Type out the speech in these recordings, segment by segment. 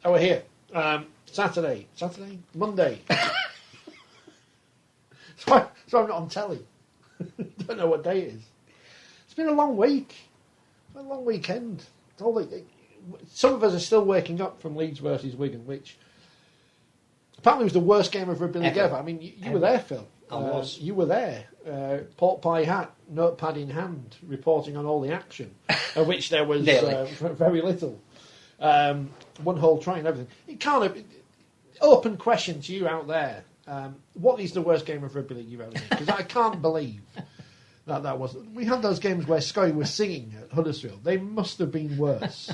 Oh, we're here. Monday. so I'm not on telly. Don't know what day it is. It's been a long week. A long weekend. Some of us are still waking up from Leeds versus Wigan, which apparently was the worst game of rugby league ever. I mean, you were there, Phil. I was. You were there. Pork pie hat, notepad in hand, reporting on all the action, of which there was very little. One whole try and everything. It kind of open question to you out there. What is the worst game of rugby league you've ever seen? Because I can't believe that was. We had those games where Sky was singing at Huddersfield. They must have been worse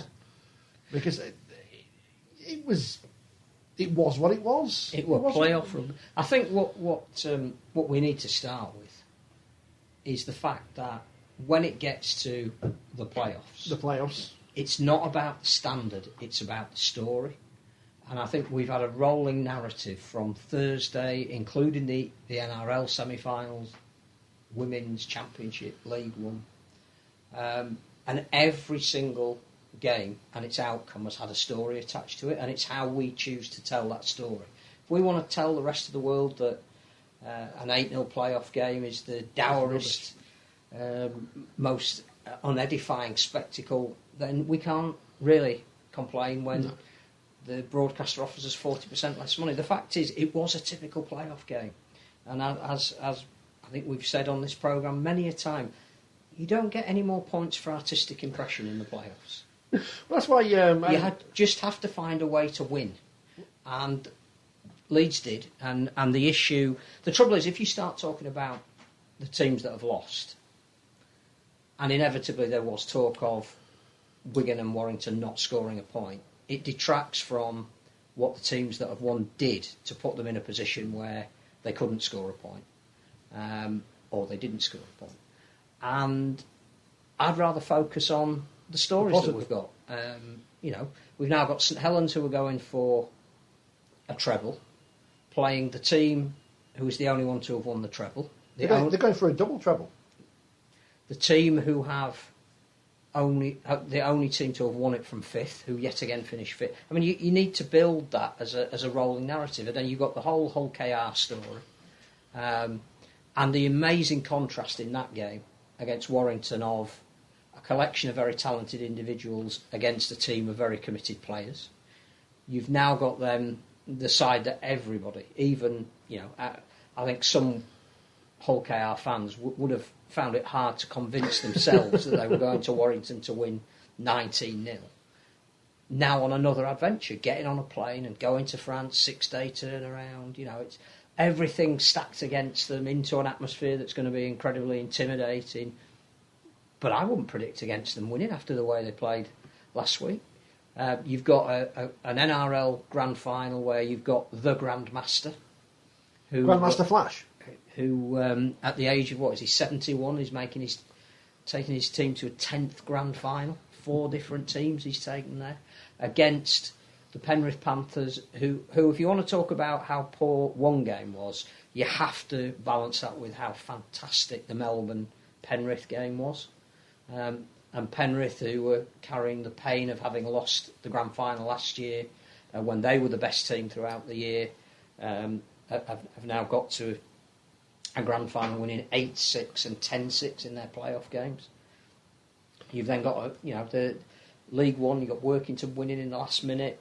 because it was what it was. It was playoff rugby. I think what we need to start with is the fact that when it gets to the playoffs, it's not about the standard, it's about the story. And I think we've had a rolling narrative from Thursday, including the NRL semi-finals, Women's Championship, League One. And every single game and its outcome has had a story attached to it, and it's how we choose to tell that story. If we want to tell the rest of the world that an 8-0 playoff game is the dourest, most unedifying spectacle, then we can't really complain when the broadcaster offers us 40% less money. The fact is, it was a typical playoff game. And as I think we've said on this programme many a time, you don't get any more points for artistic impression in the playoffs. Well, that's why you just have to find a way to win. And Leeds did. And the trouble is, if you start talking about the teams that have lost, and inevitably there was talk of Wigan and Warrington not scoring a point, it detracts from what the teams that have won did to put them in a position where they couldn't score a point, or they didn't score a point. And I'd rather focus on the stories that we've got. We've now got St Helens who are going for a treble, playing the team who is the only one to have won the treble. They're going for a double treble. The team who have the only team to have won it from fifth, who yet again finished fifth. I mean, you need to build that as a rolling narrative, and then you've got the whole Hull KR story, and the amazing contrast in that game against Warrington of a collection of very talented individuals against a team of very committed players. You've now got the side that everybody, even I think some Hull KR fans would have found it hard to convince themselves that they were going to Warrington to win 19-0. Now on another adventure, getting on a plane and going to France, 6-day turnaround. It's everything stacked against them into an atmosphere that's going to be incredibly intimidating. But I wouldn't predict against them winning after the way they played last week. You've got an NRL grand final where you've got the Grandmaster. Grandmaster Flash. Who, at the age of, 71, is taking his team to a 10th grand final. 4 different teams he's taken there. Against the Penrith Panthers, who, if you want to talk about how poor one game was, you have to balance that with how fantastic the Melbourne-Penrith game was. And Penrith, who were carrying the pain of having lost the grand final last year, when they were the best team throughout the year, have now got to a grand final winning 8-6 and 10-6 in their playoff games. You've then got the League One. You've got Workington winning in the last minute.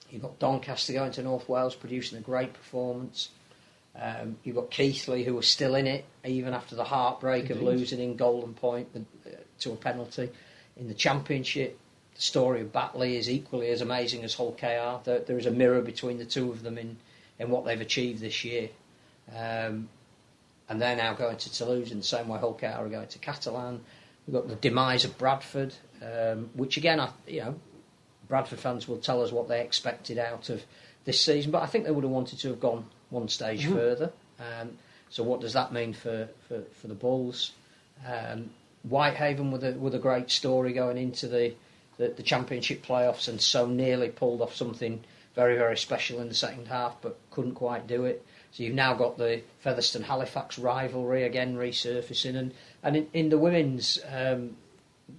You've got Doncaster going to North Wales producing a great performance. You've got Keighley, who are still in it even after the heartbreak of losing in Golden Point to a penalty. In the Championship, the story of Batley is equally as amazing as Hull KR. There is a mirror between the two of them in what they've achieved this year. And they're now going to Toulouse in the same way Hull KR are going to Catalan. We've got the demise of Bradford, which again, Bradford fans will tell us what they expected out of this season, but I think they would have wanted to have gone one stage further. So what does that mean for the Bulls? Whitehaven with a great story going into the Championship playoffs, and so nearly pulled off something very, very special in the second half, but couldn't quite do it. So you've now got the Featherstone-Halifax rivalry again resurfacing, and in the women's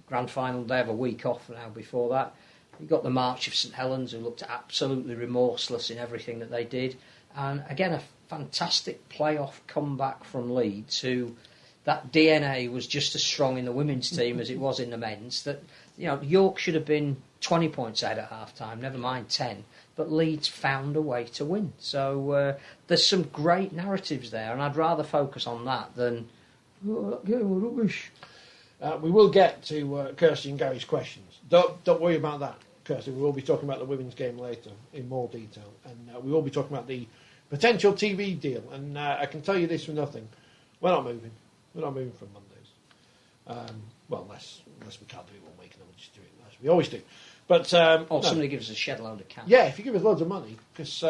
grand final, they have a week off now before that. You've got the March of St Helens, who looked absolutely remorseless in everything that they did. And again, a fantastic playoff comeback from Leeds, who that DNA was just as strong in the women's team as it was in the men's. That, York should have been 20 points ahead at half-time, never mind 10. But Leeds found a way to win. So there's some great narratives there, and I'd rather focus on that than, that game was rubbish. We will get to Kirsty and Gary's questions. Don't worry about that, Kirsty. We will be talking about the women's game later in more detail, and we will be talking about the potential TV deal. And I can tell you this for nothing: we're not moving. We're not moving from Mondays. Unless we can't do it one week, and then we'll just do it as we always do. But somebody gives us a shed load of cash. Yeah, if you give us loads of money, because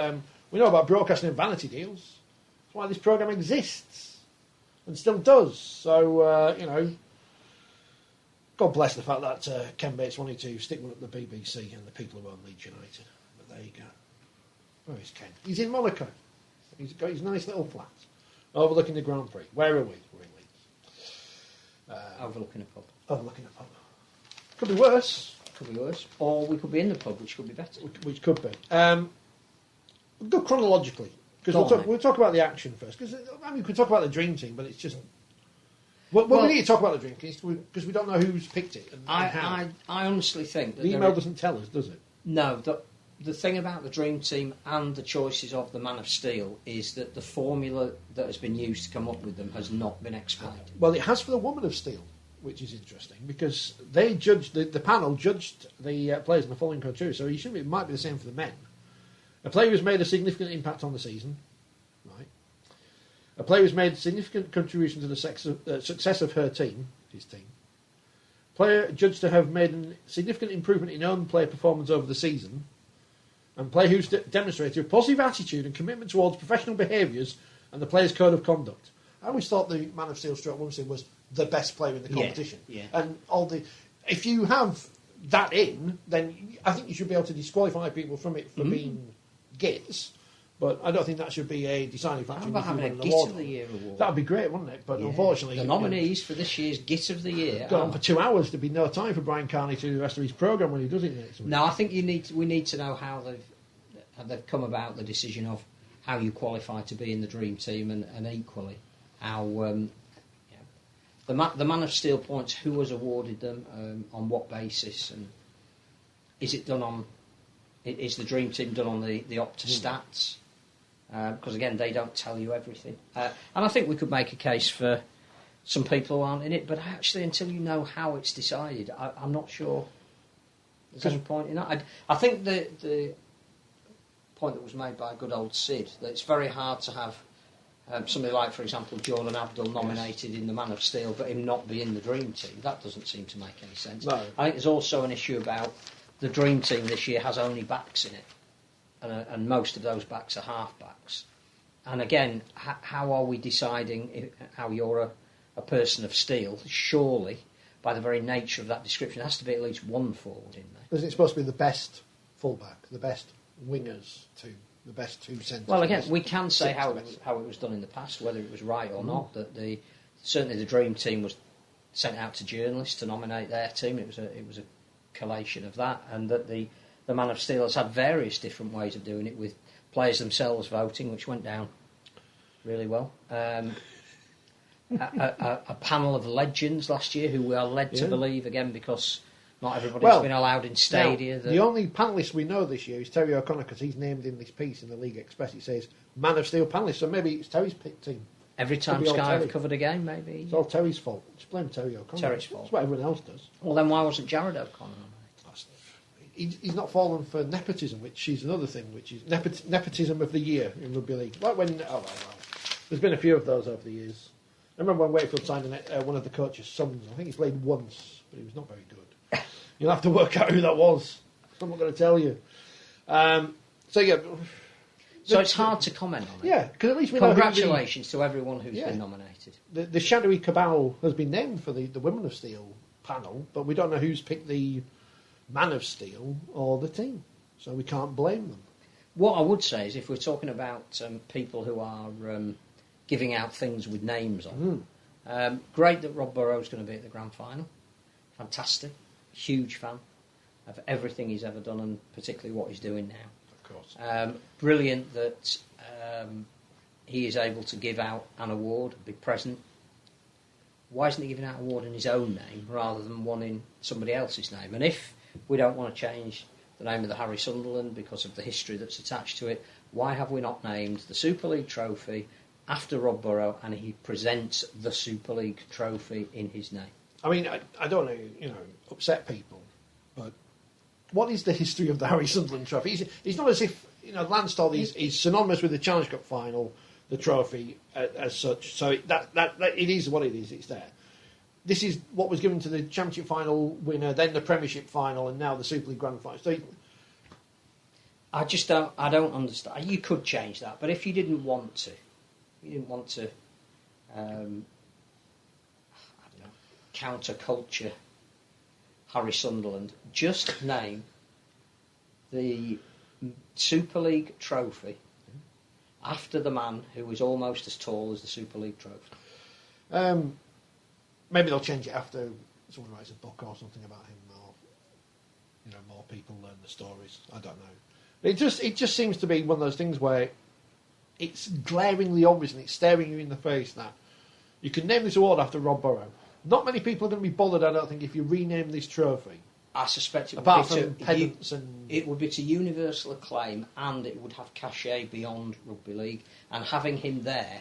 we know about broadcasting and vanity deals. That's why this programme exists and still does. So God bless the fact that Ken Bates wanted to stick one up the BBC and the people who own Leeds United. But there you go. Where is Ken? He's in Monaco. He's got his nice little flat overlooking the Grand Prix. Where are we? We're in Leeds. Overlooking a pub. Overlooking a pub. Could be worse. Could be worse. Or we could be in the pub, which could be better. Which could be. We'll go chronologically, because we'll talk about the action first. Because we could talk about the Dream Team, but it's just... we need to talk about the Dream Team, because we don't know who's picked it and how. I honestly think that... The email doesn't tell us, does it? No. The thing about the Dream Team and the choices of the Man of Steel is that the formula that has been used to come up with them has not been explained. Well, it has for the Woman of Steel, which is interesting, because they judged the panel judged the players in the following criteria. So it might be the same for the men. A player who's made a significant impact on the season, right? A player who's made a significant contribution to the success of her team, his team. Player judged to have made a significant improvement in own player performance over the season, and player who's demonstrated a positive attitude and commitment towards professional behaviours and the player's code of conduct. I always thought the Man of Steel Woman of Steel was the best player in the competition. Yeah. And if you have that in, then I think you should be able to disqualify people from it for being gits. But I don't think that should be a deciding factor. How about having a Git of the Year award? That would be great, wouldn't it? But unfortunately... The nominees for this year's Git of the Year... Got on for 2 hours. There'd be no time for Brian Carney to do the rest of his programme when he does it next week. No, I think we need to know how they've come about the decision of how you qualify to be in the Dream Team, and equally how the Man of Steel points, who was awarded them, on what basis, and is it done on... Is the Dream Team done on the Opta stats? Because again, they don't tell you everything. And I think we could make a case for some people who aren't in it, but actually, until you know how it's decided, I'm not sure there's any point in that. I think the point that was made by good old Sid, that it's very hard to have somebody like, for example, Jordan Abdul nominated in the Man of Steel, but him not be in the Dream Team. That doesn't seem to make any sense. No. I think there's also an issue about the Dream Team this year has only backs in it. And most of those backs are half-backs. And again, how are we deciding how you're a person of steel? Surely, by the very nature of that description, there has to be at least one forward in there. Isn't it supposed to be the best fullback, the best wingers, the best two centres? Well, again, we can say how it was done in the past, whether it was right or not. That certainly the Dream Team was sent out to journalists to nominate their team. It was a collation of that, and that the Man of Steel has had various different ways of doing it, with players themselves voting, which went down really well. A panel of legends last year who we are led to believe, again, because not everybody's been allowed in stadia. The only panellist we know this year is Terry O'Connor, because he's named in this piece in the League Express. It says Man of Steel panellist, so maybe it's Terry's pick team. Every time Sky have covered a game, maybe. It's all Terry's fault. Just blame Terry O'Connor. Terry's fault. That's what everyone else does. Well, then why wasn't Jared O'Connor? He's not fallen for nepotism, which is another thing, which is nepotism of the year in rugby league. Like when, there's been a few of those over the years. I remember when Wakefield signed one of the coach's sons. I think he played once, but he was not very good. You'll have to work out who that was. I'm not going to tell you. So it's hard to comment on it. Yeah, because at least we Congratulations to everyone who's been nominated. The shadowy cabal has been named for the Women of Steel panel, but we don't know who's picked the Man of Steel or the team, so we can't blame them. What I would say is, if we're talking about people who are giving out things with names on, great that Rob Burrows going to be at the grand final. Fantastic, huge fan. of everything he's ever done, and particularly what he's doing now. Of course. Brilliant that he is able to give out an award, be present. Why isn't he giving out an award in his own name rather than one in somebody else's name? And if we don't want to change the name of the Harry Sunderland because of the history that's attached to it, why have we not named the Super League trophy after Rob Burrow, and he presents the Super League trophy in his name? I mean, I don't know, upset people, but what is the history of the Harry Sunderland trophy? It's not as if, Landstall is synonymous with the Challenge Cup final, the trophy as such. So that it is what it is. It's there. This is what was given to the Championship final winner, then the Premiership final, and now the Super League Grand Final. So I don't understand. You could change that, but if you didn't want to, I don't know, counterculture Harry Sunderland, just name the Super League trophy after the man who was almost as tall as the Super League trophy. Maybe they'll change it after someone writes a book or something about him, or more people learn the stories. I don't know. But it just seems to be one of those things where it's glaringly obvious and it's staring you in the face that you can name this award after Rob Burrow. Not many people are going to be bothered, I don't think, if you rename this trophy. I suspect it apart would from be pedants and it would be to universal acclaim, and it would have cachet beyond Rugby League. And having him there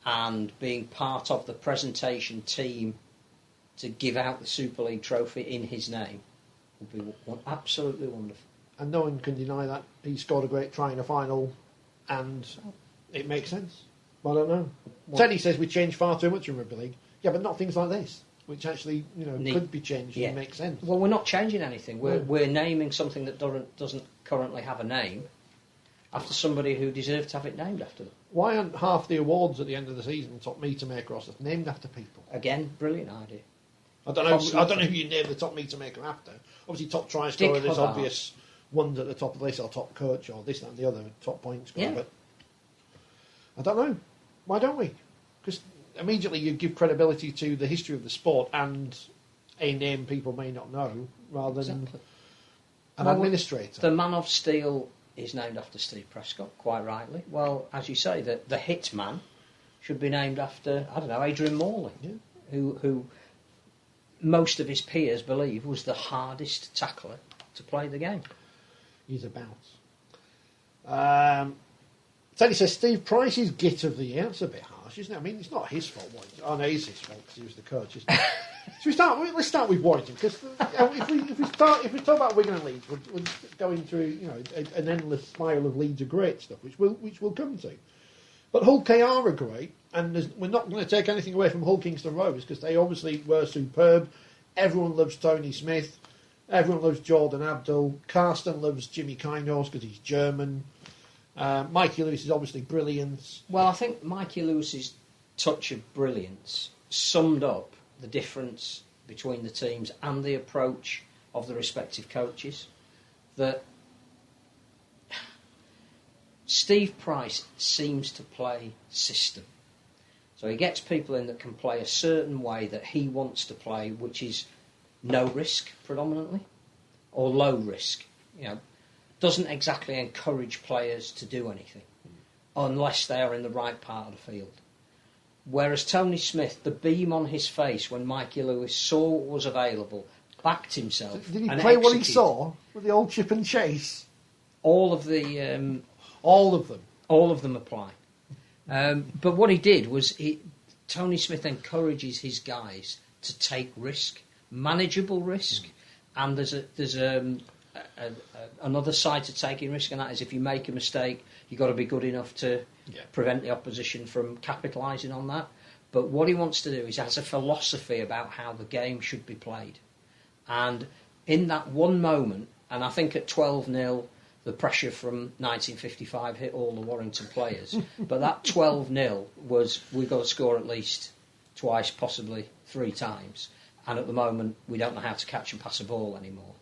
and being part of the presentation team to give out the Super League trophy in his name would be absolutely wonderful. And no one can deny that he scored a great try in a final, and it makes sense. I don't know. Teddy says we change far too much in Rugby League. Yeah, but not things like this, which actually could be changed and make sense. Well, we're not changing anything. We're naming something that doesn't currently have a name after somebody who deserved to have it named after them. Why aren't half the awards at the end of the season, top meter maker or stuff, named after people? Again, brilliant idea. I don't know who you name the top meter maker after. Obviously, top try scorer, there's obvious ones at the top of the list, or top coach, or this, that, and the other, top point scorer. Yeah. But I don't know. Why don't we? Because immediately you give credibility to the history of the sport and a name people may not know, rather than an administrator. The Man of Steel is named after Steve Prescott, quite rightly. Well, as you say, the Hitman should be named after, I don't know, Adrian Morley, who most of his peers believe was the hardest tackler to play the game. He's a bounce. Teddy says Steve Price's git of the year. That's a bit harsh, isn't it? I mean, it's not his fault. Oh no, it's his fault because he was the coach, isn't it? Let's start with Warrington, because if we talk about Wigan and Leeds, we're going through an endless spiral of Leeds of great stuff, which we'll come to. But Hull KR are great, and we're not going to take anything away from Hull Kingston Rovers because they obviously were superb. Everyone loves Tony Smith. Everyone loves Jordan Abdul. Karsten loves Jimmy Kynors because he's German. Mikey Lewis is obviously brilliant. Well, I think Mikey Lewis's touch of brilliance summed up the difference between the teams and the approach of the respective coaches. That Steve Price seems to play system. So he gets people in that can play a certain way that he wants to play, which is no risk predominantly, or low risk. Doesn't exactly encourage players to do anything unless they are in the right part of the field. Whereas Tony Smith, the beam on his face when Mikey Lewis saw what was available, backed himself. Did he play what he saw with the old chip and chase? All of the... all of them. All of them apply. But what he did was Tony Smith encourages his guys to take risk, manageable risk, and there's another side to taking risk, and that is if you make a mistake, you've got to be good enough to prevent the opposition from capitalising on that. But what he wants to do is has a philosophy about how the game should be played. And in that one moment, and I think at 12-0, the pressure from 1955 hit all the Warrington players, but that 12-0 was, we've got to score at least twice, possibly 3 times, and at the moment we don't know how to catch and pass a ball anymore.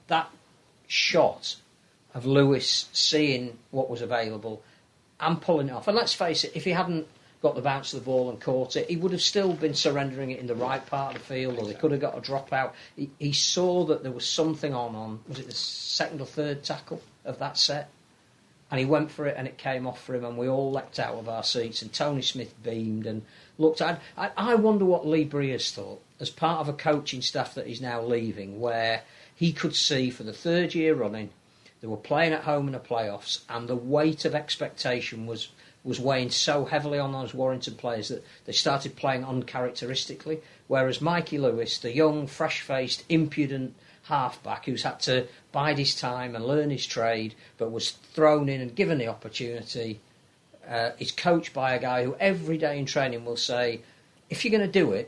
That shot of Lewis seeing what was available and pulling it off, and let's face it, if he hadn't got the bounce of the ball and caught it, he would have still been surrendering it in the right part of the field, or they could have got a drop out. He saw that there was something on, was it the second or third tackle of that set? And he went for it and it came off for him, and we all leapt out of our seats, and Tony Smith beamed and looked at. I wonder what Lee Breers thought as part of a coaching staff that he's now leaving, where he could see for the third year running they were playing at home in the playoffs, and the weight of expectation was weighing so heavily on those Warrington players that they started playing uncharacteristically, whereas Mikey Lewis, the young, fresh-faced, impudent halfback who's had to bide his time and learn his trade, but was thrown in and given the opportunity, is coached by a guy who every day in training will say, if you're going to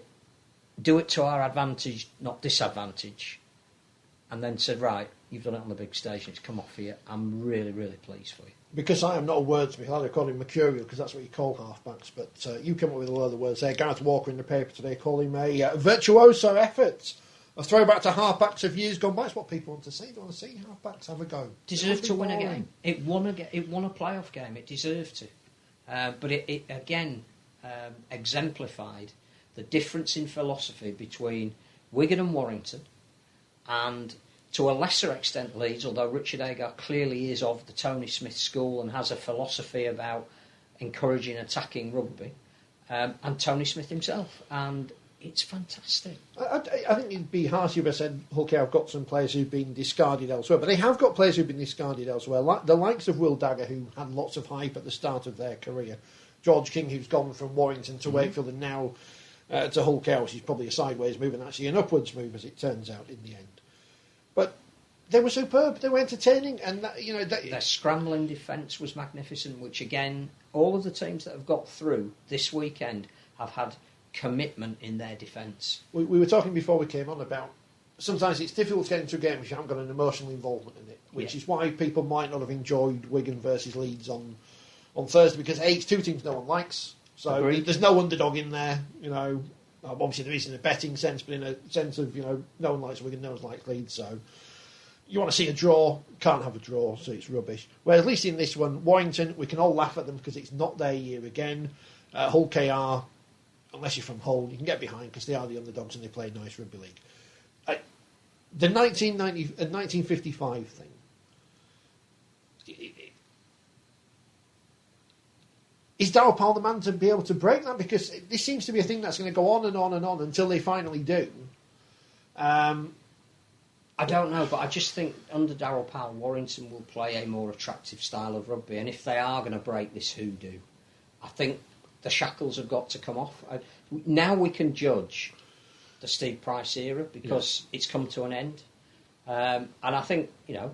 do it to our advantage, not disadvantage. And then said, right, you've done it on the big stage, it's come off for you. I'm really, really pleased for you. Because I am not a wordsmith, I call him mercurial, because that's what you call halfbacks, but you come up with a load of words there. Gareth Walker in the paper today called him a virtuoso effort. A throwback to halfbacks of years gone by. It's what people want to see. They want to see halfbacks have a go. Deserved to win a game. It won a playoff game. It deserved to. But it again exemplified the difference in philosophy between Wigan and Warrington, and to a lesser extent Leeds, although Richard Agar clearly is of the Tony Smith school and has a philosophy about encouraging attacking rugby, and Tony Smith himself. And it's fantastic. I think it'd be harsh if I said Hull have got some players who've been discarded elsewhere, but they have got players who've been discarded elsewhere, like the likes of Will Dagger, who had lots of hype at the start of their career, George King, who's gone from Warrington to Wakefield and now to Hull, which is probably a sideways move and actually an upwards move, as it turns out in the end. But they were superb, they were entertaining, and their scrambling defence was magnificent, which again, all of the teams that have got through this weekend have had commitment in their defence. We were talking before we came on about sometimes it's difficult to get into a game if you haven't got an emotional involvement in it, which is why people might not have enjoyed Wigan versus Leeds on Thursday, because it's two teams no one likes, so Agreed. There's no underdog in there, obviously there is in a betting sense, but in a sense of no one likes Wigan, no one likes Leeds, so you want to see a draw, can't have a draw, so it's rubbish. Whereas at least in this one, Warrington, we can all laugh at them because it's not their year again. Hull KR, unless you're from Hull, you can get behind because they are the underdogs and they play nice rugby league. The 1955 thing, is Darryl Powell the man to be able to break that? Because this seems to be a thing that's going to go on and on and on until they finally do. I don't know, but I just think under Darryl Powell, Warrington will play a more attractive style of rugby, and if they are going to break this hoodoo, I think the shackles have got to come off. Now we can judge the Steve Price era because it's come to an end. And I think, you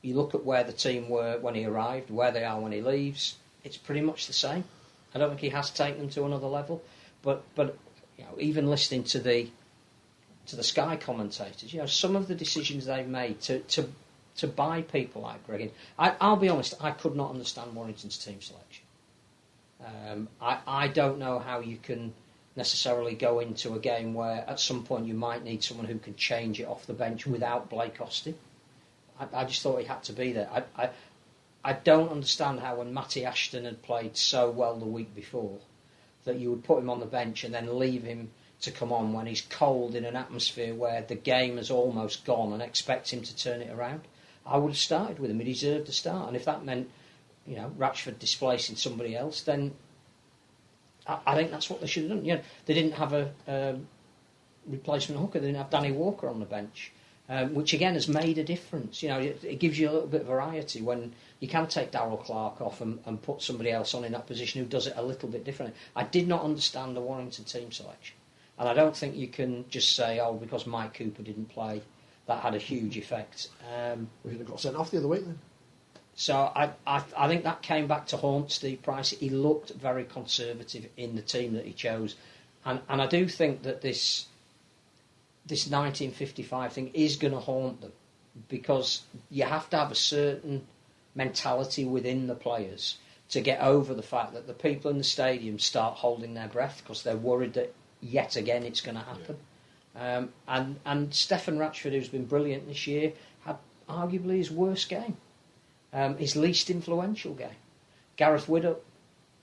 look at where the team were when he arrived, where they are when he leaves, it's pretty much the same. I don't think he has taken them to another level. But even listening to the Sky commentators, some of the decisions they've made to buy people like Greg. I'll be honest, I could not understand Warrington's team selection. I don't know how you can necessarily go into a game where at some point you might need someone who can change it off the bench without Blake Austin. I just thought he had to be there. I don't understand how when Matty Ashton had played so well the week before that you would put him on the bench and then leave him to come on when he's cold in an atmosphere where the game has almost gone and expect him to turn it around. I would have started with him. He deserved to start. And if that meant Ratchford displacing somebody else, then I think that's what they should have done. They didn't have a replacement hooker. They didn't have Danny Walker on the bench, which again has made a difference. It gives you a little bit of variety when you can take Darryl Clark off and put somebody else on in that position who does it a little bit differently. I did not understand the Warrington team selection, and I don't think you can just say, because Mike Cooper didn't play, that had a huge effect. We should have got sent off the other week then. So I think that came back to haunt Steve Price. He looked very conservative in the team that he chose. And I do think that this 1955 thing is going to haunt them because you have to have a certain mentality within the players to get over the fact that the people in the stadium start holding their breath because they're worried that yet again it's going to happen. Yeah. And Stephen Ratchford, who's been brilliant this year, had arguably his worst game. His least influential game. Gareth Widdop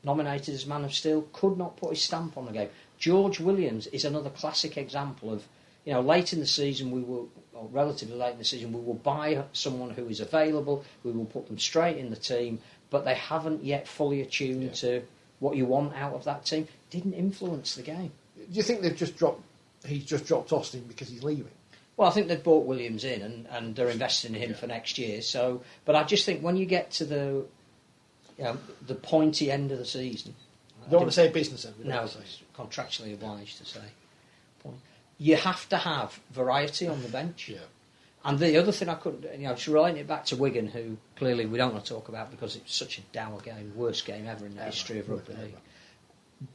nominated as Man of Steel, could not put his stamp on the game. George Williams is another classic example of, late in the season or relatively late in the season, we will buy someone who is available, we will put them straight in the team, but they haven't yet fully attuned to what you want out of that team. Didn't influence the game. Do you think he's just dropped Austin because he's leaving? Well, I think they've brought Williams in and they're investing in him for next year. So, but I just think when you get to the pointy end of the season, I don't want to say business end. No, it's contractually obliged to say. You have to have variety on the bench. Yeah. And the other thing I couldn't, just relating it back to Wigan, who clearly we don't want to talk about because it's such a dour game, worst game ever in the history of rugby league.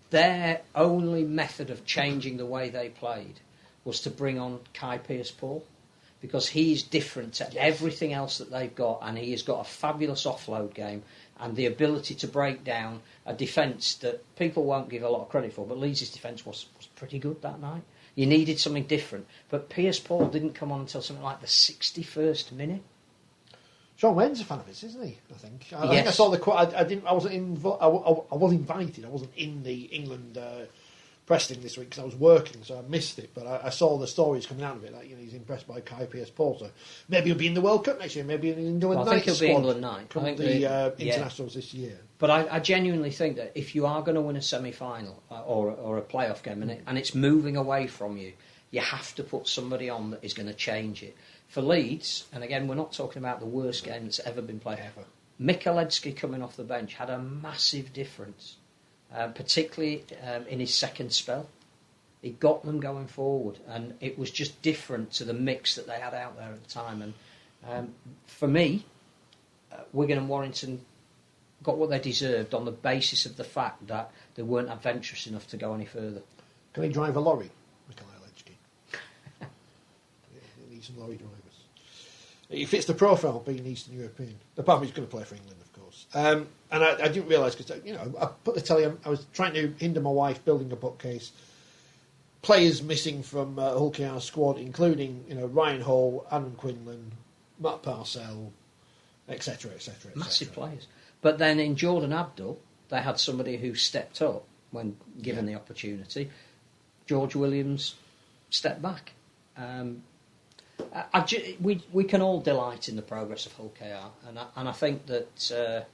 Their only method of changing the way they played was to bring on Kai Pearce-Paul, because he's different to everything else that they've got, and he has got a fabulous offload game and the ability to break down a defence that people won't give a lot of credit for, but Leeds' defence was pretty good that night. You needed something different, but Pearce-Paul didn't come on until something like the 61st minute. Sean Wayne's a fan of his, isn't he? I think. I Yes. think I saw the quote. I wasn't I was invited. I wasn't in the England press thing this week because I was working, so I missed it. But I saw the stories coming out of it. Like, he's impressed by Kai Pearce-Paul. So maybe he'll be in the World Cup next year. Maybe in the England I think he'll be England night. I think the internationals this year. But I genuinely think that if you are going to win a semi-final or a playoff game and it's moving away from you, you have to put somebody on that is going to change it. For Leeds, and again, we're not talking about the worst game that's ever been played. Ever. Michalewski coming off the bench had a massive difference, particularly in his second spell. He got them going forward, and it was just different to the mix that they had out there at the time. And for me, Wigan and Warrington got what they deserved on the basis of the fact that they weren't adventurous enough to go any further. Can he drive a lorry, Michalewski? He needs some lorry drivers. He fits the profile of being Eastern European. Apart from he's going to play for England, of course. And I didn't realise, because I put the telly on, I was trying to hinder my wife building a bookcase. Players missing from Hull KR squad, including Ryan Hall, Adam Quinlan, Matt Parcell, etc., etc. Massive players. But then in Jordan Abdul, they had somebody who stepped up when given the opportunity. George Williams stepped back. We can all delight in the progress of Hull KR, and I think that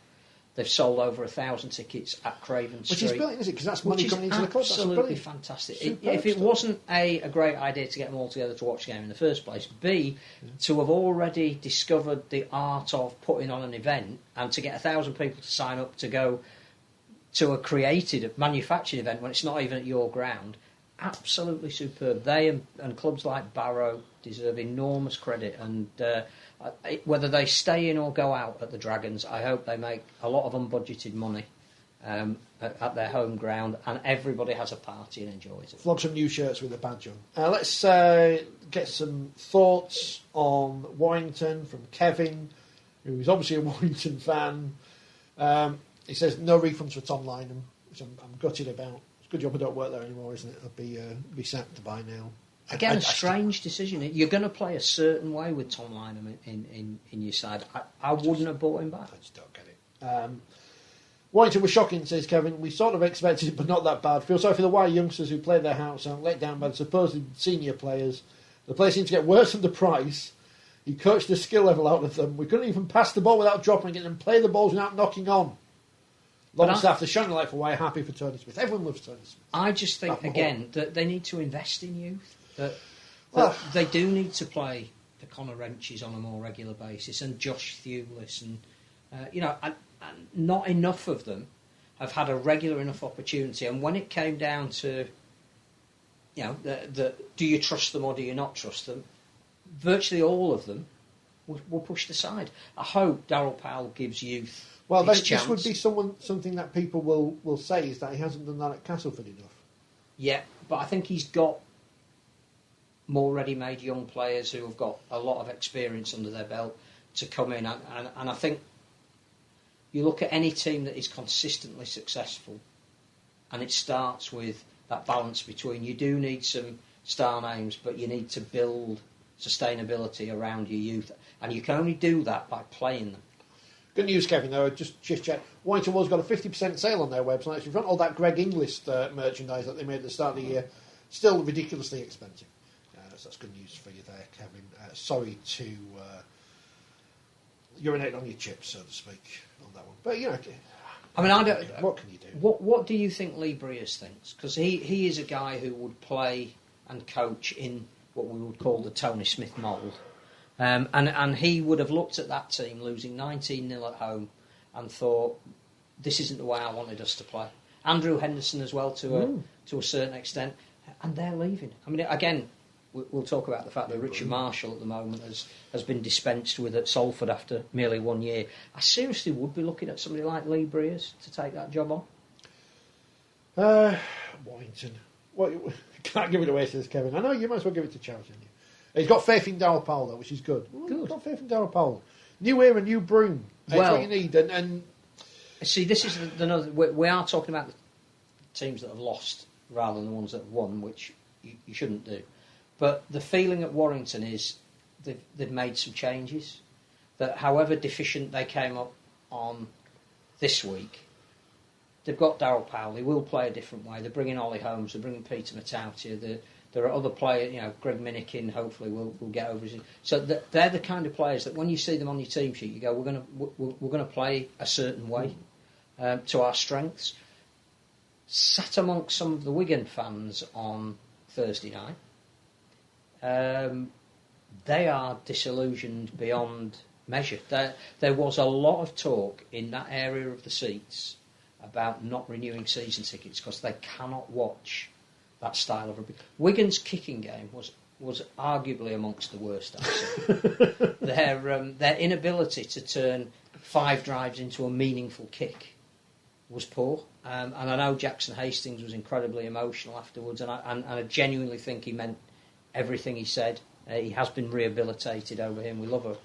they've sold over 1,000 tickets at Craven Street. Which is brilliant, isn't it? Because that's money coming into the club. That's absolutely fantastic. If it wasn't a great idea to get them all together to watch the game in the first place, B, to have already discovered the art of putting on an event and to get 1,000 people to sign up to go to a created, manufactured event when it's not even at your ground, absolutely superb. They and clubs like Barrow deserve enormous credit, and whether they stay in or go out at the Dragons, I hope they make a lot of unbudgeted money at their home ground, and everybody has a party and enjoys it. Flog some new shirts with a badge on. Let's get some thoughts on Warrington from Kevin, who is obviously a Warrington fan. He says no refunds for Tom Lynham, which I'm gutted about. It's a good job I don't work there anymore, isn't it? I'd be sacked by now. Again, a strange decision. You're going to play a certain way with Tom Lynham in your side. I wouldn't have bought him back. I just don't get it. Warrington was shocking, says Kevin. We sort of expected it, but not that bad. Feel sorry for the wild youngsters who played their hearts out, let down by the supposed senior players. The players seemed to get worse under Price. He coached the skill level out of them. We couldn't even pass the ball without dropping it and play the balls without knocking on. Longstaff, the shining light for why happy for Tony Smith. Everyone loves Tony Smith. I just think, again, that they need to invest in youth. That they do need to play the Conor Wrenches on a more regular basis, and Josh Thewlis, and and not enough of them have had a regular enough opportunity. And when it came down to, do you trust them or do you not trust them, virtually all of them were pushed aside. I hope Darryl Powell gives youth. Well, this would be something that people will say is that he hasn't done that at Castleford enough. Yeah, but I think he's got more ready-made young players who have got a lot of experience under their belt to come in, and I think you look at any team that is consistently successful, and it starts with that balance between you do need some star names, but you need to build sustainability around your youth, and you can only do that by playing them. Good news, Kevin, though. Just check. Warrington Woes got a 50% sale on their website. So if you want all that Greg Inglis merchandise that they made at the start of the year, still ridiculously expensive. So that's good news for you there, Kevin. Sorry to urinate on your chips, so to speak, on that one. But, I mean, I don't. What can you do? What do you think Lee Briers thinks? Because he is a guy who would play and coach in what we would call the Tony Smith mould. And he would have looked at that team losing 19-0 at home and thought, this isn't the way I wanted us to play. Andrew Henderson as well, to a certain extent. And they're leaving. I mean, again, we'll talk about the fact that Richard Marshall at the moment has been dispensed with at Salford after merely 1 year. I seriously would be looking at somebody like Lee Briers to take that job on. Warrington. You can't give it away, says Kevin. I know, you might as well give it to charity. He's got faith in Darryl Powell, though, which is good. He's got faith in Darryl Powell. New era, new broom. That's what you need. And see, this is another. We are talking about the teams that have lost rather than the ones that have won, which you shouldn't do. But the feeling at Warrington is they've made some changes. That however deficient they came up on this week, they've got Darryl Powell. He will play a different way. They're bringing Ollie Holmes. They're bringing Peter Matautia. There are other players, Greg Minikin hopefully will get over his. So they're the kind of players that when you see them on your team sheet, you go, we're going to play a certain way to our strengths. Sat amongst some of the Wigan fans on Thursday night, they are disillusioned beyond measure. There was a lot of talk in that area of the seats about not renewing season tickets because they cannot watch that style of rugby. Wigan's kicking game was arguably amongst the worst I've seen. Their inability to turn 5 drives into a meaningful kick was poor. And I know Jackson Hastings was incredibly emotional afterwards, and I genuinely think he meant everything he said. He has been rehabilitated over him. We love a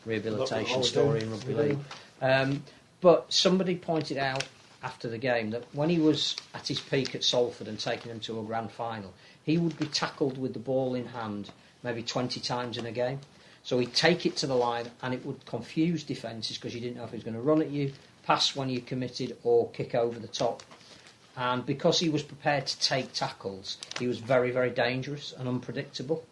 rehabilitation story in rugby league. But somebody pointed out after the game that when he was at his peak at Salford and taking them to a grand final, he would be tackled with the ball in hand maybe 20 times in a game. So he'd take it to the line and it would confuse defences because you didn't know if he was going to run at you, pass when you committed, or kick over the top. And because he was prepared to take tackles, he was very, very dangerous and unpredictable.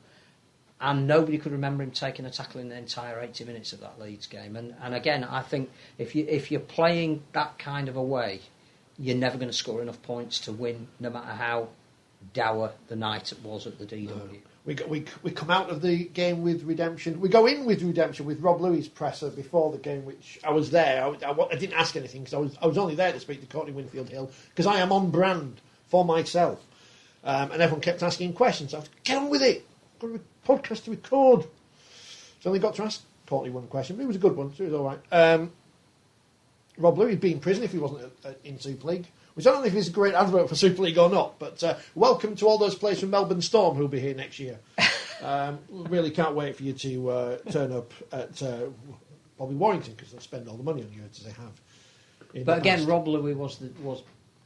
And nobody could remember him taking a tackle in the entire 80 minutes of that Leeds game. And again, I think if you're playing that kind of a way, you're never going to score enough points to win, no matter how dour the night it was at the DW. We come out of the game with redemption. We go in with redemption with Rob Louis' presser before the game, which I was there. I didn't ask anything because I was only there to speak to Courtney Winfield Hill because I am on brand for myself. And everyone kept asking questions. I was, get on with it. Got a podcast to record. So only got to ask Courtney one question, but it was a good one, so it was all right. Rob Louis would be in prison if he wasn't in Super League, which I don't know if it's a great advert for Super League or not, but welcome to all those players from Melbourne Storm who'll be here next year. Really can't wait for you to turn up at Bobby Warrington because they'll spend all the money on you as they have. But again, Rob Louis was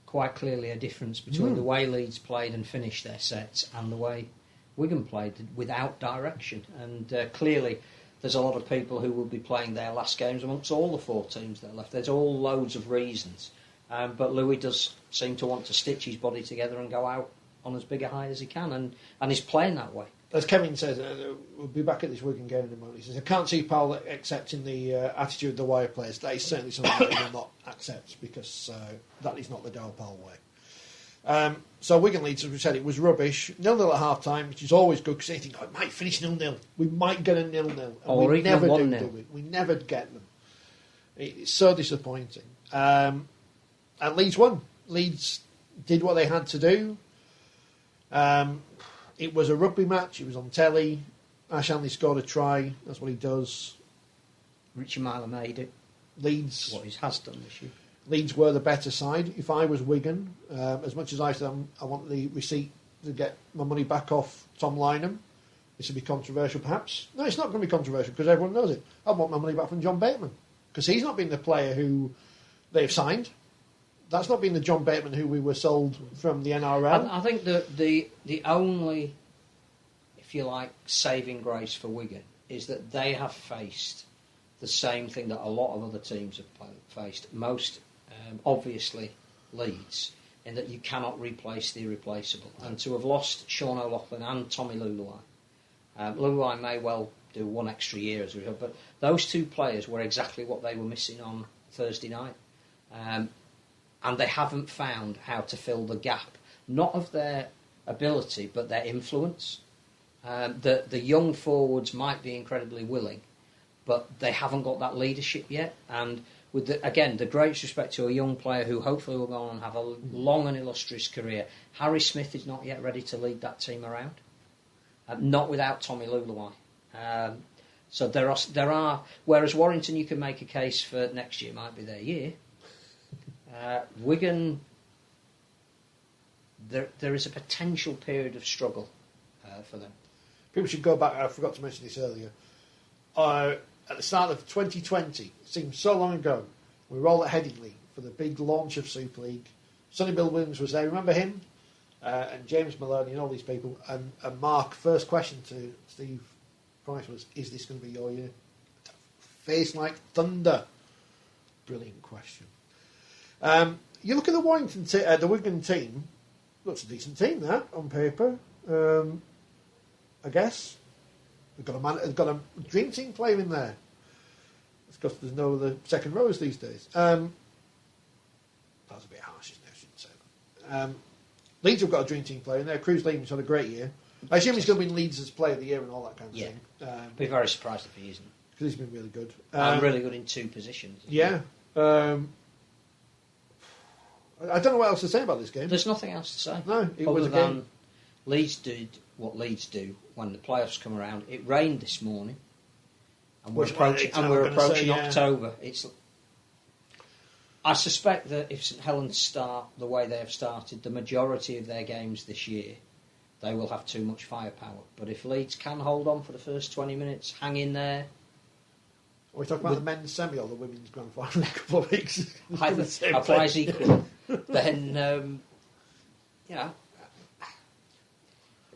quite clearly a difference between the way Leeds played and finished their sets and the way Wigan played without direction, and clearly there's a lot of people who will be playing their last games amongst all the 4 teams that are left. There's all loads of reasons, but Louis does seem to want to stitch his body together and go out on as big a high as he can, and he's playing that way. As Kevin says, we'll be back at this Wigan game in a moment. He says, I can't see Powell accepting the attitude of the wire players. That is certainly something that he will not accept because that is not the Darryl Powell way. So Wigan Leeds, as we said, it was rubbish. 0-0 at half time, which is always good because they think, it might finish 0-0. We might get a 0-0. Or we even never 1-0. do it. We never get them. It's so disappointing. And Leeds won. Leeds did what they had to do. It was a rugby match. It was on telly. Ash Hanley scored a try. That's what he does. Richie Myler made it. Leeds. What he has done this year. Leeds were the better side. If I was Wigan, as much as I said I want the receipt to get my money back off Tom Lynham, this would be controversial perhaps. No, it's not going to be controversial because everyone knows it. I want my money back from John Bateman because he's not been the player who they've signed. That's not been the John Bateman who we were sold from the NRL. I think the only, if you like, saving grace for Wigan is that they have faced the same thing that a lot of other teams have faced. Most obviously Leeds, in that you cannot replace the irreplaceable. And to have lost Sean O'Loughlin and Tommy Luluai, Luluai may well do one extra year as a result, but those two players were exactly what they were missing on Thursday night. And they haven't found how to fill the gap, not of their ability, but their influence. The young forwards might be incredibly willing, but they haven't got that leadership yet. And with the greatest respect to a young player who hopefully will go on and have a long and illustrious career, Harry Smith is not yet ready to lead that team around. Not without Tommy Luluai. So there are. Whereas Warrington, you can make a case for next year might be their year. Wigan, there is a potential period of struggle for them. People should go back. I forgot to mention this earlier. At the start of 2020, it seems so long ago, we were all at Headingley for the big launch of Super League. Sonny Bill Williams was there. Remember him? And James Maloney and all these people. And Mark, first question to Steve Price was, "Is this going to be your year?" Face like thunder. Brilliant question. You look at the Warrington, the Wigan team. Looks a decent team, that on paper. I guess they've got a dream team player in there. It's because there's no other second rows these days. That's a bit harsh, isn't it? I shouldn't say that. Leeds have got a dream team player in there. Cruz Leam's had a great year. I assume he's going to win Leeds as player of the year and all that kind of thing. Be very surprised if he isn't. Because he's been really good. And really good in two positions. Yeah. I don't know what else to say about this game. There's nothing else to say. No, it other was a than game. Leeds did what Leeds do when the playoffs come around. It rained this morning, and we're approaching October. I suspect that if St Helens start the way they have started, the majority of their games this year, they will have too much firepower. But if Leeds can hold on for the first 20 minutes, hang in there. Are we talking about the men's semi or the women's grand final in a couple of weeks? Applies equally. Then,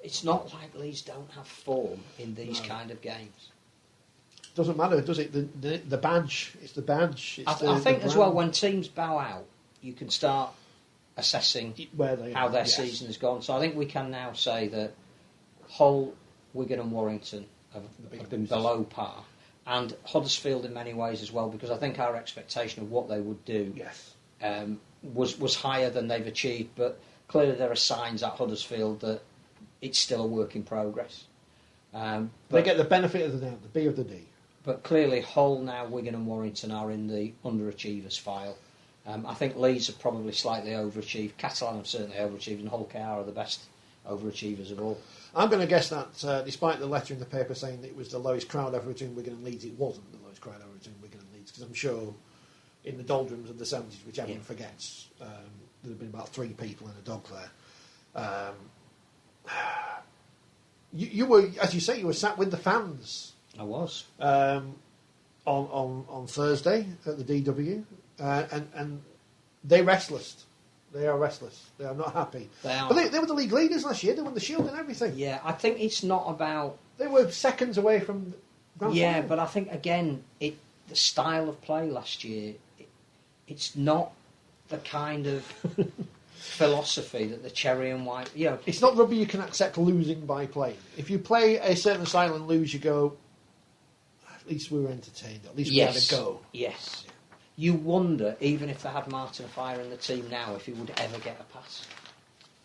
it's not like Leeds don't have form in these kind of games. Doesn't matter, does it? The badge, it's the badge. It's I think as well, when teams bow out, you can start assessing how their season has gone. So I think we can now say that Hull, Wigan and Warrington have been below par. And Huddersfield in many ways as well, because I think our expectation of what they would do was higher than they've achieved. But clearly there are signs at Huddersfield that it's still a work in progress. They get the benefit of the doubt, the B of the D. But clearly Hull now, Wigan and Warrington are in the underachievers file. I think Leeds have probably slightly overachieved. Catalan have certainly overachieved, and Hull KR are the best overachievers of all. I'm going to guess that despite the letter in the paper saying that it was the lowest crowd ever between Wigan and Leeds, it wasn't the lowest crowd ever between Wigan and Leeds, because I'm sure in the doldrums of the 70s, which everyone forgets, there had been about 3 people and a dog there. You were, as you say, you were sat with the fans. I was. On Thursday at the DW, and they're restless. They are restless. They are not happy. They are. But they were the league leaders last year. They won the Shield and everything. Yeah, I think it's not about... They were seconds away from grand final. But I think, again, the style of play last year, it's not the kind of philosophy that the cherry and white... It's not rugby you can accept losing by playing. If you play a certain style and lose, you go, at least we were entertained. At least we had a go. Yes. You wonder, even if they had Martin Fire in the team now, if he would ever get a pass.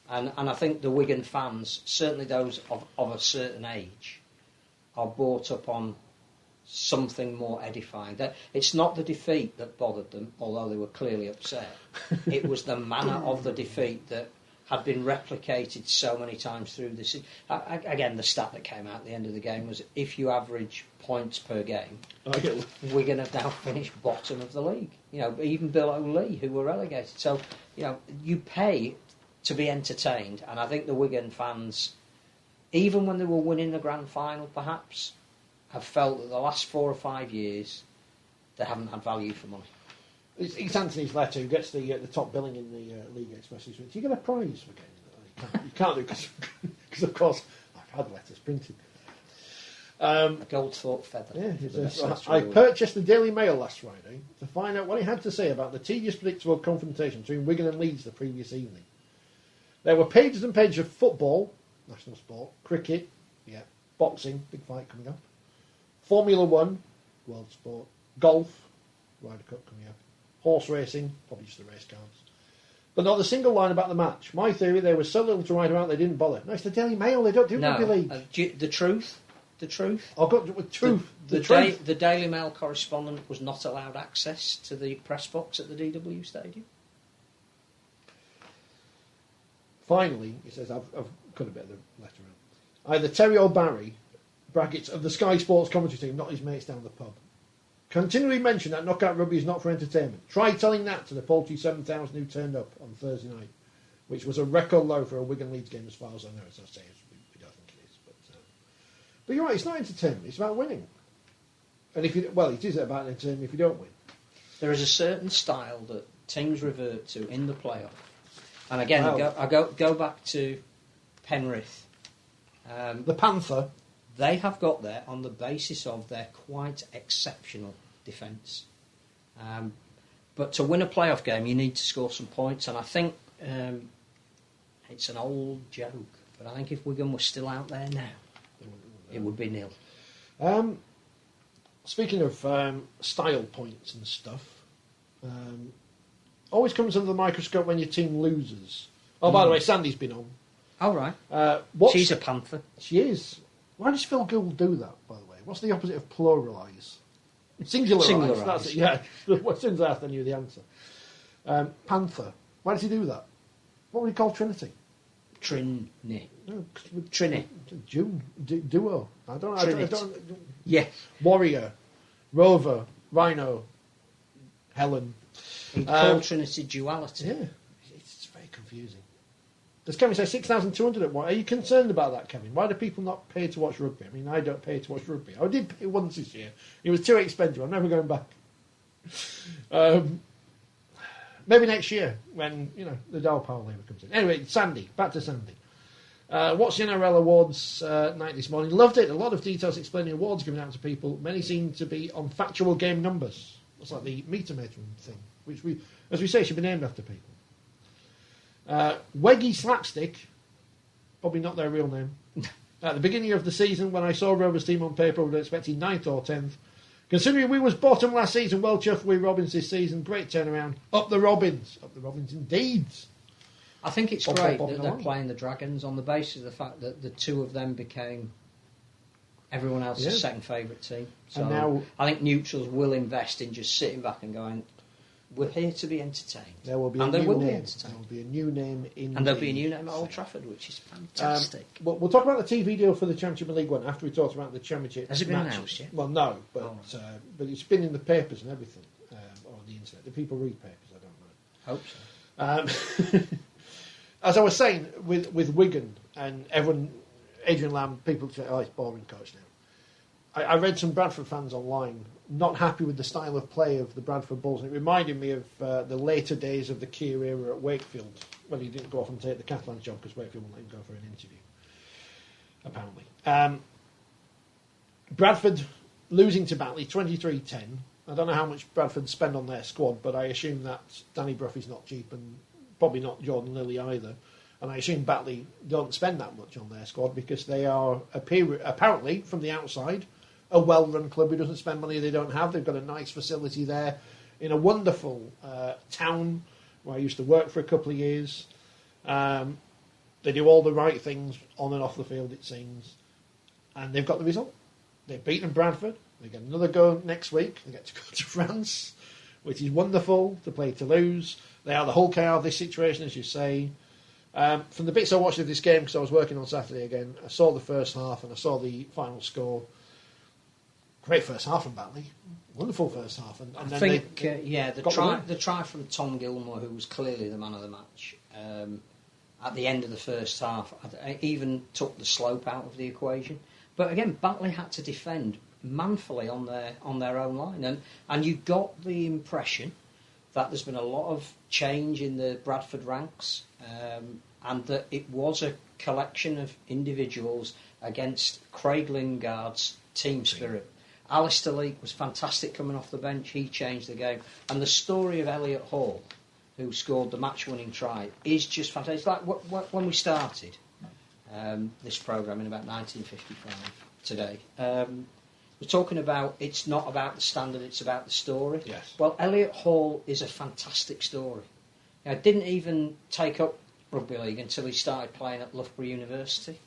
And I think the Wigan fans, certainly those of a certain age, are brought up on something more edifying. It's not the defeat that bothered them, although they were clearly upset. It was the manner of the defeat that had been replicated so many times through this. Again, the stat that came out at the end of the game was if you average points per game, Wigan have now finished bottom of the league. Even below Lee, who were relegated. So, you pay to be entertained, and I think the Wigan fans, even when they were winning the grand final, perhaps, have felt that the last 4 or 5 years they haven't had value for money. It's Anthony's letter who gets the top billing in the League Express. Do you get a prize for getting it? You can't do because of course I've had letters printed. A Goldthorpe feather. Yeah, it says, I purchased the Daily Mail last Friday to find out what it had to say about the tedious, predictable confrontation between Wigan and Leeds the previous evening. There were pages and pages of football, national sport, cricket, boxing, big fight coming up, Formula 1, world sport, golf, Ryder Cup coming up, horse racing, probably just the race cards. But not a single line about the match. My theory, there was so little to write about they didn't bother. No, it's the Daily Mail, they don't do Rugby League. The truth. I've got with truth. The Daily Mail correspondent was not allowed access to the press box at the DW Stadium. Finally, he says, I've cut a bit of the letter out. Either Terry or Barry, brackets, of the Sky Sports commentary team, not his mates down the pub, continually mention that knockout rugby is not for entertainment. Try telling that to the paltry 7,000 who turned up on Thursday night, which was a record low for a Wigan Leeds game as far as I know. As I say, we don't think it is. But you're right, it's not entertainment, it's about winning. And it is about entertainment if you don't win. There is a certain style that teams revert to in the playoff. And again, I go back to Penrith. The Panther. They have got there on the basis of their quite exceptional defence. But to win a playoff game, you need to score some points. And I think it's an old joke, but I think if Wigan was still out there now, it would be nil. Speaking of style points and stuff, always comes under the microscope when your team loses. Oh, by the way, Sandy's been on. Oh, right. She's a Panther. She is. Why does Phil Gould do that, by the way? What's the opposite of pluralise? Singularise. That's it, yeah. As soon as I asked, I knew the answer. Panther. Why does he do that? What would he call Trinity? Trini. No, Trini. Duo. I don't. Yeah. Warrior. Rover. Rhino. Helen. He'd call Trinity duality. Yeah. It's very confusing. Does Kevin say 6,200 at what? Are you concerned about that, Kevin? Why do people not pay to watch rugby? I mean, I don't pay to watch rugby. I did pay once this year. It was too expensive. I'm never going back. Maybe next year when, the Dow Power Labour comes in. Anyway, Sandy. Back to Sandy. Watched the NRL Awards night this morning. Loved it. A lot of details explaining awards given out to people. Many seem to be on factual game numbers. It's like the meter measuring thing, which as we say, should be named after people. Weggy Slapstick, probably not their real name. At the beginning of the season, when I saw Rovers' team on paper, I would have expected 9th or 10th. Considering we was bottom last season, well chuffed with Robins this season. Great turnaround. Up the Robins. Up the Robins indeed. I think it's great that they're playing the Dragons on the basis of the fact that the two of them became everyone else's second favourite team. So now, I think neutrals will invest in just sitting back and going, we're here to be entertained. There will be a new name. There will be a new name in. And there'll be a new name at Old Trafford, which is fantastic. We'll talk about the TV deal for the Championship League One after we talk about the Championship. Has it been matches. announced yet? Well, no, but it's been in the papers and everything, or on the internet. Do people read papers? I Hope so. As I was saying, with Wigan and everyone, Adrian Lamb, people say, "Oh, it's boring coach now." I read some Bradford fans online not happy with the style of play of the Bradford Bulls. And it reminded me of the later days of the Keir era at Wakefield, when he didn't go off and take the Catalan job because Wakefield wouldn't let him go for an interview, apparently. Bradford losing to Batley 23-10. I don't know how much Bradford spend on their squad, but I assume that Danny Bruffy's not cheap and probably not Jordan Lilly either. And I assume Batley don't spend that much on their squad because they are, apparently, from the outside, a well-run club who doesn't spend money they don't have. They've got a nice facility there in a wonderful town where I used to work for a couple of years. They do all the right things on and off the field, it seems. And they've got the result. They've beaten Bradford. They get another go next week. They get to go to France, which is wonderful, to play Toulouse. They are the whole chaos of this situation, as you say. From the bits I watched of this game, because I was working on Saturday again, I saw the first half and I saw the final score. Great first half from Batley. Wonderful first half. And I think, the try from Tom Gilmore, who was clearly the man of the match, at the end of the first half, I even took the slope out of the equation. But again, Batley had to defend manfully on their own line. And you got the impression that there's been a lot of change in the Bradford ranks, and that it was a collection of individuals against Craig Lingard's team spirit. Alistair Leake was fantastic coming off the bench. He changed the game. And the story of Elliot Hall, who scored the match-winning try, is just fantastic. It's like when we started this programme in about 1955 today. We're talking about it's not about the standard, it's about the story. Yes. Well, Elliot Hall is a fantastic story. Now, didn't even take up rugby league until he started playing at Loughborough University.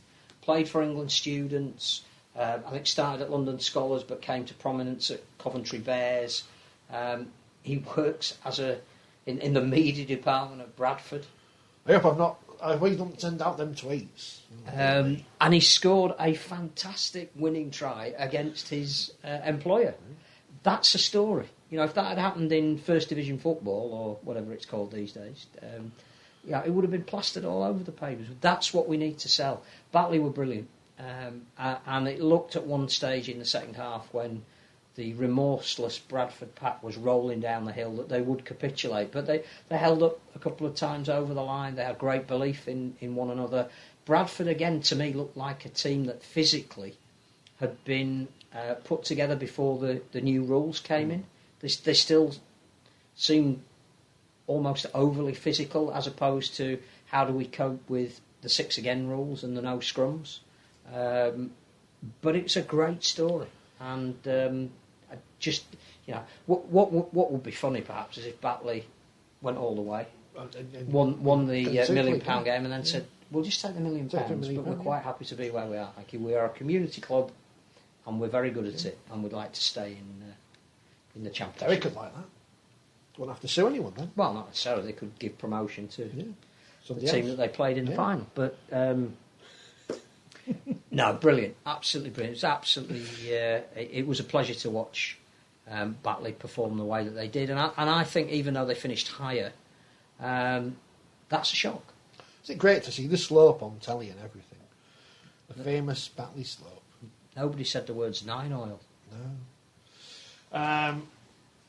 Played for England students. I think started at London Scholars, but came to prominence at Coventry Bears. He works in the media department at Bradford. I hope we don't send out them tweets. And he scored a fantastic winning try against his employer. That's a story. You know, if that had happened in First Division football, or whatever it's called these days, it would have been plastered all over the papers. That's what we need to sell. Batley were brilliant. And it looked at one stage in the second half when the remorseless Bradford pack was rolling down the hill that they would capitulate. But they held up a couple of times over the line. They had great belief in one another. Bradford, again, to me, looked like a team that physically had been put together before the new rules came in. They still seemed almost overly physical, as opposed to how do we cope with the 6 again rules and the no scrums. But it's a great story, and what would be funny perhaps is if Batley went all the way, won the £1 million game, and then said, "We'll just take the £1 million, but we're quite happy to be where we are. Thank you. We are a community club, and we're very good at it, and we'd like to stay in the championship." They could like that. Won't have to sue anyone then. Well, not necessarily. They could give promotion to the Somebody team else. that they played in the final, but. No, brilliant, absolutely brilliant. It was absolutely. It was a pleasure to watch Batley perform the way that they did, and I think even though they finished higher, that's a shock. Is it great to see the slope on telly and everything? The famous Batley slope. Nobody said the words 9 oil. No.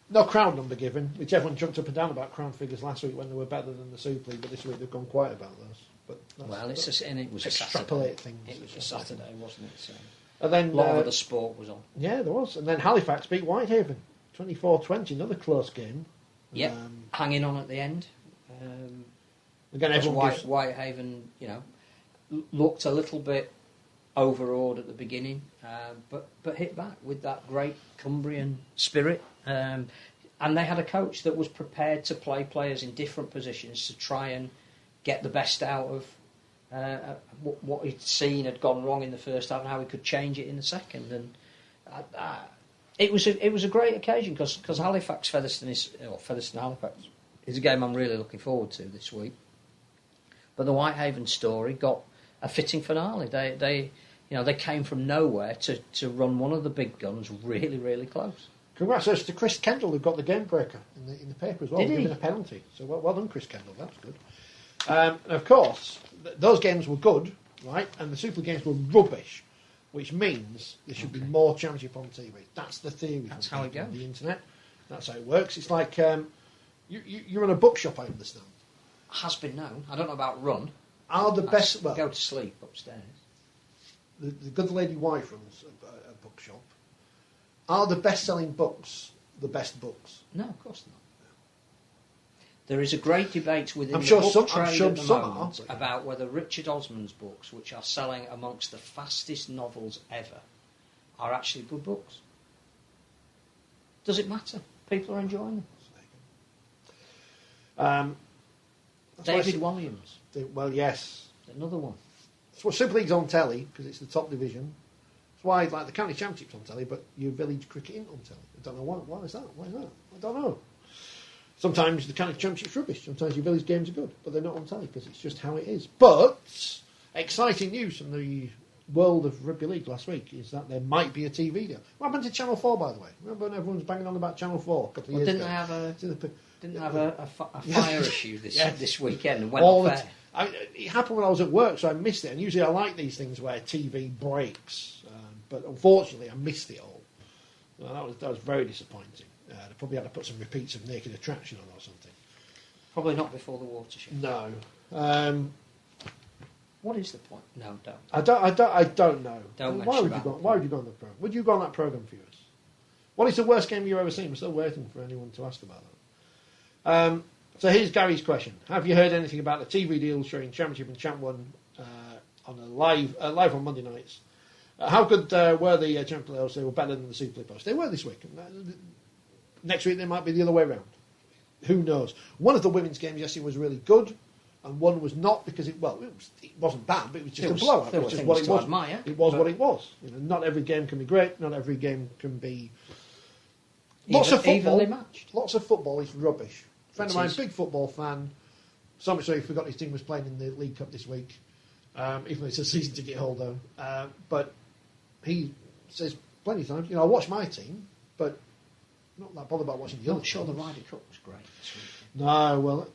No crowd number given, which everyone jumped up and down about crowd figures last week when they were better than the Super League, but this week they've gone quiet about those. But it was a extrapolate Saturday. Things. It was a Saturday, wasn't it? So and then a lot of the sport was on. Yeah, there was. And then Halifax beat Whitehaven, 24-20, another close game. Yep, hanging on at the end. Again, everyone Whitehaven, looked a little bit overawed at the beginning, but hit back with that great Cumbrian spirit. And they had a coach that was prepared to play players in different positions to try and get the best out of what he'd seen had gone wrong in the first half and how he could change it in the second. And it was a great occasion because Halifax Featherstone Halifax is a game I'm really looking forward to this week. But the Whitehaven story got a fitting finale. They came from nowhere to run one of the big guns really, really close. Congratulations to Chris Kendall, who got the game breaker in the paper as well, giving a penalty. So well done, Chris Kendall. That's good. And of course, those games were good, right? And the Super games were rubbish, which means there should be more Championship on TV. That's the theory. That's how it goes. On the internet. That's how it works. It's like you're in a bookshop, I understand. Has been known. I don't know about run. Are the best... Well, go to sleep upstairs. The good lady wife runs a bookshop. Are the best-selling books the best books? No, of course not. There is a great debate within the book trade at the moment about whether Richard Osman's books, which are selling amongst the fastest novels ever, are actually good books. Does it matter? People are enjoying them. David Williams. Well, yes. Another one. That's what Super League's on telly, because it's the top division. That's why, like, the county championship's on telly, but your village cricket isn't on telly. I don't know why is that? Why is that? I don't know. Sometimes the county championship's rubbish. Sometimes your village games are good, but they're not on telly because it's just how it is. But exciting news from the world of rugby league last week is that there might be a TV deal. What happened to Channel 4, by the way? Remember when everyone was banging on about Channel 4 a couple of years ago? Didn't they have a fire issue this weekend and went off air? It happened when I was at work, so I missed it. And usually I like these things where TV breaks, but unfortunately I missed it all. That was very disappointing. They probably had to put some repeats of Naked Attraction on or something. Probably not before the watershed. No. What is the point? No, don't. I don't know. Don't Why would about you go? Why would you go on the program? Would you go on that program for us? What is the worst game you've ever seen? We're still waiting for anyone to ask about that. So here's Gary's question: have you heard anything about the TV deal showing Championship and Champ One on a live on Monday nights? How good were the Champions playoffs? They were better than the Super League playoffs. They were this week. Next week they might be the other way around. Who knows? One of the women's games yesterday was really good, and one was not because it wasn't bad, but it was just a blowout. It was just what it was. Admire, it was what it was. Not every game can be great. Not every game can be. Lots of football. Matched. Lots of football is rubbish. A friend of mine, big football fan. So much so he forgot his team was playing in the League Cup this week. Even though it's a season ticket holder, but he says plenty of times, I watch my team, but not that bothered about watching the other. Not sure the Ryder Cup was great this week. No, well,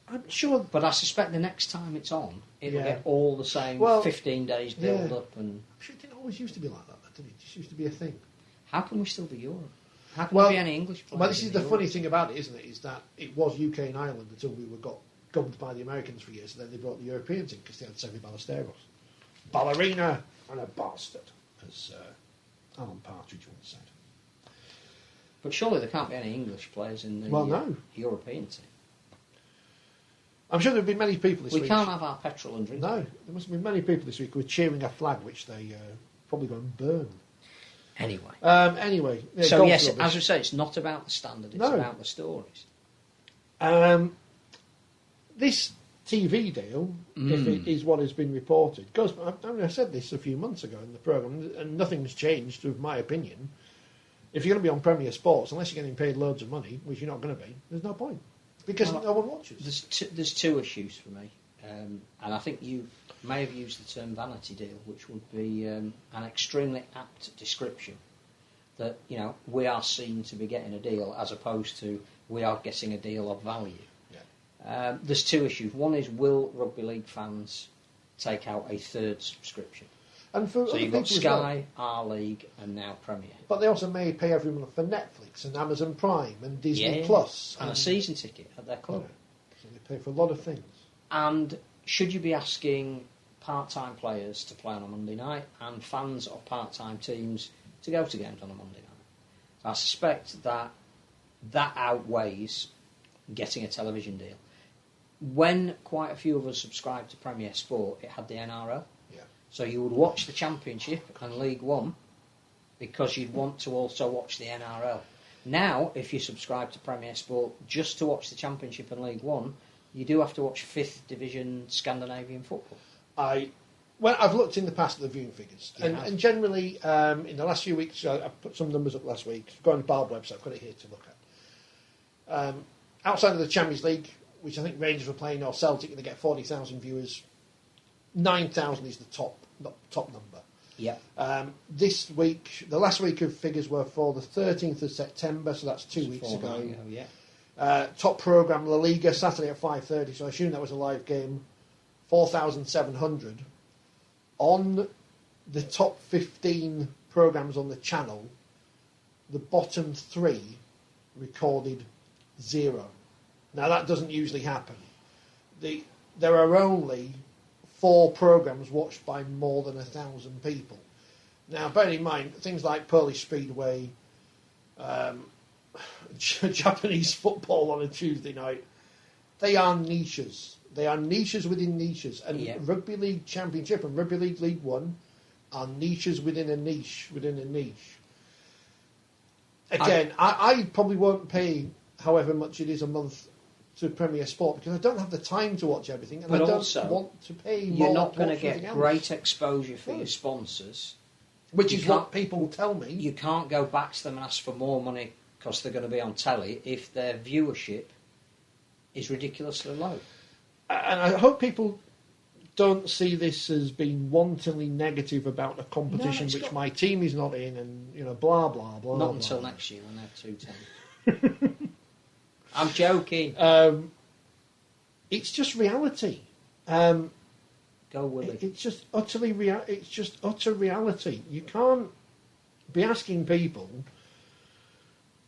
I'm sure. But I suspect the next time it's on, it'll get all the same 15 days build up. And I'm sure it didn't always used to be like that, did it? It just used to be a thing. How can we still be Europe? How can there be any English players? Well, this is the funny thing about it, isn't it? Is that it was UK and Ireland until we got gubbed by the Americans for years, and then they brought the Europeans in because they had Semi Ballesteros. Ballerina and a bastard, as Alan Partridge once said. But surely there can't be any English players in the European team. I'm sure there have been many people this week. We can't have our petrol and drink. No, there must have been many people this week who were cheering a flag which they probably go and burn. Anyway. Yeah, so yes, as we say, it's not about the standard, it's about the stories. This TV deal, if it is what has been reported, goes. I said this a few months ago in the programme, and nothing's changed with my opinion. If you're going to be on Premier Sports, unless you're getting paid loads of money, which you're not going to be, there's no point. Because no one watches. There's two issues for me. And I think you may have used the term vanity deal, which would be an extremely apt description that, we are seen to be getting a deal as opposed to we are getting a deal of value. Yeah. There's two issues. One is, will rugby league fans take out a third subscription? And so you've got Sky, our league, and now Premier. But they also may pay every month for Netflix and Amazon Prime and Disney Plus. And a season ticket at their club. Yeah. So they pay for a lot of things. And should you be asking part-time players to play on a Monday night and fans of part-time teams to go to games on a Monday night? I suspect that outweighs getting a television deal. When quite a few of us subscribed to Premier Sport, it had the NRL. Yeah. So you would watch the Championship and League One because you'd want to also watch the NRL. Now, if you subscribe to Premier Sport just to watch the Championship and League One, you do have to watch 5th Division Scandinavian football. I've looked in the past at the viewing figures, and generally in the last few weeks, I put some numbers up last week. Go on the Barb website, I've got it here to look at. Outside of the Champions League, which I think Rangers were playing, or Celtic, they get 40,000 viewers. 9,000 is the top number. Yeah. This week, the last week of figures were for the 13th of September, so that's 2 weeks ago. Yeah. Top programme, La Liga, Saturday at 5:30, so I assume that was a live game. 4,700. On the top 15 programmes on the channel, the bottom 3 recorded 0. Now, that doesn't usually happen. There are only 4 programmes watched by more than 1,000 people. Now, bearing in mind, things like Polish Speedway, Japanese football on a Tuesday night, they are niches. They are niches within niches. And Rugby League Championship and Rugby League League One are niches within a niche within a niche. Again, I probably won't pay however much it is a month to Premier Sport because I don't have the time to watch everything, and but I don't also, want to pay more. You're not going to get great exposure for your sponsors, which is what people tell me. You can't go back to them and ask for more money because they're going to be on telly if their viewership is ridiculously low. And I hope people don't see this as being wantonly negative about a competition which my team is not in, and blah blah blah. Not until next year when they're 210. I'm joking. It's just reality. Go Willie. It's just utterly It's just utter reality. You can't be asking people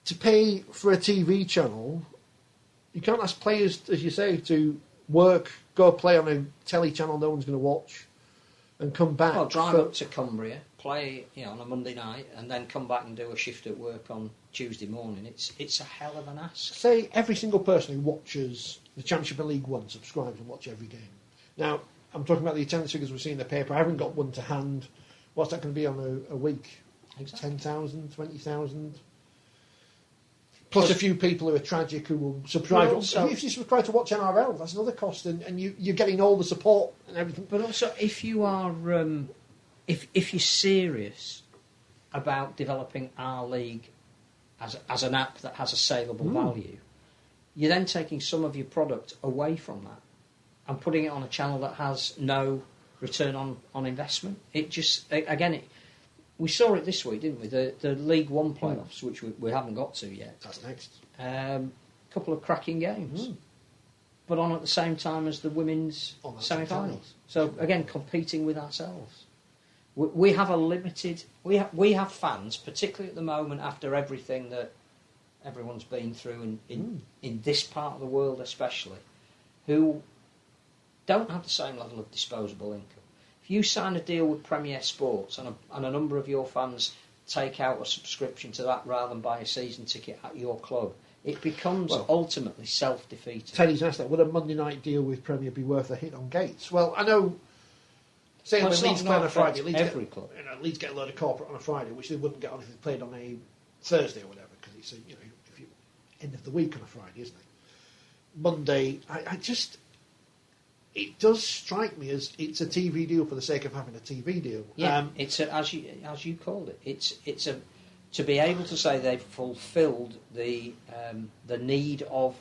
to pay for a TV channel. You can't ask players, as you say, to work, go play on a telly channel no one's going to watch, and come back. Well, drive up to Cumbria, play on a Monday night, and then come back and do a shift at work on Tuesday morning. It's a hell of an ask. Say every single person who watches the Championship of League One subscribes and watch every game. Now, I'm talking about the attendance figures we see in the paper. I haven't got one to hand. What's that going to be on a week? Exactly. 10,000, 20,000? Plus a few people who are tragic who will subscribe. Also, if you subscribe to watch NRL, that's another cost, and you're getting all the support and everything. But also, if you are, if you're serious about developing our league as an app that has a saleable value, you're then taking some of your product away from that and putting it on a channel that has no return on investment. It just, again, we saw it this week, didn't we? The League One playoffs, which we haven't got to yet. That's next. Couple of cracking games, but on at the same time as the women's semi-finals. So again, competing with ourselves. We have a limited. We have fans, particularly at the moment after everything that everyone's been through in this part of the world, especially, who don't have the same level of disposable income. If you sign a deal with Premier Sports and a number of your fans take out a subscription to that rather than buy a season ticket at your club, it becomes ultimately self-defeating. Teddy's asked that, would a Monday night deal with Premier be worth a hit on Gates? Well, I know, saying when Leeds play on a Friday, Leeds get a load of corporate on a Friday, which they wouldn't get on if they played on a Thursday or whatever, because it's if you end of the week on a Friday, isn't it? Monday, it does strike me as it's a TV deal for the sake of having a TV deal. Yeah, it's as you called it. It's to be able to say they've fulfilled the need of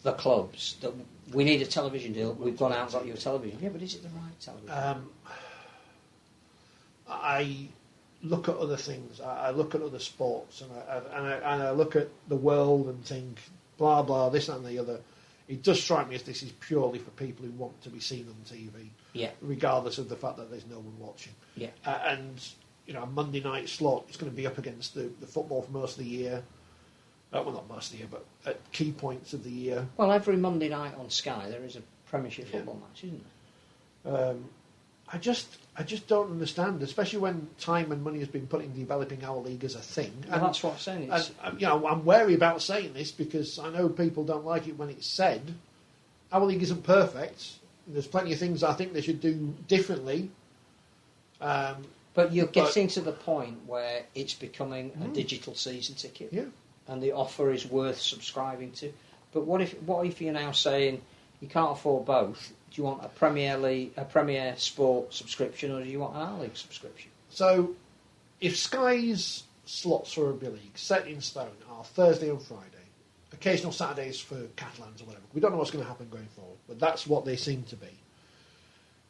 the clubs. That we need a television deal. We've gone out and got you a television. Yeah, but is it the right television? I look at other things. I look at other sports, and I look at the world and think, blah blah, this and the other. It does strike me as this is purely for people who want to be seen on TV, regardless of the fact that there's no one watching. Yeah. And a Monday night slot is going to be up against the football for most of the year. Well, not most of the year, but at key points of the year. Well, every Monday night on Sky there is a Premiership football match, isn't there? I just don't understand, especially when time and money has been put in developing our league as a thing. Well, that's what I'm saying. I'm wary about saying this because I know people don't like it when it's said. Our league isn't perfect. There's plenty of things I think they should do differently. But you're getting to the point where it's becoming a digital season ticket, and the offer is worth subscribing to. But what if you're now saying you can't afford both? Do you want a Premier Sport subscription, or do you want an R League subscription? So, if Sky's slots for Rugby League set in stone are Thursday and Friday, occasional Saturdays for Catalans or whatever, we don't know what's going to happen going forward, but that's what they seem to be.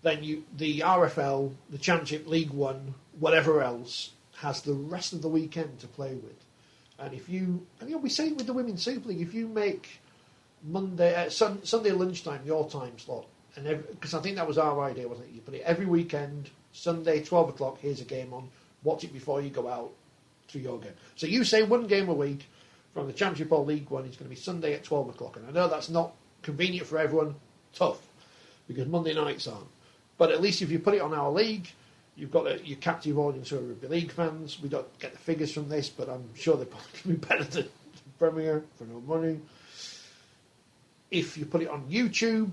Then the RFL, the Championship, League One, whatever else, has the rest of the weekend to play with. And we say it with the Women's Super League, if you make Sunday lunchtime your time slot, because I think that was our idea, wasn't it? You put it every weekend, Sunday, 12 o'clock, here's a game on, watch it before you go out to your game. So you say one game a week from the Championship or League One is going to be Sunday at 12 o'clock. And I know that's not convenient for everyone, tough, because Monday nights aren't. But at least if you put it on our league, you've got your captive audience who are Rugby League fans. We don't get the figures from this, but I'm sure they're probably going to be better than Premier for no money. If you put it on YouTube,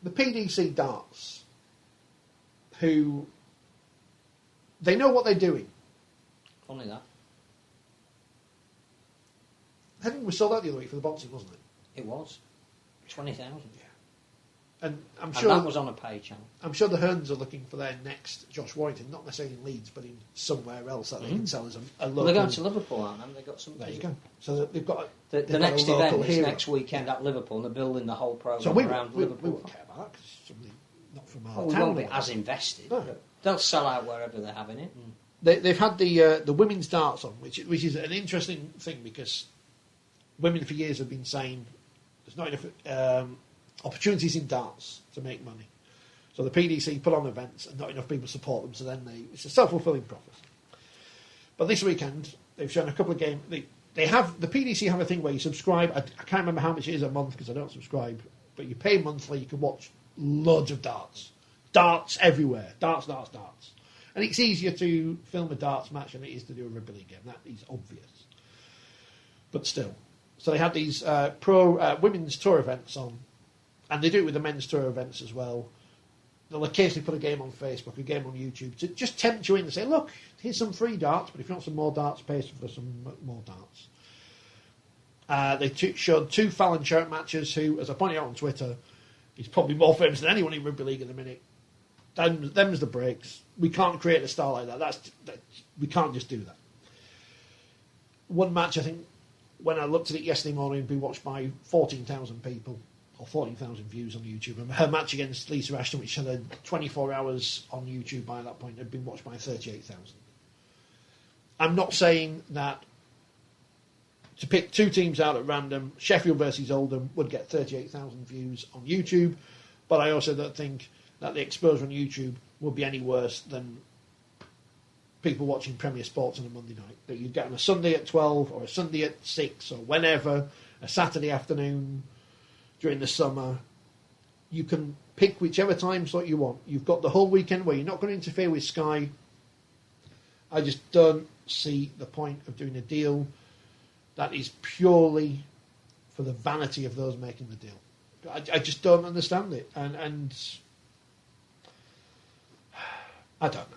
the PDC Darts, who they know what they're doing. Only that. I think we saw that the other week for the boxing, wasn't it? It was 20,000. Yeah, and I'm sure that was on a pay channel. I'm sure the Hearns are looking for their next Josh Warrington, not necessarily in Leeds, but in somewhere else that they can sell as a local. Well, they're going to Liverpool, aren't they? They've got some. There you go. So they've got the next event is next weekend at Liverpool, and they're building the whole programme around Liverpool. We won't care about that because it's something not from our town. We won't be as invested. No. They'll sell out wherever they're having it. They've had the women's darts on, which is an interesting thing because women for years have been saying there's not enough opportunities in darts to make money. So the PDC put on events and not enough people support them, so then it's a self-fulfilling prophecy. But this weekend, they've shown a couple of games. The PDC have a thing where you subscribe. I can't remember how much it is a month because I don't subscribe But you pay monthly, you can watch loads of darts. Darts everywhere. Darts. And it's easier to film a darts match than it is to do a rugby league game. That is obvious. But still. So they had these pro women's tour events on, and they do it with the men's tour events as well. They'll occasionally put a game on Facebook, a game on YouTube, to just tempt you in and say, look, here's some free darts, but if you want some more darts, pay for some more darts. They showed 2 Fallon Sherritt matches, who, as I pointed out on Twitter, is probably more famous than anyone in rugby league at the minute. Them's the breaks. We can't create a star like that. We can't just do that. One match, I think, when I looked at it yesterday morning, had been watched by 14,000 people, or 14,000 views on YouTube. And her match against Lisa Ashton, which had 24 hours on YouTube by that point, had been watched by 38,000. I'm not saying that to pick 2 teams out at random, Sheffield versus Oldham would get 38,000 views on YouTube, but I also don't think that the exposure on YouTube would be any worse than people watching Premier Sports on a Monday night. That you'd get on a Sunday at 12 or a Sunday at 6 or whenever, a Saturday afternoon during the summer. You can pick whichever time slot you want. You've got the whole weekend where you're not going to interfere with Sky. I just don't see the point of doing a deal that is purely for the vanity of those making the deal. I just don't understand it. And I don't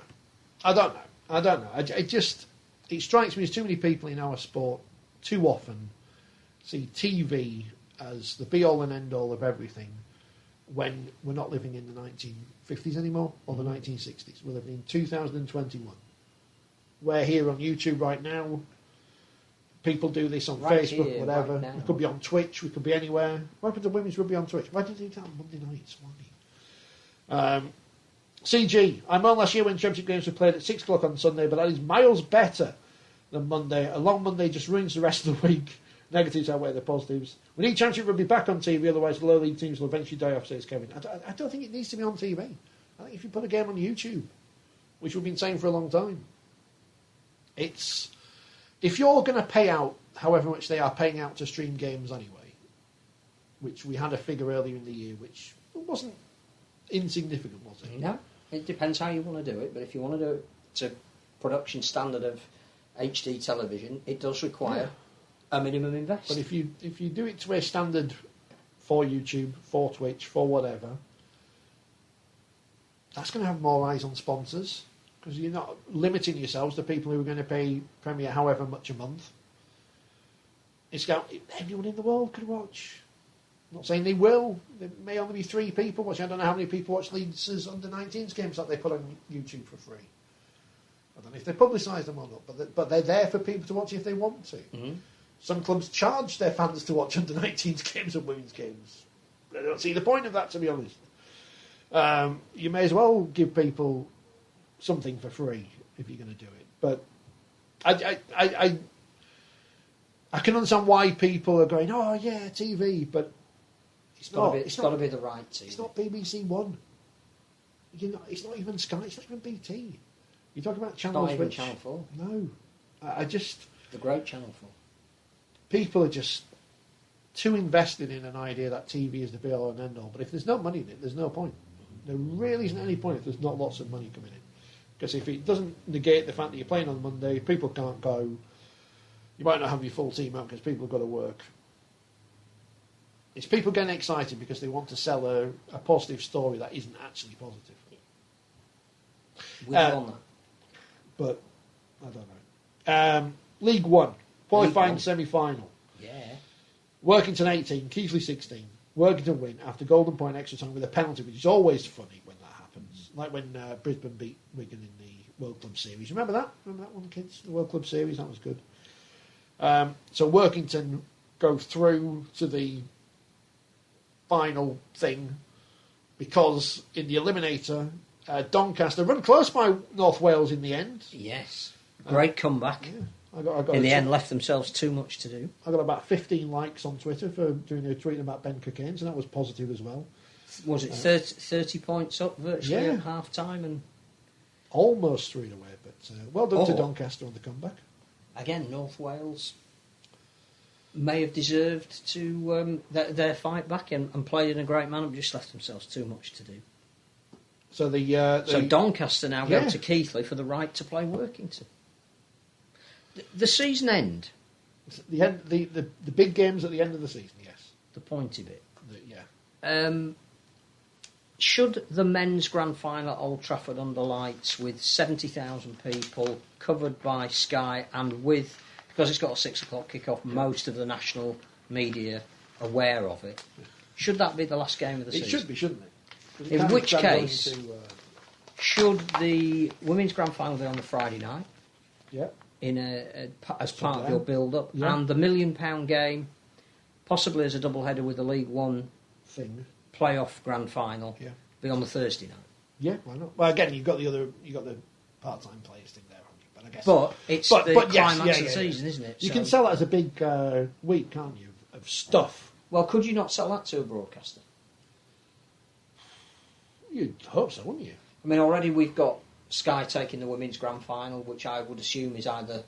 know. It strikes me as too many people in our sport too often see TV as the be-all and end-all of everything when we're not living in the 1950s anymore or the 1960s. We're living in 2021. We're here on YouTube right now. People do this on Facebook, here, whatever. Right, we could be on Twitch. We could be anywhere. What happened to women's rugby on Twitch? Why did they do that on Monday nights? Why? CG. I moaned last year when championship games were played at 6 o'clock on Sunday, but that is miles better than Monday. A long Monday just ruins the rest of the week. Negatives outweigh the positives. We need championship rugby back on TV, otherwise the lower league teams will eventually die off, says Kevin. I don't think it needs to be on TV. I think if you put a game on YouTube, which we've been saying for a long time, it's... If you're going to pay out however much they are paying out to stream games anyway, which we had a figure earlier in the year, which wasn't insignificant, was it? No, it depends how you want to do it, but if you want to do it to production standard of HD television, it does require a minimum investment. But if you do it to a standard for YouTube, for Twitch, for whatever, that's going to have more eyes on sponsors. Because you're not limiting yourselves to people who are going to pay Premier however much a month. Everyone in the world could watch. I'm not saying they will. There may only be 3 people watching. I don't know how many people watch Leeds' under-19s games that they put on YouTube for free. I don't know if they publicise them or not, but they're there for people to watch if they want to. Mm-hmm. Some clubs charge their fans to watch under-19s games and women's games. I don't see the point of that, to be honest. You may as well give people something for free if you're going to do it. But I can understand why people are going, oh yeah, TV, but it's got to be the right TV. It's not BBC One. It's not even Sky. It's not even BT. You're talking about channels. Not even Channel 4. No, the great Channel 4. People are just too invested in an idea that TV is the be all and end all. But if there's no money in it, there's no point. There really isn't any point if there's not lots of money coming in. Because if it doesn't negate the fact that you're playing on Monday, people can't go. You might not have your full team out because people have got to work. It's people getting excited because they want to sell a positive story that isn't actually positive. We're on that. But, I don't know. League One, qualifying semi-final. Yeah. Workington 18, Keighley 16. Workington win after golden point extra time with a penalty, which is always funny when that happens. Like when Brisbane beat Wigan in the World Club Series. Remember that? Remember that one, kids? The World Club Series? That was good. So Workington go through to the final thing because in the eliminator, Doncaster run close by North Wales in the end. Yes. Great comeback. Yeah. I got in the end, left themselves too much to do. I got about 15 likes on Twitter for doing a tweet about Ben Kirke, so that was positive as well. Was it 30 points up virtually at half time? And almost threw it away, but well done to Doncaster on the comeback. Again, North Wales may have deserved to their fight back and played in a great manner, but just left themselves too much to do. So so Doncaster now go to Keighley for the right to play Workington. The season end. The big games at the end of the season, yes. The pointy bit. Should the men's grand final at Old Trafford under lights with 70,000 people covered by Sky and with, because it's got a 6 o'clock kick-off, most of the national media aware of it, should that be the last game of the season? It should be, shouldn't it? In which case, should the women's grand final be on the Friday night? Yeah. As part of your build-up, and the £1 million game, possibly as a double-header with the League One thing, playoff grand final, be on the Thursday night. Yeah, why not? Well, again, you've got the part-time players thing there, haven't you? But I guess, it's the climax of the season, isn't it? You can sell that as a big week, can't you, of stuff? Well, could you not sell that to a broadcaster? You'd hope so, wouldn't you? I mean, already we've got Sky taking the women's grand final, which I would assume is either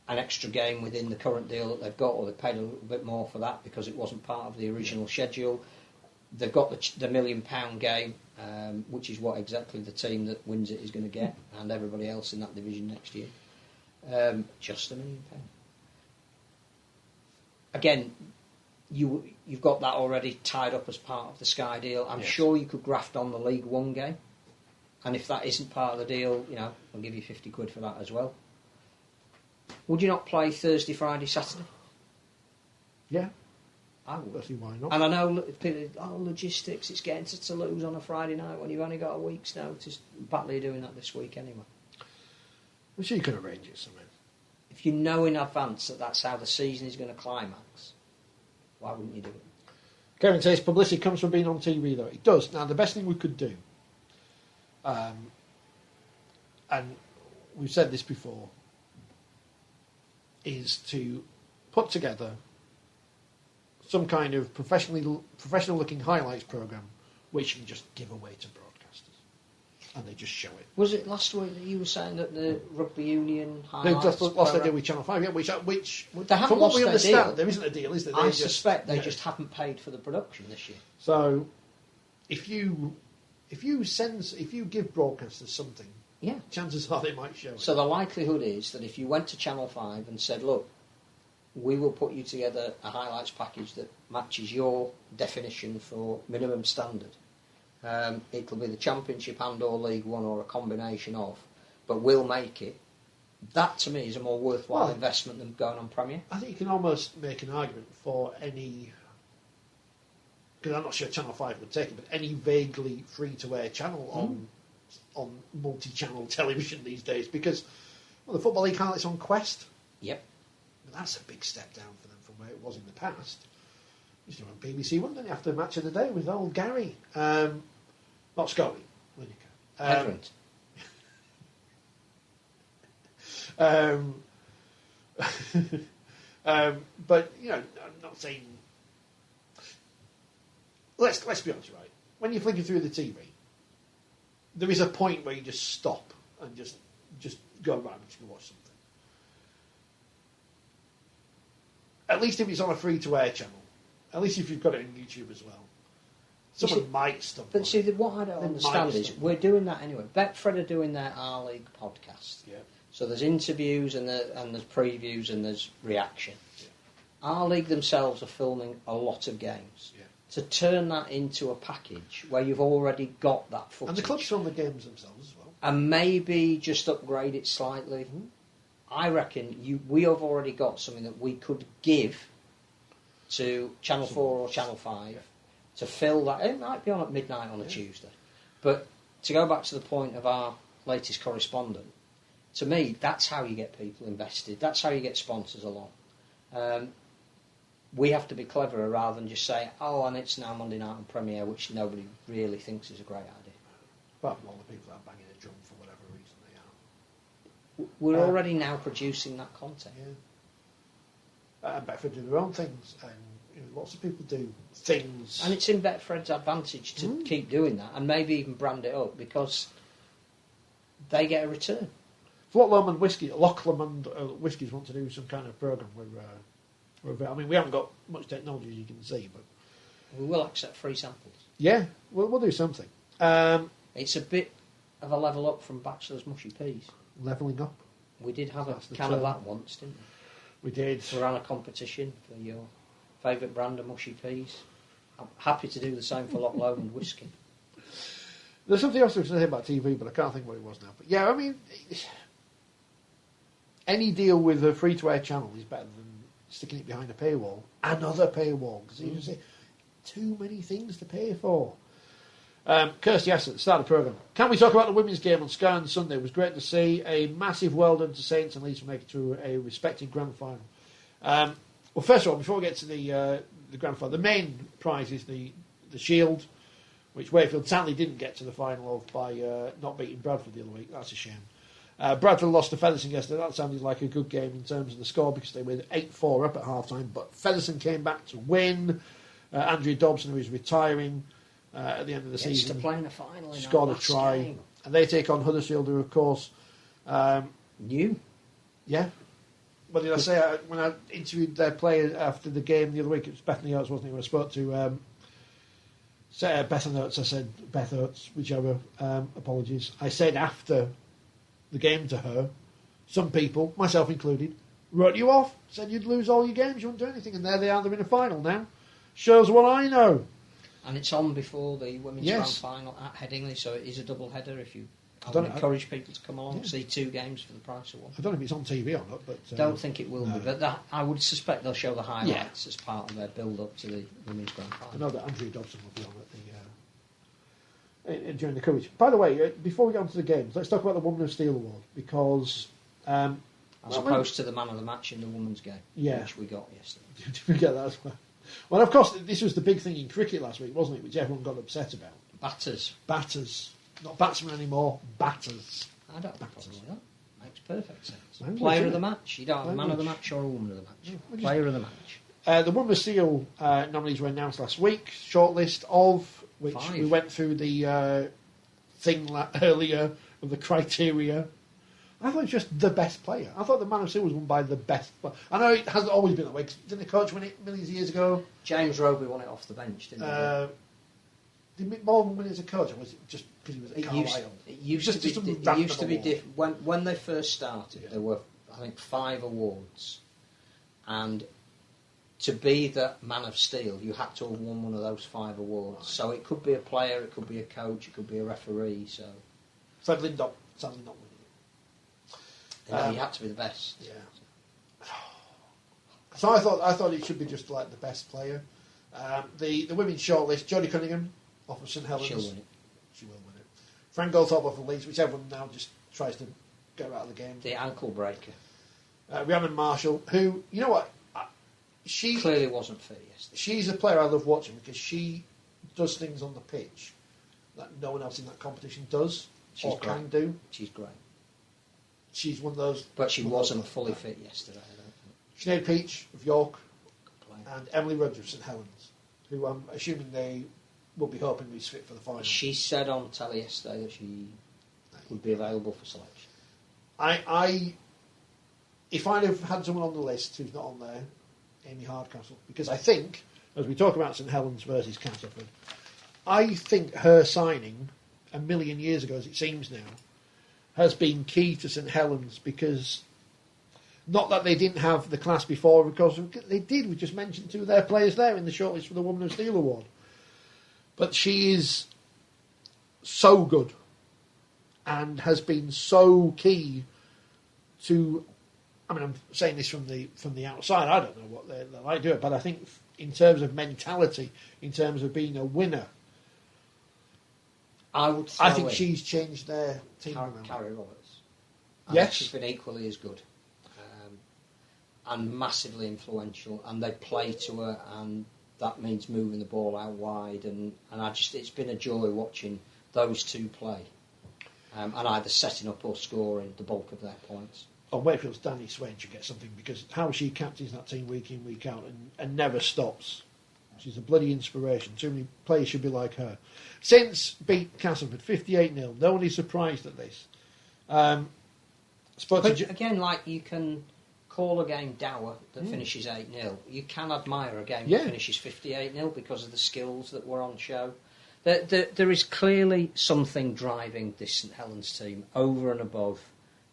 an extra game within the current deal that they've got, or they've paid a little bit more for that because it wasn't part of the original schedule. They've got the £1 million game, which is what exactly the team that wins it is going to get, and everybody else in that division next year. Just £1 million. Again, you've got that already tied up as part of the Sky deal. I'm sure you could graft on the League One game, and if that isn't part of the deal, I'll give you £50 for that as well. Would you not play Thursday, Friday, Saturday? Yeah. I would. See why not. And I know, logistics, it's getting to Toulouse on a Friday night when you've only got a week's notice. Batley are doing that this week anyway. I'm sure you can arrange it somehow. If you know in advance that that's how the season is going to climax, why wouldn't you do it? Kevin says publicity comes from being on TV, though. It does. Now, the best thing we could do, and we've said this before, is to put together some kind of professional-looking highlights programme which you can just give away to broadcasters, and they just show it. Was it last week that you were saying that the Rugby Union highlights... They've just lost their deal with Channel 5, which they haven't from what we lost understand, deal. there isn't a deal, is there? I suspect they just haven't paid for the production this year. So, if you give broadcasters something, chances are they might show it. So the likelihood is that if you went to Channel 5 and said, look, we will put you together a highlights package that matches your definition for minimum standard. It'll be the Championship and or League One or a combination of, but we'll make it. That, to me, is a more worthwhile investment than going on Premier. I think you can almost make an argument for any, because I'm not sure Channel 5 would take it, but any vaguely free-to-air channel on multi-channel television these days, because the Football League highlights on Quest. Yep. That's a big step down for them from where it was in the past. Used to run BBC One, didn't you, after Match of the Day with old Gary. Not Scully, Lineker. But, I'm not saying... Let's be honest, right? When you're flicking through the TV, there is a point where you just stop and just go, right, I'm just going to watch something. At least if it's on a free-to-air channel. At least if you've got it on YouTube as well. Someone might stumble. But see, what I don't understand is we're doing that anyway. Betfred are doing their R-League podcast. Yeah. So there's interviews and there's previews and there's reaction. Yeah. R-League themselves are filming a lot of games. Yeah. To turn that into a package where you've already got that footage. And the clubs film the games themselves as well. And maybe just upgrade it slightly. Mm-hmm. I reckon we have already got something that we could give to Channel 4 or Channel 5 to fill that. It might be on at midnight on a Tuesday. But to go back to the point of our latest correspondent, to me, that's how you get people invested. That's how you get sponsors along. We have to be cleverer rather than just say, and it's now Monday night on Premiere, which nobody really thinks is a great idea. Apart from all the people that are banging a drum for whatever reason they are. We're already now producing that content. Yeah. And Betfred do their own things, and lots of people do things. And it's in Betfred's advantage to keep doing that, and maybe even brand it up, because they get a return. Loch Lomond Whiskies want to do some kind of programme where I mean, we haven't got much technology, as you can see, but we will accept free samples. Yeah, we'll do something. It's a bit of a level up from Bachelor's Mushy Peas. Levelling up. We did have a can of that once, didn't we? We did. We ran a competition for your favourite brand of mushy peas. I'm happy to do the same for Loch Lomond whiskey. There's something else I was going to say about TV, but I can't think what it was now. But yeah, I mean, any deal with a free-to-air channel is better than sticking it behind a paywall. Another paywall, because you just say, too many things to pay for. Kirsty asked at the start of the programme, can we talk about the women's game on Sky on Sunday? It was great to see. A massive well done to Saints and Leeds for making it to a respected grand final. Well, first of all, before we get to the grand final, the main prize is the Shield, which Wakefield sadly didn't get to the final of by not beating Bradford the other week. That's a shame. Bradford lost to Featherstone yesterday. That sounded like a good game in terms of the score because they were 8-4 up at half-time, but Featherstone came back to win. Andrea Dobson, who is retiring at the end of the season, to play in a final in scored a try. Game. And they take on Huddersfield, who, of course... New? Yeah. What did I say? When I interviewed their player after the game the other week, it was Bethany Oates, wasn't it, when I spoke to... Beth Oates, I said Beth Oates, whichever, apologies. I said after the game to her, some people, myself included, wrote you off, said you'd lose all your games, you wouldn't do anything, and there they are, they're in a final now. Shows what I know. And it's on before the women's grand final at Headingley, so it is a double header if you... I would encourage people to come along and see two games for the price of one. I don't know if it's on TV or not, but... don't think it will be, but I would suspect they'll show the highlights as part of their build-up to the women's grand final. I know that Andrea Dobson will be on at during the coverage. By the way, before we get on to the games, let's talk about the Woman of Steel Award, because... as opposed to the man of the match in the women's game, which we got yesterday. Did we get that as well? Well, of course, this was the big thing in cricket last week, wasn't it, which everyone got upset about. Batters. Not batsmen anymore, batters. I don't have a problem with that. Makes perfect sense. Player of the match. You don't have a man of the match or a woman of the match. Player of the match. The Woman of Steel nominees were announced last week. Shortlist of which 5. We went through the thing earlier of the criteria. I thought it was just the best player. I thought the Man of Steel was won by the best player. I know it hasn't always been that way. Didn't the coach win it millions of years ago? James Roby won it off the bench, didn't he? Did Mick Morgan win as a coach, or was it just because he was at Carlisle? It used to be different. When they first started, there were, I think, 5 awards. And to be the Man of Steel, you had to have won one of those 5 awards. Right. So it could be a player, it could be a coach, it could be a referee. So Fred Lindop sadly not winning it. You had to be the best. Yeah. So I thought it should be just like the best player. The women's shortlist: Jodie Cunningham off of St Helens. She'll win it. She will win it. Fran Goldthorpe off of Leeds, which everyone now just tries to get her out of the game. The ankle breaker. Rhiannon Marshall, who, you know what, she clearly wasn't fit yesterday. She's a player I love watching because she does things on the pitch that no one else in that competition does can do. She's great. She's one of those. But she wasn't fully fit yesterday, I don't think. Sinead Peach of York and Emily Rudge of St Helens, who I'm assuming they will be hoping is fit for the final. She said on telly yesterday that she would be available for selection. If I'd have had someone on the list who's not on there, Amy Hardcastle, because I think, as we talk about St Helens versus Castleford, I think her signing a million years ago, as it seems now, has been key to St Helens, because not that they didn't have the class before, because they did. We just mentioned 2 of their players there in the shortlist for the Woman of Steel Award. But she is so good and has been so key to... I mean, I'm saying this from the outside. I don't know what they like to do it, but I think in terms of mentality, in terms of being a winner, I think she's changed their team. Carrie Roberts. Yes, she's been equally as good, and massively influential. And they play to her, and that means moving the ball out wide. And it's been a joy watching those 2 play, and either setting up or scoring the bulk of their points. On Wakefield's Danny Swain should get something, because how she captains that team week in, week out and never stops. She's a bloody inspiration. Too many players should be like her. Saints beat Castleford 58-0. No one is surprised at this. Again, like, you can call a game dour that finishes 8-0. You can admire a game that finishes 58-0 because of the skills that were on show. There is clearly something driving this St Helens team over and above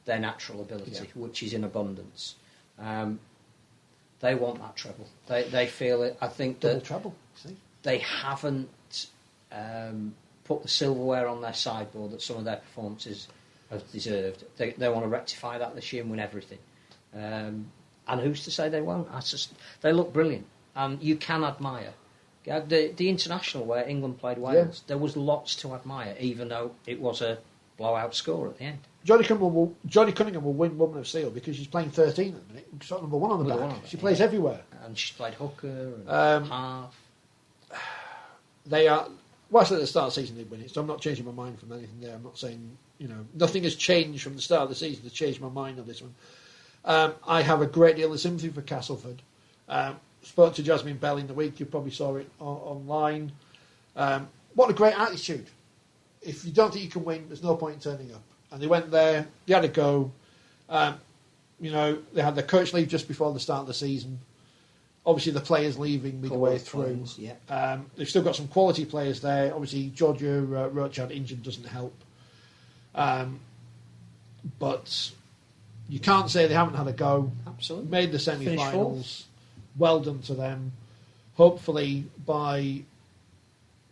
their natural ability, which is in abundance. They want that treble. They feel it. I think that treble. See? They haven't put the silverware on their sideboard that some of their performances have deserved. They want to rectify that this year and win everything. And who's to say they won't? They look brilliant. And you can admire. The international where England played Wales, there was lots to admire, even though it was a blowout score at the end. Johnny Cunningham will win Woman of Steel because she's playing 13 at the minute. She's got number 1 on the back. She plays everywhere. And she's played hooker and half. They are... Whilst at the start of the season they win it, so I'm not changing my mind from anything there. I'm not saying, nothing has changed from the start of the season to change my mind on this one. I have a great deal of sympathy for Castleford. Spoke to Jasmine Bell in the week. You probably saw it online. What a great attitude. If you don't think you can win, there's no point in turning up. And they went there. They had a go. They had their coach leave just before the start of the season. Obviously, the players leaving midway through. They've still got some quality players there. Obviously, Georgia Rochard injured doesn't help. But you can't say they haven't had a go. Absolutely. Made the semi-finals. Well done to them. Hopefully, by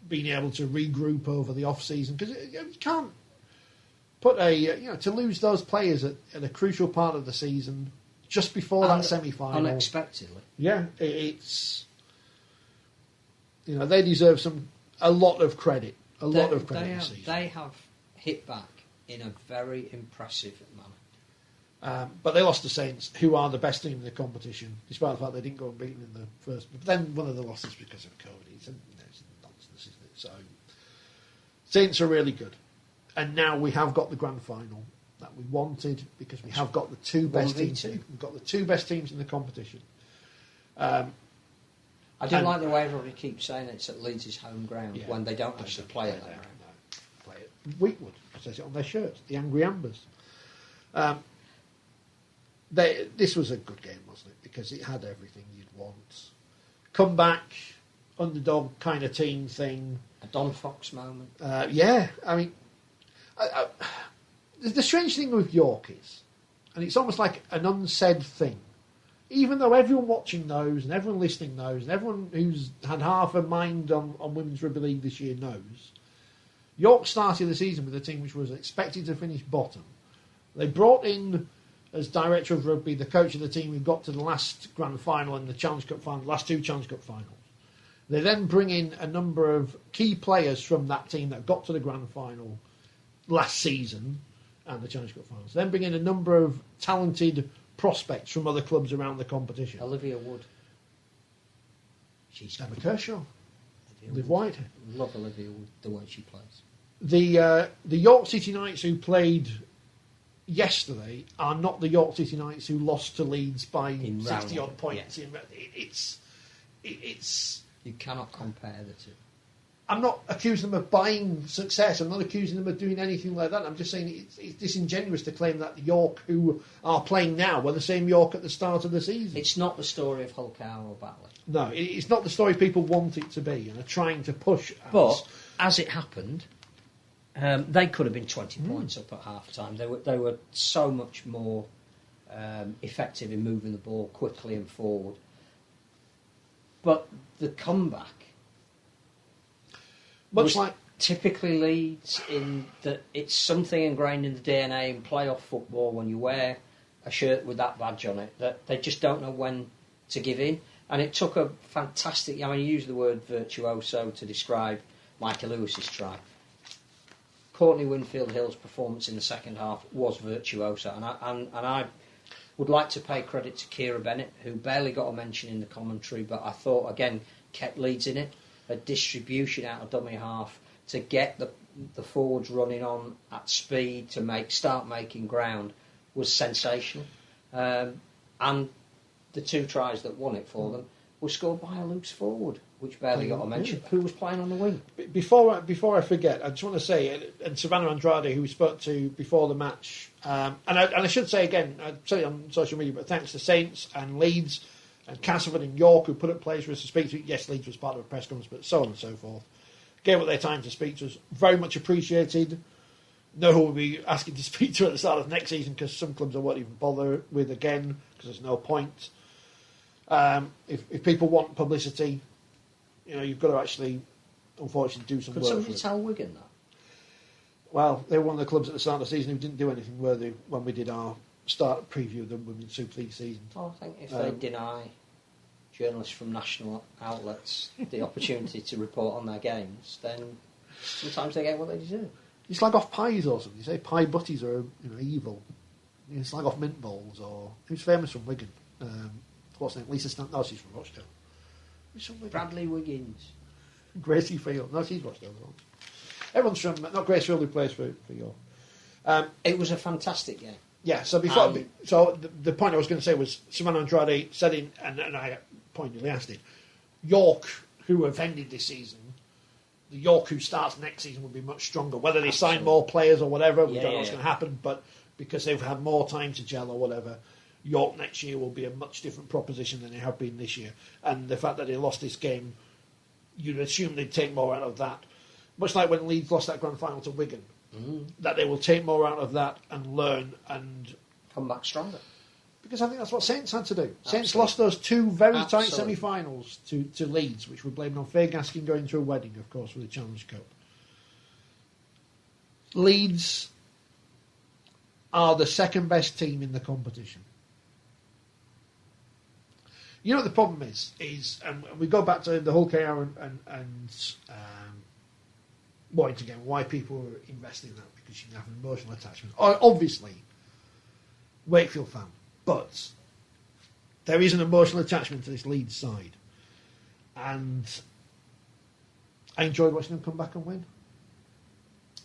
being able to regroup over the off-season, because you can't put to lose those players at a crucial part of the season just before that semi-final. Unexpectedly. Yeah, it's... they deserve a lot of credit. They have hit back in a very impressive manner. But they lost to Saints, who are the best team in the competition, despite the fact they didn't go unbeaten in the first. But then one of the losses because of COVID. It's nonsense, isn't it? So Saints are really good. And now we have got the grand final that we wanted because we have got the two best teams. We've got the two best teams in the competition. I do like the way everybody keeps saying it's at Leeds' home ground when they don't actually play at that ground. Play at Wheatwood, it says it on their shirts, the Angry Ambers. This was a good game, wasn't it? Because it had everything you'd want. Comeback, underdog kind of team thing. A Don Fox moment. I mean, the strange thing with York is, and it's almost like an unsaid thing, even though everyone watching knows and everyone listening knows and everyone who's had half a mind on Women's Rugby League this year knows, York started the season with a team which was expected to finish bottom. They brought in, as director of rugby, the coach of the team who got to the last grand final and the Challenge Cup final, last two Challenge Cup finals. They then bring in a number of key players from that team that got to the grand final last season and the Challenge Cup finals. Then bring in a number of talented prospects from other clubs around the competition. Olivia Wood. She's Emma Kershaw. Liv Whitehead. Love Olivia Wood, the way she plays. The York City Knights who played yesterday are not the York City Knights who lost to Leeds by 60-odd points. Yeah. It's you cannot compare the two. I'm not accusing them of buying success. I'm not accusing them of doing anything like that. I'm just saying it's disingenuous to claim that the York who are playing now were the same York at the start of the season. It's not the story of Hulkow or Batley. No, it's not the story people want it to be and are trying to push. But as it happened, they could have been 20 points up at half time. They were so much more effective in moving the ball quickly and forward. But the comeback, much like typically Leeds, in that it's something ingrained in the DNA in playoff football when you wear a shirt with that badge on it, that they just don't know when to give in. And it took a fantastic... you use the word virtuoso to describe Michael Lewis's try. Courtney Winfield-Hill's performance in the second half was virtuoso. And I would like to pay credit to Kira Bennett, who barely got a mention in the commentary, but I thought, again, kept Leeds in it. A distribution out of dummy half to get the forwards running on at speed to start making ground was sensational. And the two tries that won it for them were scored by a loose forward, which barely got a mention. Who was playing on the wing? Before I forget, I just want to say, and Savannah Andrade, who we spoke to before the match, and I should say again, I said it on social media, but thanks to Saints and Leeds and Castleford and York, who put up players for us to speak to. Yes, Leeds was part of a press conference, but so on and so forth. Gave up their time to speak to us. Very much appreciated. Know who we'll be asking to speak to at the start of next season, because some clubs I won't even bother with again, because there's no point. If people want publicity, you've got to actually, unfortunately, do some work. Could somebody tell Wigan that? Well, they were one of the clubs at the start of the season who didn't do anything worthy when we did our start preview of the Women's Super League season. I think if they deny journalists from national outlets the opportunity to report on their games, then sometimes they get what they deserve. You slag off pies or something. You say pie butties are evil. You slag off mint balls, or who's famous from Wigan? What's her name? Lisa Stan? No, she's from Rochdale. Who's from Wigan? Bradley Wiggins. Gracie Field. No, she's Rochdale as well. Everyone's from, not Gracie Field, who plays for York. It was a fantastic game. Yeah, so the point I was going to say was Savannah Andrade said in, and I pointedly asked it, York, who have ended this season, the York who starts next season will be much stronger. Whether they sign more players or whatever, we don't know what's going to happen, but because they've had more time to gel or whatever, York next year will be a much different proposition than they have been this year. And the fact that they lost this game, you'd assume they'd take more out of that. Much like when Leeds lost that grand final to Wigan, that they will take more out of that and learn and come back stronger. Because I think that's what Saints had to do. Absolutely. Saints lost those two very tight semi-finals to Leeds, which we blamed on Faye Gaskin going to a wedding, of course, with the Challenge Cup. Leeds are the second best team in the competition. You know what the problem is we go back to the Hull KR and Warrington game, why people are investing in that, because you can have an emotional attachment. Obviously, Wakefield fan, but there is an emotional attachment to this Leeds side. And I enjoyed watching them come back and win.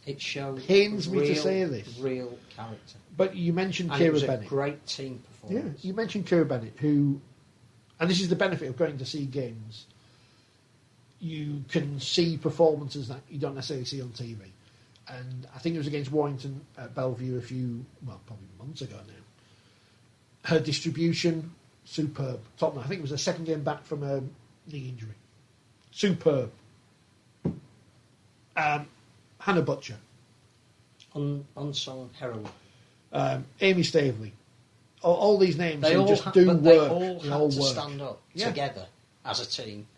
It shows pains me to say this. Real character. But you mentioned and Kira it was Bennett. A great team performance. Yeah, you mentioned Kira Bennett, who, and this is the benefit of going to see games, you can see performances that you don't necessarily see on TV. And I think it was against Warrington at Bellevue probably months ago now. Her distribution, superb. Top. I think it was her second game back from a knee injury. Superb. Hannah Butcher. Unsung heroine. Amy Staveley. All these names they who all just do work. They all had to work. stand up together as a team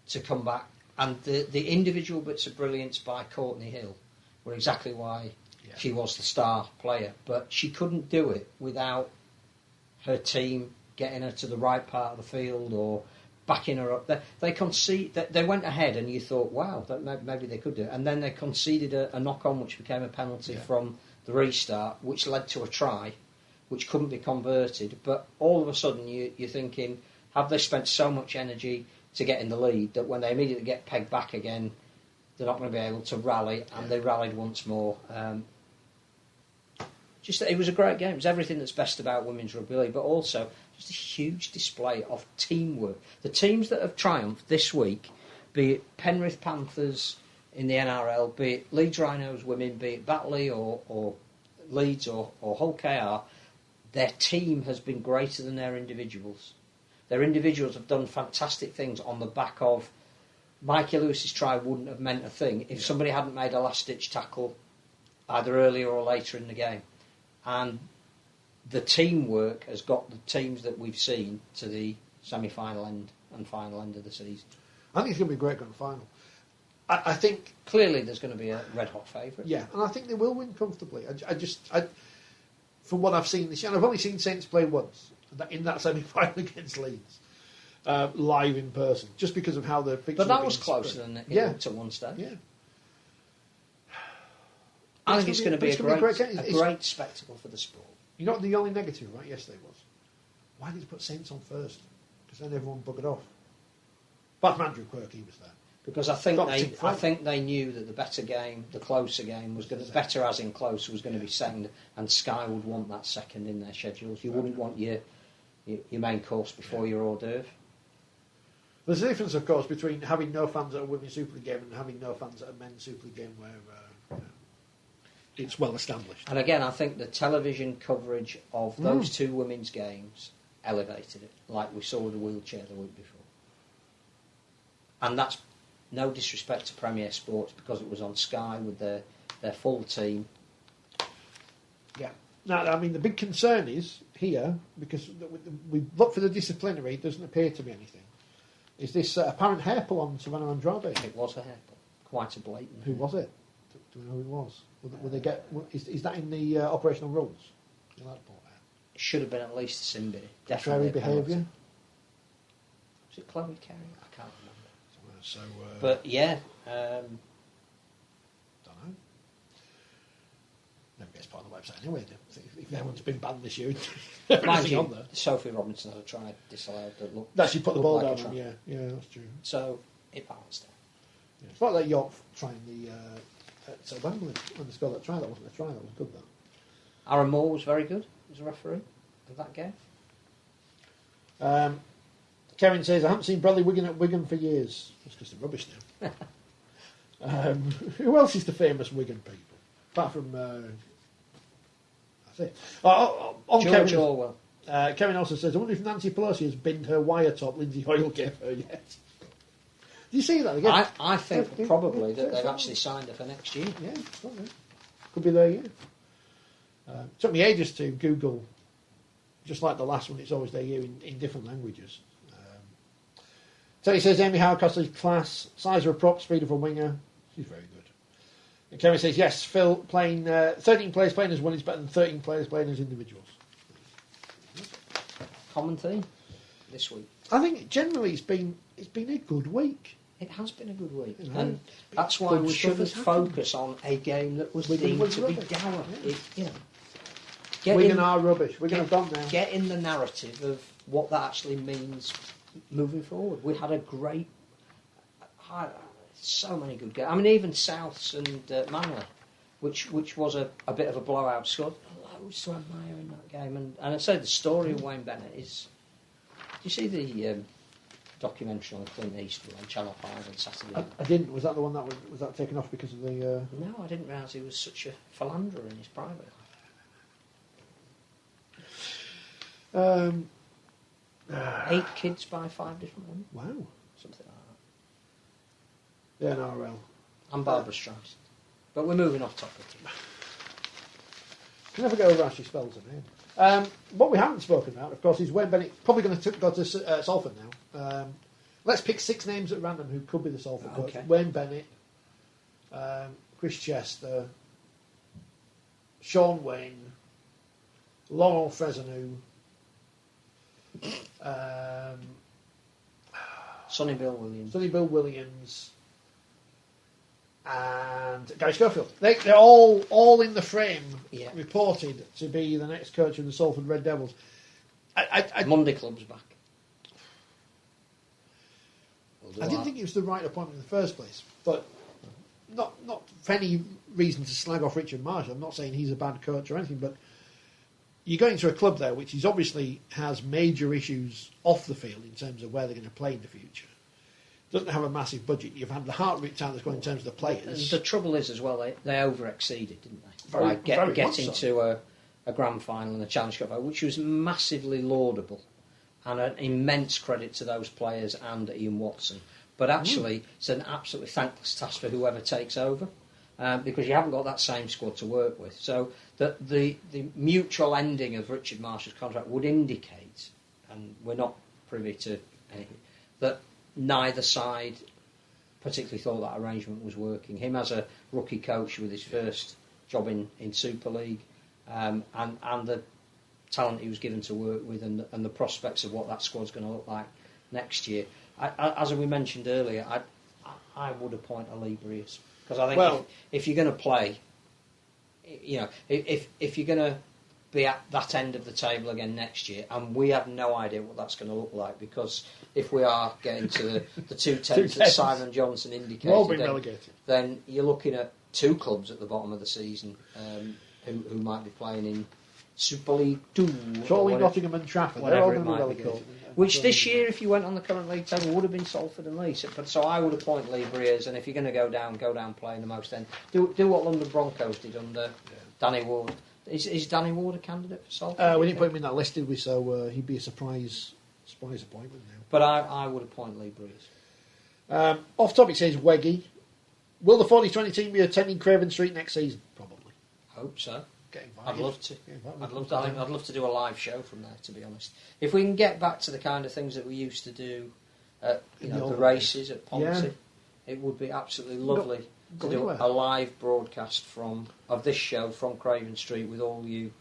to come back. And the individual bits of brilliance by Courtney Hill were exactly why she was the star player. But she couldn't do it without her team getting her to the right part of the field or backing her up. They went ahead and you thought, wow, maybe they could do it. And then they conceded a knock-on, which became a penalty from the restart, which led to a try, which couldn't be converted. But all of a sudden you're thinking, have they spent so much energy to get in the lead that when they immediately get pegged back again, they're not going to be able to rally, and they rallied once more. It was a great game. It was everything that's best about women's rugby league, but also just a huge display of teamwork. The teams that have triumphed this week, be it Penrith Panthers in the NRL, be it Leeds Rhinos women, be it Batley or Leeds or Hull KR, their team has been greater than their individuals. Their individuals have done fantastic things on the back of Mikey Lewis's try wouldn't have meant a thing if somebody hadn't made a last-ditch tackle either earlier or later in the game. And the teamwork has got the teams that we've seen to the semi-final end and final end of the season. I think it's going to be a great grand final. I think clearly there's going to be a red-hot favourite. Yeah, and I think they will win comfortably. I from what I've seen this year, and I've only seen Saints play once in that semi-final against Leeds. Live in person, just because of how the pictures. But that was closer than it looked at one stage. Yeah, I think it's going to be a great spectacle for the sport. You know what the only negative right yesterday was? Why did you put Saints on first? Because then everyone buggered off. But Andrew Kirke, he was there. Because I think they knew that the better game, the closer game, was going to better as in close was going to be second, and Sky would want that second in their schedules. You wouldn't want your main course before your hors d'oeuvre. There's a difference, of course, between having no fans at a Women's Super League game and having no fans at a Men's Super League game where it's well established. And again, I think the television coverage of those two women's games elevated it, like we saw with the wheelchair the week before. And that's no disrespect to Premier Sports because it was on Sky with their full team. Yeah. Now, I mean, the big concern is here, because we look for the disciplinary, it doesn't appear to be anything, is this apparent hair pull on Savannah Andrade. It was a hair pull. Quite a blatant. Who was it? Do we know who it was? Will they get? Is that in the operational rules? It should have been at least a sin bit. Definitely behaviour. Was it Chloe Carey? I can't remember. So, but yeah, don't know. Never gets part of the website anyway. If anyone's been banned this year, mind you, on there. Sophie Robinson had a try disallowed that looked. That she put the ball like down. Yeah, that's true. So it balanced out. Yeah. It's like that York trying the at Southampton when they scored that try. That wasn't a try. That was good. That Aaron Moore was very good as a referee of that game. Kevin says, I haven't seen Bradley Wigan at Wigan for years. That's because they're rubbish now. Who else is the famous Wigan people? Apart from... that's it. On George Kevin, Orwell. Kevin also says, I wonder if Nancy Pelosi has binned her wire top Lindsay Hoyle gave her yet. Do you see that again? I think probably that they've actually signed her for next year. Yeah, probably. Could be there, yeah. Took me ages to Google, just like the last one, it's always there in different languages. Teddy says Amy Howcastle's class, size of a prop, speed of a winger. She's very good. And Kevin says, yes, Phil, playing 13 players playing as one is better than 13 players playing as individuals. Common theme this week. I think generally it's been a good week. It has been a good week. You know, and that's why we shouldn't focus on a game that was deemed to be dour. Wigan are rubbish. Wigan have gone now. Get in the narrative of what that actually means moving forward. We had a great... so many good games. I mean, even Souths and Manly, which was a bit of a blowout score. Loads to admire in that game. And I say the story of Wayne Bennett is... Do you see the documentary on Clint Eastwood on Channel 5 on Saturday? I didn't. Was that the one that was that taken off because of the... No, I didn't realise he was such a philanderer in his private life. 8 kids by 5 different women. Wow. Something like that. The NRL. And Barbara Streisand. But we're moving off topic. Can never get over how she spells her name. What we haven't spoken about, of course, is Wayne Bennett. Probably going to go to Salford now. Let's pick 6 names at random who could be the Salford coach. Wayne Bennett, Chris Chester, Sean Wayne, Laurent Fresneau, Sonny Bill Williams, and Gary Schofield. They're all in the frame, reported to be the next coach of the Salford Red Devils. Monday Club's back. I didn't think it was the right appointment in the first place, but not for any reason to slag off Richard Marshall. I'm not saying he's a bad coach or anything, but you're going to a club there which is obviously has major issues off the field in terms of where they're going to play in the future. Doesn't have a massive budget. You've had the heart ripped out that's going in terms of the players. The trouble is as well, they over-exceeded, didn't they? By getting to a grand final and a Challenge Cup, which was massively laudable. And an immense credit to those players and Ian Watson. But actually, it's an absolutely thankless task for whoever takes over, because you haven't got that same squad to work with. So the mutual ending of Richard Marshall's contract would indicate, and we're not privy to anything, that neither side particularly thought that arrangement was working. Him as a rookie coach with his first job in Super League, and the talent he was given to work with, and the prospects of what that squad's going to look like next year. As we mentioned earlier, I would appoint a Lee Breers, because I think if you're going to play, if you're going to be at that end of the table again next year, and we have no idea what that's going to look like, because if we are getting to the 2-10s that Simon Johnson indicated, then you're looking at 2 clubs at the bottom of the season who might be playing in Super League 2. Surely Nottingham and Trafford. They're all going to be relegated. Which this year, if you went on the current league table, would have been Salford and Leeds. But so I would appoint Lee Briers, and if you're going to go down playing the most end. Do what London Broncos did under Danny Ward. Is Danny Ward a candidate for Salford? We didn't put him in that list, did we? So he'd be a surprise appointment now. But I would appoint Lee Briers. Off topic says Weggy. Will the 4020 team be attending Craven Street next season? Probably. Hope so. I'd love to. I'd love to do a live show from there. To be honest, if we can get back to the kind of things that we used to do, at the races at Ponty, it would be absolutely lovely to do a live broadcast of this show from Craven Street with all you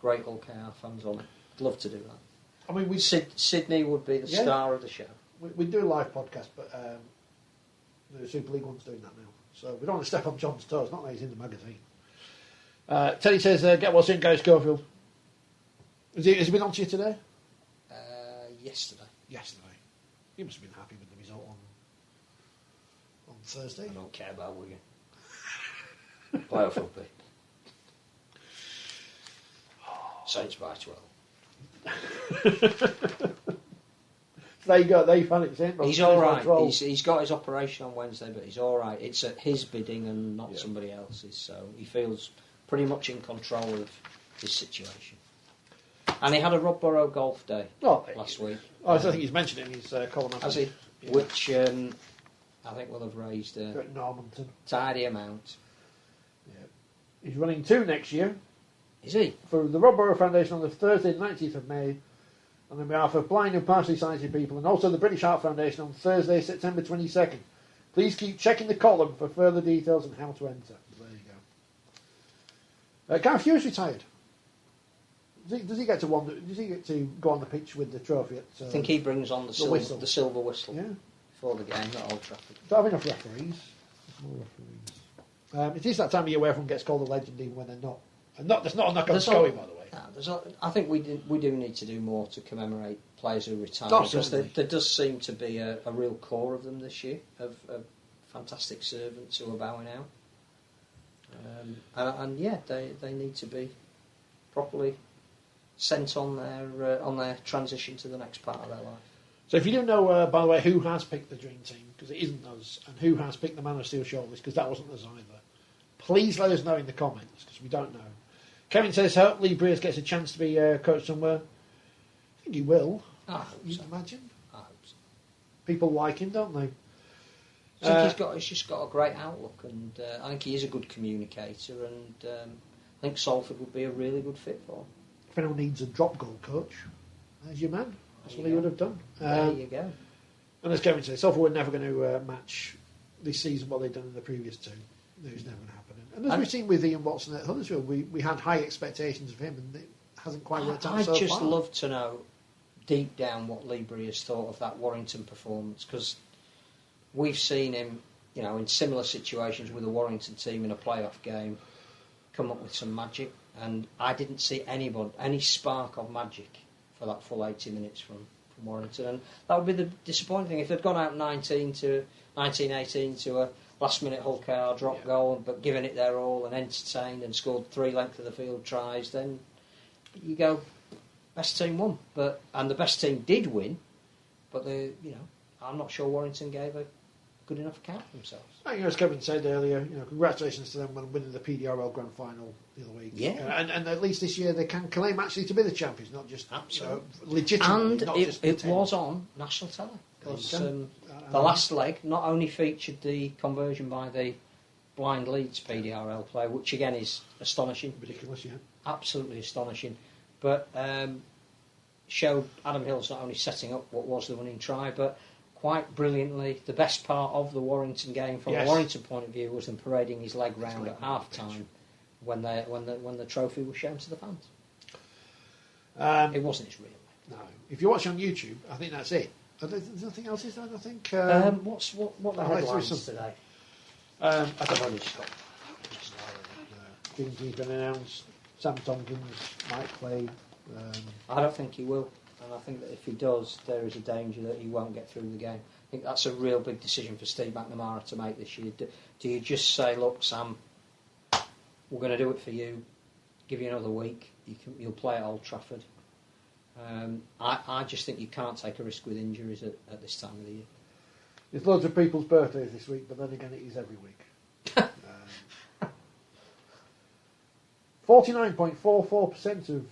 great Hull KR fans on it. I'd love to do that. I mean, Sydney would be the star of the show. We'd do a live podcast, but the Super League one's doing that now, so we don't want to step on John's toes. Not that he's in the magazine. Teddy says, get what's in, Gary Schofield. Has he been on to you today? Yesterday. You must have been happy with the result on Thursday. I don't care about Wigan. Playoff rugby. Saints by 12. There you go, there you found it. He's alright. He's got his operation on Wednesday, but he's alright. It's at his bidding and not somebody else's, so he feels pretty much in control of his situation. And he had a Rob Burrow golf day last week. I think he's mentioned it in his column. Has he? Yeah. Which I think will have raised a tidy amount. Yeah. He's running 2 next year. Is he? For the Rob Burrow Foundation on the Thursday, 19th of May, on behalf of blind and partially sighted people, and also the British Heart Foundation on Thursday, September 22nd. Please keep checking the column for further details on how to enter. There you go. Gareth Hughes retired. Does he get to go on the pitch with the trophy? I think he brings on the silver whistle before the game at Old Trafford. Don't have enough referees. It is that time of year where everyone gets called a legend even when they're not. And that's not a knock on Scully, by the way. I think we do need to do more to commemorate players who retire, because there does seem to be a real core of them this year, of fantastic servants who are bowing out. They need to be properly sent on their transition to the next part of their life. So if you do know, by the way, who has picked the dream team, because it isn't us, and who has picked the Man of Steel shortlist, because that wasn't us either, please let us know in the comments, because we don't know. Kevin says, hope Lee Briers gets a chance to be coach somewhere. I think he will. I hope You'd so. imagine. I hope so. People like him, don't they? I think he's just got a great outlook, and I think he is a good communicator, and I think Salford would be a really good fit for him. If anyone needs a drop goal coach, there's your man. That's what he would have done. There you go. And as Kevin says, Salford were never going to match this season what they've done in the previous 2. It was never going to happen. And as we've seen with Ian Watson at Huddersfield, we had high expectations of him, and it hasn't quite worked out so far. I'd just love to know deep down what Lee Briers thought of that Warrington performance, because we've seen him, in similar situations with the Warrington team in a playoff game, come up with some magic, and I didn't see any spark of magic for that full 80 minutes from Warrington, and that would be the disappointing thing. If they'd gone out 19-18 to a last-minute Hull KR drop goal, but given it their all and entertained and scored 3 length of the field tries, then you go, best team won. And the best team did win, but I'm not sure Warrington gave a good enough account of themselves. As Kevin said earlier, congratulations to them on winning the PDRL Grand Final the other week. Yeah. And at least this year they can claim actually to be the champions, not just legitimately. And it was on national telly. The last leg not only featured the conversion by the blind Leeds PDRL player, which again is astonishing. Ridiculous, yeah. Absolutely astonishing. But showed Adam Hill's not only setting up what was the winning try, but quite brilliantly, the best part of the Warrington game from a Warrington point of view was them parading his leg round at half time when the trophy was shown to the fans. It wasn't his real leg. No. If you watch on YouTube, I think that's it. There's nothing else, is there? I think. What the headlines today? I don't know. Kingsley's been announced. Sam Tompkins might play. I don't think he will, and I think that if he does, there is a danger that he won't get through the game. I think that's a real big decision for Steve McNamara to make this year. Do you just say, look, Sam, we're going to do it for you, give you another week, you'll play at Old Trafford. I just think you can't take a risk with injuries at this time of the year. There's loads of people's birthdays this week, but then again, it is every week. 49.44% of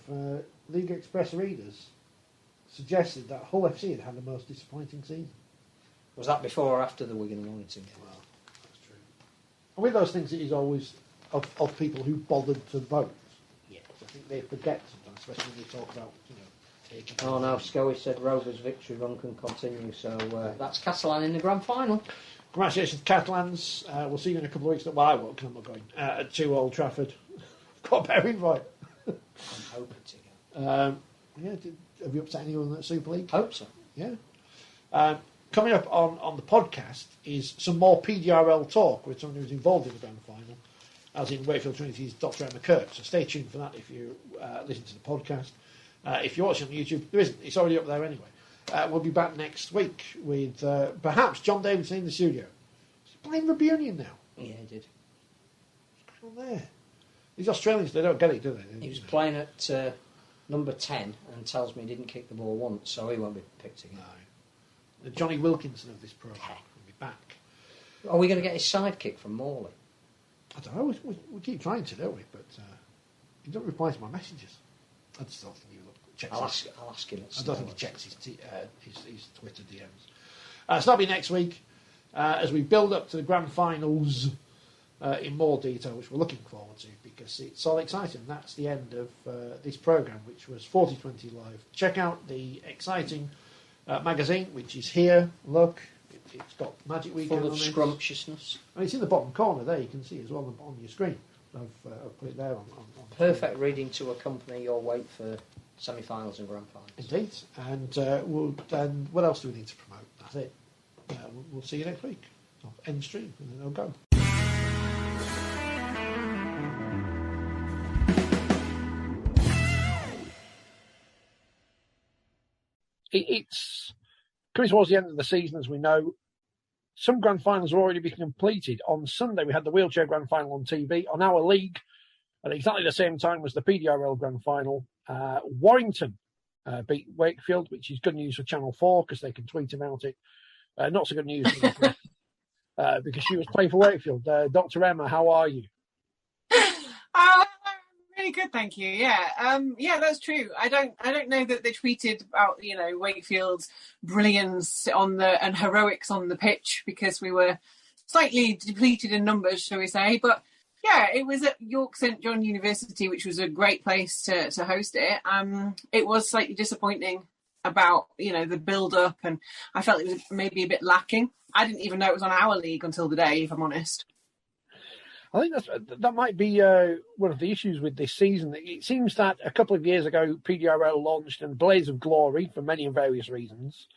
League Express readers suggested that Hull FC had the most disappointing season. Was that before or after the Wigan and Warrington game? Well, that's true. And with those things, it is always of people who bothered to vote. Yeah. I think they forget sometimes, especially when they talk about, taking... Oh no, Scully said Rovers' victory run can continue, so that's Catalan in the grand final. Congratulations, Catalans. We'll see you in a couple of weeks. Well, I won't, because I'm not going. To Old Trafford. Got a better invite. I'm hoping to go. Have you upset anyone in the Super League? Hope so. Yeah. Coming up on the podcast is some more PDRL talk with someone who's involved in the grand final, as in Wakefield Trinity's Dr. Emma Kirke. So stay tuned for that if you listen to the podcast. If you're watching on YouTube, there isn't. It's already up there anyway. We'll be back next week with perhaps John Davidson in the studio. He's playing Rugby Union now. Yeah, he did. What's going on there? These Australians, they don't get it, do they? He was playing at number 10 and tells me he didn't kick the ball once, so he won't be picked again. No. The Johnny Wilkinson of this programme will be back. Are we going to get his sidekick from Morley? I don't know. We keep trying to, don't we? But he doesn't reply to my messages. I just don't think he checks. I'll ask him. I don't think he checks his Twitter DMs. So that'll be next week as we build up to the grand finals in more detail, which we're looking forward to because it's all exciting. That's the end of this programme, which was 4020 Live. Check out the exciting magazine, which is here. Look, it's got Magic Weekend full of on it. scrumptiousness. And it's in the bottom corner there. You can see as well on your screen. I've put it there on perfect reading to accompany your wait for semi-finals and grand finals. Indeed. And what else do we need to promote? That's it. We'll see you next week. I'll end stream and then I'll go. It's coming towards the end of the season, as we know. Some grand finals have already been completed. On Sunday, we had the wheelchair grand final on TV. On our league, at exactly the same time was the PDRL grand final. Warrington beat Wakefield, which is good news for Channel 4 because they can tweet about it. Not so good news because she was playing for Wakefield. Dr. Emma, how are you? Really good, thank you. Yeah, that's true. I don't know that they tweeted about Wakefield's brilliance and heroics on the pitch because we were slightly depleted in numbers, shall we say? But yeah, it was at York St John University, which was a great place to host it. It was slightly disappointing about the build up, and I felt it was maybe a bit lacking. I didn't even know it was on our league until the day, if I'm honest. I think that might be one of the issues with this season. It seems that a couple of years ago, PDRL launched in a blaze of glory for many and various reasons.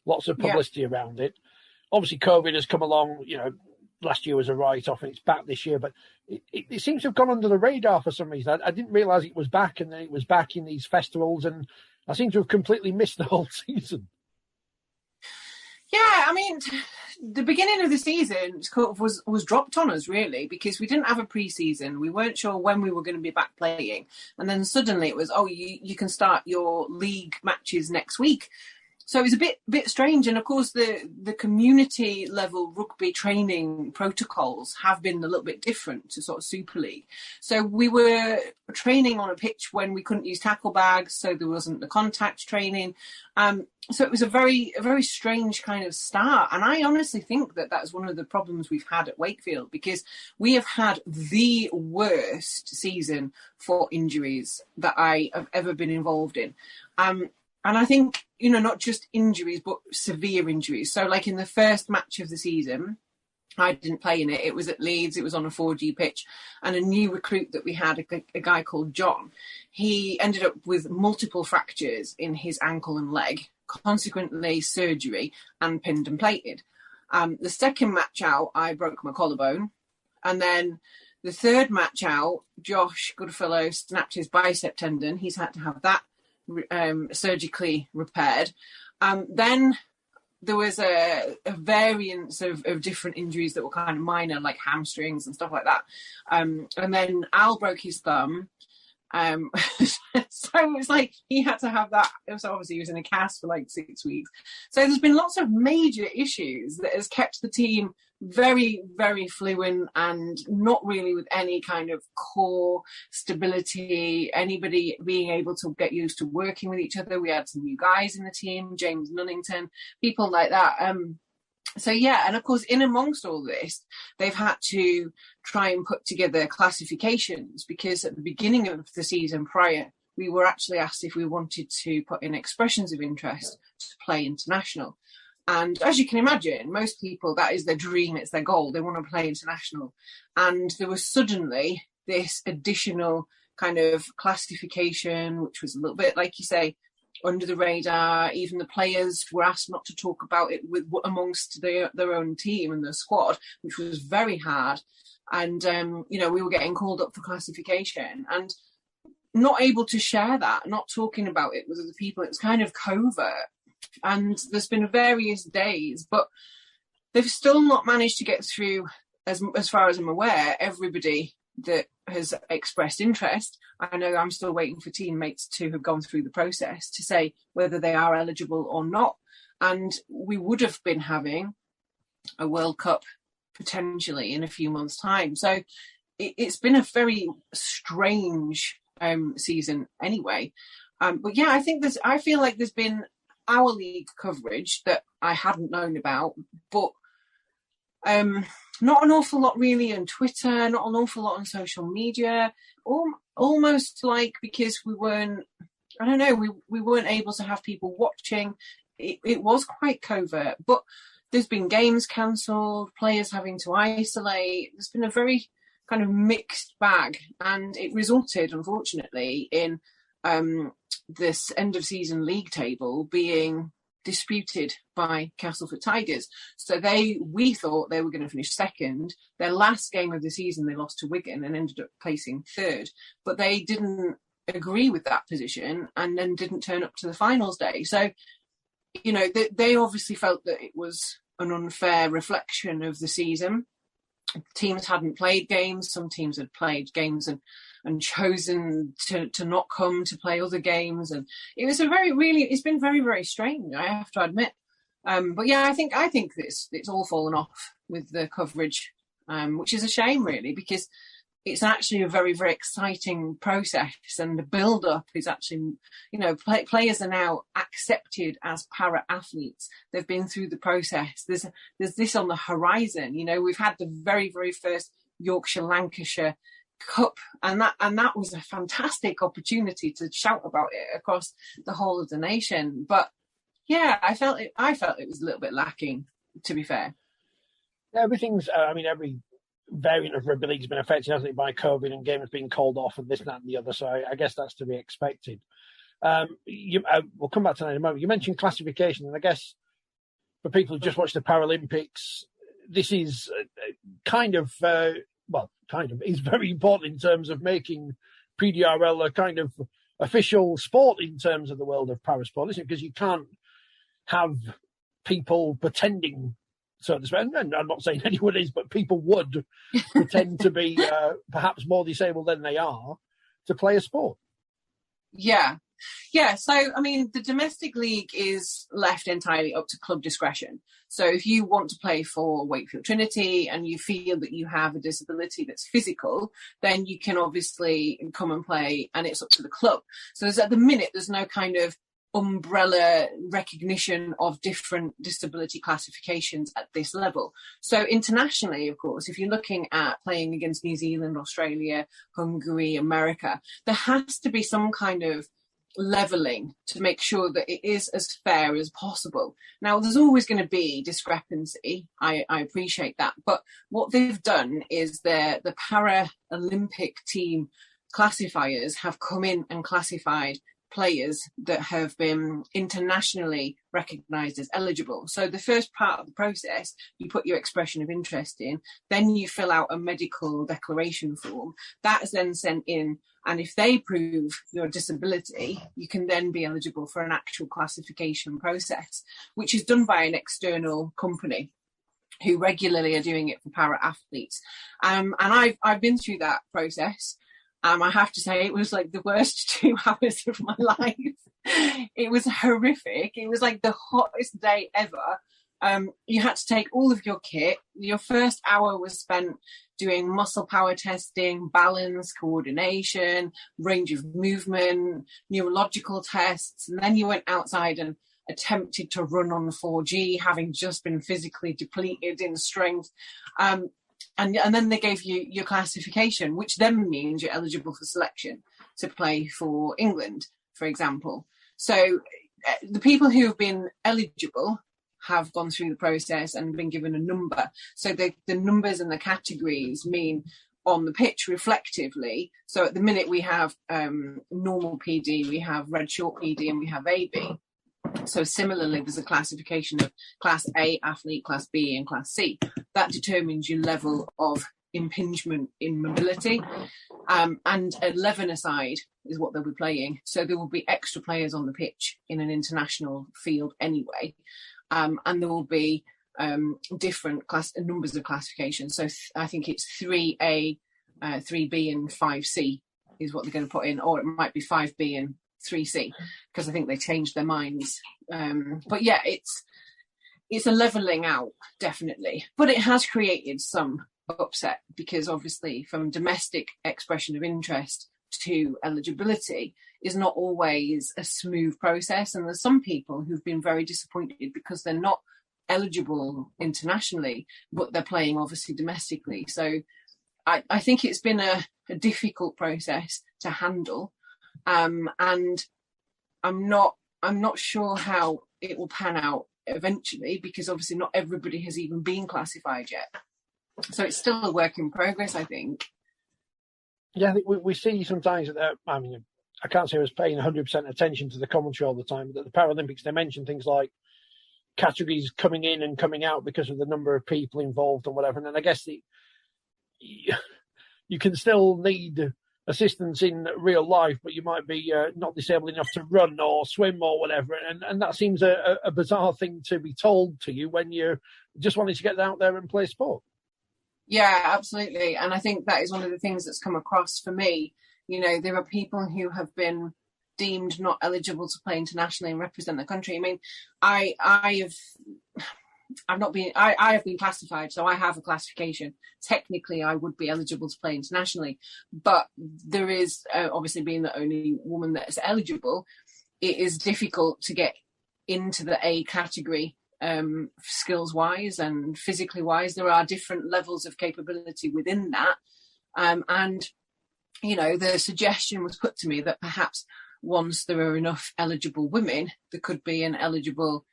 Lots of publicity around it. Obviously, COVID has come along. Last year was a write-off and it's back this year. But it seems to have gone under the radar for some reason. I didn't realise it was back, and then it was back in these festivals. And I seem to have completely missed the whole season. Yeah, I mean, the beginning of the season was dropped on us, really, because we didn't have a pre-season. We weren't sure when we were going to be back playing. And then suddenly it was, you can start your league matches next week. So it was a bit strange. And, of course, the community-level rugby training protocols have been a little bit different to sort of Super League. So we were training on a pitch when we couldn't use tackle bags, so there wasn't the contact training. So it was a very strange kind of start. And I honestly think that that's one of the problems we've had at Wakefield, because we have had the worst season for injuries that I have ever been involved in. And I think, not just injuries, but severe injuries. So like in the first match of the season, I didn't play in it. It was at Leeds. It was on a 4G pitch. And a new recruit that we had, a guy called John, he ended up with multiple fractures in his ankle and leg, consequently surgery, and pinned and plated. The second match out, I broke my collarbone. And then the third match out, Josh Goodfellow snapped his bicep tendon. He's had to have that surgically repaired. Then there was a variance of different injuries that were kind of minor, like hamstrings and stuff like that. And then Al broke his thumb. So it was like he had to have that. So obviously he was in a cast for like 6 weeks. So there's been lots of major issues that has kept the team very, very fluent and not really with any kind of core stability, anybody being able to get used to working with each other. We had some new guys in the team, James Nunnington, people like that. So yeah, and of course, in amongst all this, they've had to try and put together classifications, because at the beginning of the season prior, we were actually asked if we wanted to put in expressions of interest to play international. And as you can imagine, most people, that is their dream, it's their goal, they want to play international. And there was suddenly this additional kind of classification, which was a little bit, like you say, under the radar. Even the players were asked not to talk about it amongst their own team and their squad, which was very hard. And, we were getting called up for classification and not able to share that, not talking about it with other people. It was kind of covert. And there's been various days, but they've still not managed to get through, as far as I'm aware, everybody that has expressed interest. I know I'm still waiting for teammates to have gone through the process to say whether they are eligible or not. And we would have been having a World Cup potentially in a few months' time. So it's been a very strange season anyway. But yeah, I feel like there's been our league coverage that I hadn't known about, but not an awful lot really on Twitter, not an awful lot on social media, almost like because we weren't able to have people watching. It was quite covert, but there's been games cancelled, players having to isolate. There's been a very kind of mixed bag, and it resulted, unfortunately, in this end of season league table being disputed by Castleford Tigers. So we thought they were going to finish second. Their last game of the season, they lost to Wigan and ended up placing third. But they didn't agree with that position and then didn't turn up to the finals day. So, they obviously felt that it was an unfair reflection of the season. Teams hadn't played games. Some teams had played games and chosen to not come to play other games. And it was it's been very, very strange, I have to admit. But yeah, I think it's all fallen off with the coverage, which is a shame really, because it's actually a very, very exciting process, and the build-up is actually, players are now accepted as para-athletes. They've been through the process. There's this on the horizon. We've had the very, very first Yorkshire-Lancashire Cup, and that was a fantastic opportunity to shout about it across the whole of the nation. But yeah, I felt it was a little bit lacking, to be fair. Everything's, every variant of rugby league has been affected, hasn't it, by COVID and games being called off and this, that and the other. So I guess that's to be expected. We'll come back to that in a moment. You mentioned classification, and I guess for people who just watch the Paralympics, this is is very important in terms of making PDRL a kind of official sport in terms of the world of parasport, isn't it? Because you can't have people pretending, so to speak, and I'm not saying anyone is, but people would pretend to be perhaps more disabled than they are to play a sport. Yeah. So, the domestic league is left entirely up to club discretion. So if you want to play for Wakefield Trinity and you feel that you have a disability that's physical, then you can obviously come and play, and it's up to the club. So at the minute, there's no kind of umbrella recognition of different disability classifications at this level. So internationally, of course, if you're looking at playing against New Zealand, Australia, Hungary, America, there has to be some kind of levelling to make sure that it is as fair as possible. Now, there's always going to be discrepancy. I appreciate that. But what they've done is the Paralympic team classifiers have come in and classified players that have been internationally recognised as eligible. So the first part of the process, you put your expression of interest in, then you fill out a medical declaration form. That is then sent in, and if they prove your disability, you can then be eligible for an actual classification process, which is done by an external company who regularly are doing it for para-athletes. And I've been through that process. I have to say, it was like the worst 2 hours of my life. It was horrific. It was like the hottest day ever. You had to take all of your kit. Your first hour was spent doing muscle power testing, balance, coordination, range of movement, neurological tests. And then you went outside and attempted to run on 4G, having just been physically depleted in strength. And then they gave you your classification, which then means you're eligible for selection to play for England, for example. So the people who have been eligible have gone through the process and been given a number. So the numbers and the categories mean on the pitch reflectively. So at the minute we have normal PD, we have red short PD, and we have AB. So similarly, there's a classification of Class A athlete, Class B, and Class C. That determines your level of impingement in mobility. And 11 aside is what they'll be playing. So there will be extra players on the pitch in an international field anyway. And there will be different numbers of classifications. So I think it's 3A, 3B, and 5C is what they're going to put in, or it might be 5B and 3C, because I think they changed their minds. But yeah, it's a levelling out, definitely. But it has created some upset, because obviously from domestic expression of interest to eligibility is not always a smooth process. And there's some people who've been very disappointed because they're not eligible internationally, but they're playing obviously domestically. So I think it's been a difficult process to handle. And I'm not sure how it will pan out eventually, because obviously not everybody has even been classified yet. So it's still a work in progress, I think. Yeah, I think we see sometimes that, I mean, I can't say I was paying 100% attention to the commentary all the time, but at the Paralympics, they mention things like categories coming in and coming out because of the number of people involved and whatever. And then I guess you can still need assistance in real life, but you might be not disabled enough to run or swim or whatever. And that seems a bizarre thing to be told to you when you're just wanting to get out there and play sport. Yeah, absolutely. And I think that is one of the things that's come across for me. You know, there are people who have been deemed not eligible to play internationally and represent the country. I mean, I have been classified, so I have a classification. Technically, I would be eligible to play internationally, but there is obviously, being the only woman that is eligible, it is difficult to get into the A category. Skills wise and physically wise, there are different levels of capability within that. And, you know, the suggestion was put to me that perhaps once there are enough eligible women, there could be an eligible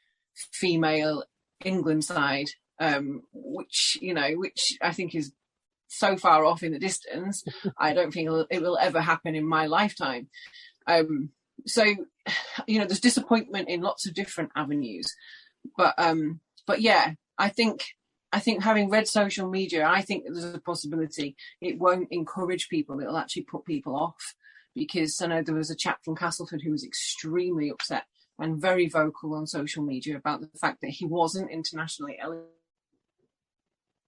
female England side, which I think is so far off in the distance. I don't think it will ever happen in my lifetime. So, you know, there's disappointment in lots of different avenues. But yeah, I think having read social media, I think there's a possibility it won't encourage people. It'll actually put people off, because I know there was a chap from Castleford who was extremely upset and very vocal on social media about the fact that he wasn't internationally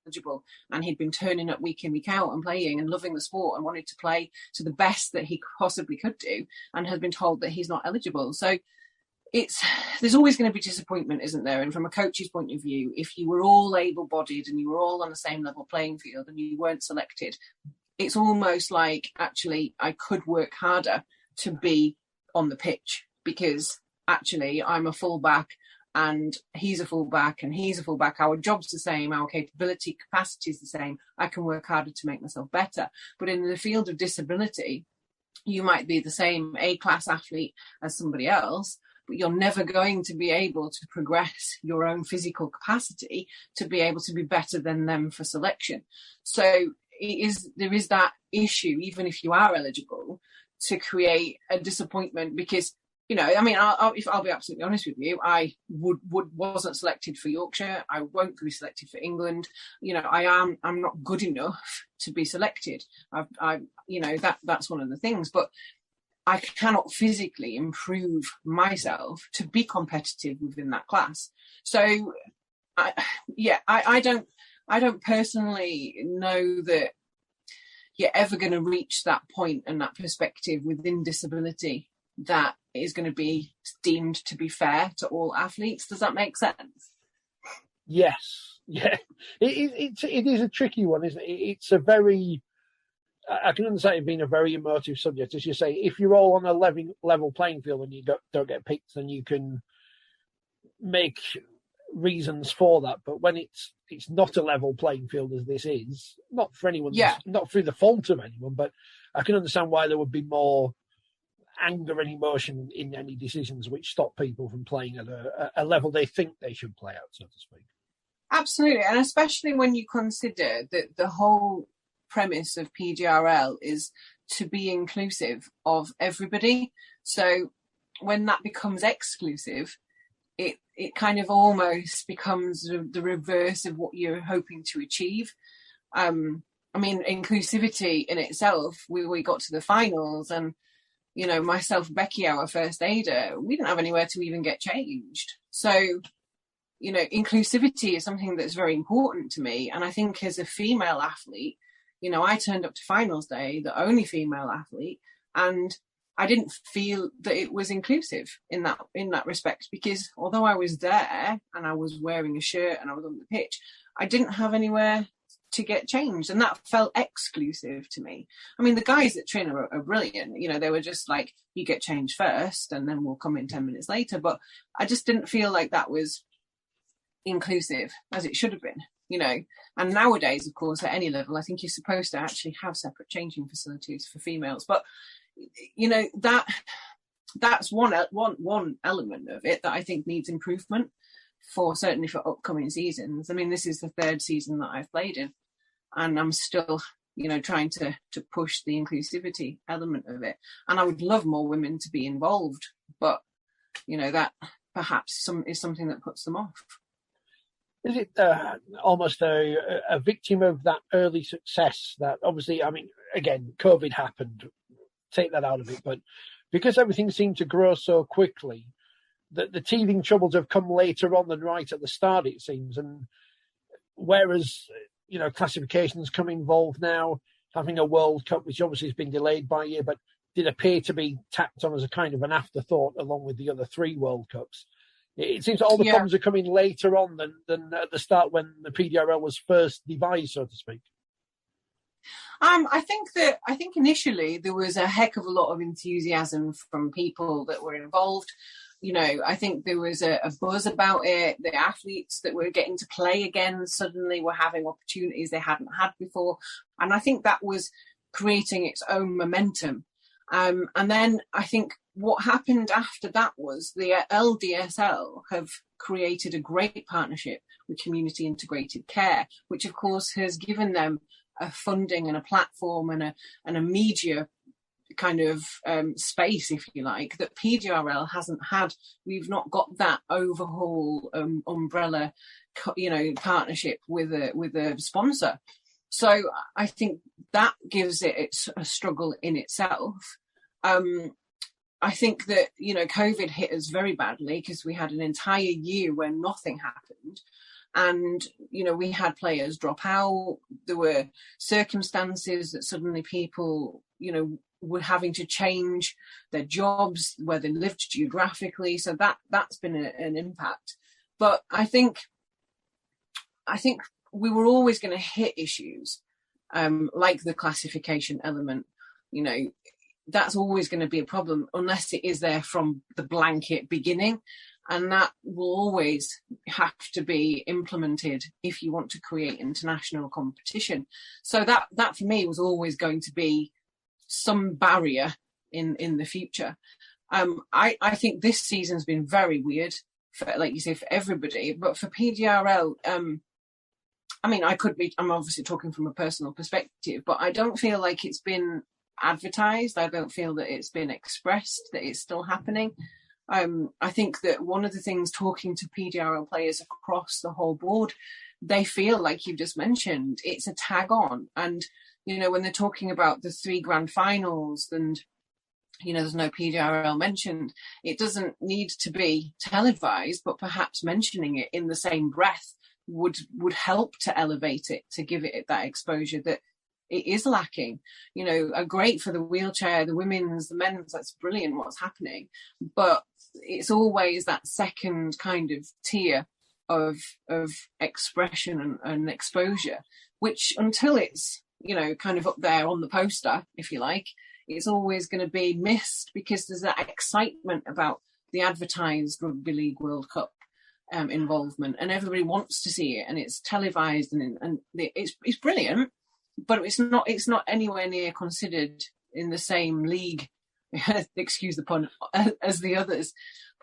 eligible, and he'd been turning up week in, week out and playing and loving the sport and wanted to play to the best that he possibly could do, and had been told that he's not eligible. So there's always going to be disappointment, isn't there? And from a coach's point of view, if you were all able-bodied and you were all on the same level playing field and you weren't selected, it's almost like, actually, I could work harder to be on the pitch, because actually I'm a fullback and he's a fullback and he's a fullback. Our job's the same, our capability, capacity is the same. I can work harder to make myself better. But in the field of disability, you might be the same A-class athlete as somebody else, but you're never going to be able to progress your own physical capacity to be able to be better than them for selection. So there is that issue, even if you are eligible, to create a disappointment, because, you know, I mean, I'll be absolutely honest with you, I wasn't selected for Yorkshire. I won't be selected for England. You know, I'm not good enough to be selected. You know, that's one of the things, but I cannot physically improve myself to be competitive within that class. So, I don't personally know that, you're ever going to reach that point and that perspective within disability that is going to be deemed to be fair to all athletes. Does that make sense? Yes. Yeah. It is a tricky one, isn't it? It's a very... I can understand it being a very emotive subject. As you say, if you're all on a level playing field and you don't get picked, then you can make reasons for that. But when it's not a level playing field as this is, not for anyone, not through the fault of anyone, but I can understand why there would be more anger and emotion in any decisions which stop people from playing at a level they think they should play at, so to speak. Absolutely, and especially when you consider that the whole premise of PDRL is to be inclusive of everybody. So when that becomes exclusive, it kind of almost becomes the reverse of what you're hoping to achieve. I mean, inclusivity in itself, we got to the finals and, you know, myself, Becky, our first aider, we didn't have anywhere to even get changed. So, you know, inclusivity is something that's very important to me. And I think as a female athlete, you know, I turned up to finals day, the only female athlete, and I didn't feel that it was inclusive in that respect, because although I was there and I was wearing a shirt and I was on the pitch, I didn't have anywhere to get changed, and that felt exclusive to me. I mean, the guys at Trin are brilliant. You know, they were just like, you get changed first and then we'll come in 10 minutes later. But I just didn't feel like that was inclusive as it should have been, you know. And nowadays, of course, at any level, I think you're supposed to actually have separate changing facilities for females. But, you know, that's one element of it that I think needs improvement certainly for upcoming seasons. I mean, this is the third season that I've played in, and I'm still, you know, trying to push the inclusivity element of it. And I would love more women to be involved, but, you know, that perhaps is something that puts them off. Is it almost a victim of that early success that obviously, I mean, again, COVID happened, take that out of it, but because everything seemed to grow so quickly, that the teething troubles have come later on than right at the start, it seems. And whereas, you know, classifications come involved now, having a World Cup, which obviously has been delayed by a year, but did appear to be tacked on as a kind of an afterthought along with the other 3 World Cups. It seems that all the problems are coming later on than at the start when the PDRL was first devised, so to speak. I think initially there was a heck of a lot of enthusiasm from people that were involved. You know, I think there was a buzz about it. The athletes that were getting to play again suddenly were having opportunities they hadn't had before. And I think that was creating its own momentum. And then I think what happened after that was the LDSL have created a great partnership with Community Integrated Care, which of course has given them a funding and a platform and a media kind of space, if you like, that PDRL hasn't had. We've not got that overhaul umbrella, you know, partnership with a sponsor. So I think that gives it a struggle in itself. I think that, you know, COVID hit us very badly because we had an entire year where nothing happened. And, you know, we had players drop out. There were circumstances that suddenly people, you know, were having to change their jobs, where they lived geographically. So that's been an impact. But I think we were always going to hit issues like the classification element. You know, that's always going to be a problem unless it is there from the blanket beginning. And that will always have to be implemented if you want to create international competition. So that for me was always going to be some barrier in the future. I think this season's been very weird, for, like you say, for everybody, but for PDRL, I mean, I'm obviously talking from a personal perspective, but I don't feel like it's been advertised. I don't feel that it's been expressed that it's still happening. I think that one of the things, talking to PDRL players across the whole board, they feel like you've just mentioned, it's a tag on. And, you know, when they're talking about the 3 grand finals and, you know, there's no PDRL mentioned, it doesn't need to be televised, but perhaps mentioning it in the same breath would help to elevate it, to give it that exposure that it is lacking. You know, are great for the wheelchair, the women's, the men's. That's brilliant what's happening, but it's always that second kind of tier of expression and exposure, which until it's, you know, kind of up there on the poster, if you like, it's always going to be missed, because there's that excitement about the advertised Rugby League World Cup involvement, and everybody wants to see it, and it's televised, and it's brilliant, but it's not anywhere near considered in the same league, excuse the pun, as the others.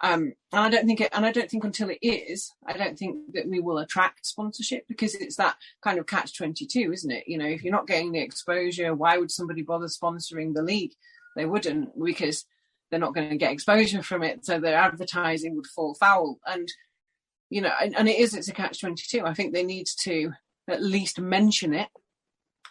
And I don't think until it is, I don't think that we will attract sponsorship, because it's that kind of catch-22, isn't it? You know, if you're not getting the exposure, why would somebody bother sponsoring the league? They wouldn't, because they're not going to get exposure from it, so their advertising would fall foul. And you know, and it's a catch-22. I think they need to at least mention it,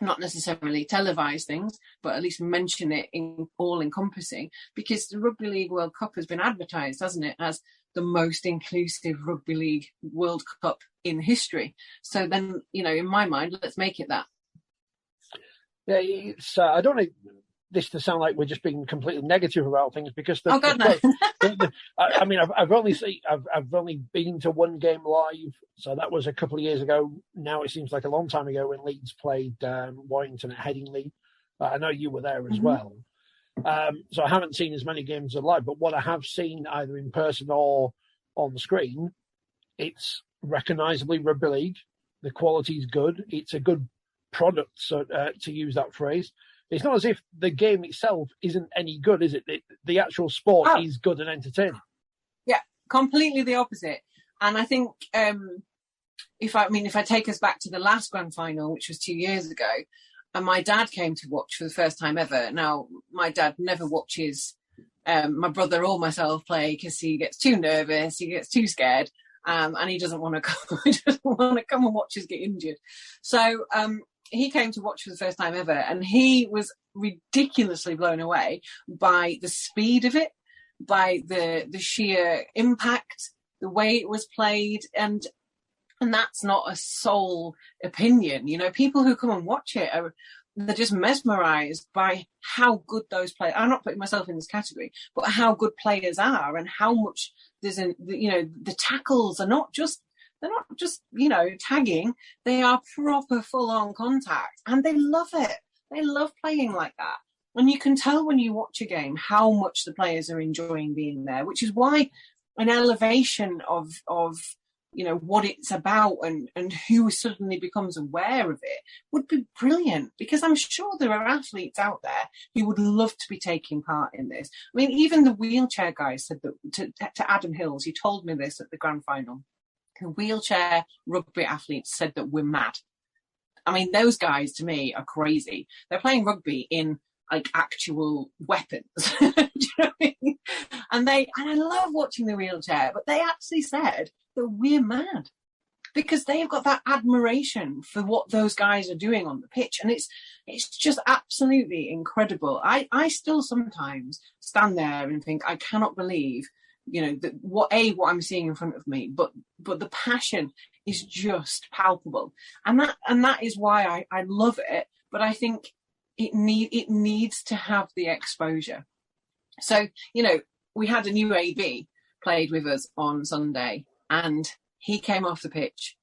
not necessarily televise things, but at least mention it in all-encompassing, because the Rugby League World Cup has been advertised, hasn't it, as the most inclusive Rugby League World Cup in history. So then, you know, in my mind, let's make it that. Yeah, it's, I don't want this to sound like we're just being completely negative about things, because Oh God, no. I mean, I've only been to one game live, so that was a couple of years ago. Now it seems like a long time ago when Leeds played Warrington at Headingley. I know you were there as well. So I haven't seen as many games live, but what I have seen either in person or on the screen, it's recognisably rugby league. The quality's good. It's a good product, so, to use that phrase. It's not as if the game itself isn't any good, is it? The actual sport is good and entertaining. Yeah, completely the opposite. And I think if I take us back to the last grand final, which was 2 years ago, and my dad came to watch for the first time ever. Now, my dad never watches my brother or myself play, because he gets too nervous, he gets too scared, and he doesn't want to come. He doesn't want to come and watch us get injured. So he came to watch for the first time ever, and he was ridiculously blown away by the speed of it, by the sheer impact, the way it was played, and that's not a sole opinion. You know, people who come and watch it they're just mesmerised by how good those players. I'm not putting myself in this category, but how good players are, and how much the tackles are not just. They're not just, you know, tagging. They are proper full-on contact, and they love it. They love playing like that. And you can tell when you watch a game how much the players are enjoying being there, which is why an elevation of you know, what it's about and who suddenly becomes aware of it would be brilliant, because I'm sure there are athletes out there who would love to be taking part in this. I mean, even the wheelchair guy said that to Adam Hills, he told me this at the grand final. The wheelchair rugby athletes said that we're mad. I mean, those guys to me are crazy. They're playing rugby in like actual weapons. Do you know what I mean? And I love watching the wheelchair, but they actually said that we're mad, because they've got that admiration for what those guys are doing on the pitch, and it's just absolutely incredible. I still sometimes stand there and think, I cannot believe, you know, that what I'm seeing in front of me, but the passion is just palpable, and that is why I love it. But I think it needs to have the exposure. So, you know, we had a new AB played with us on Sunday, and he came off the pitch.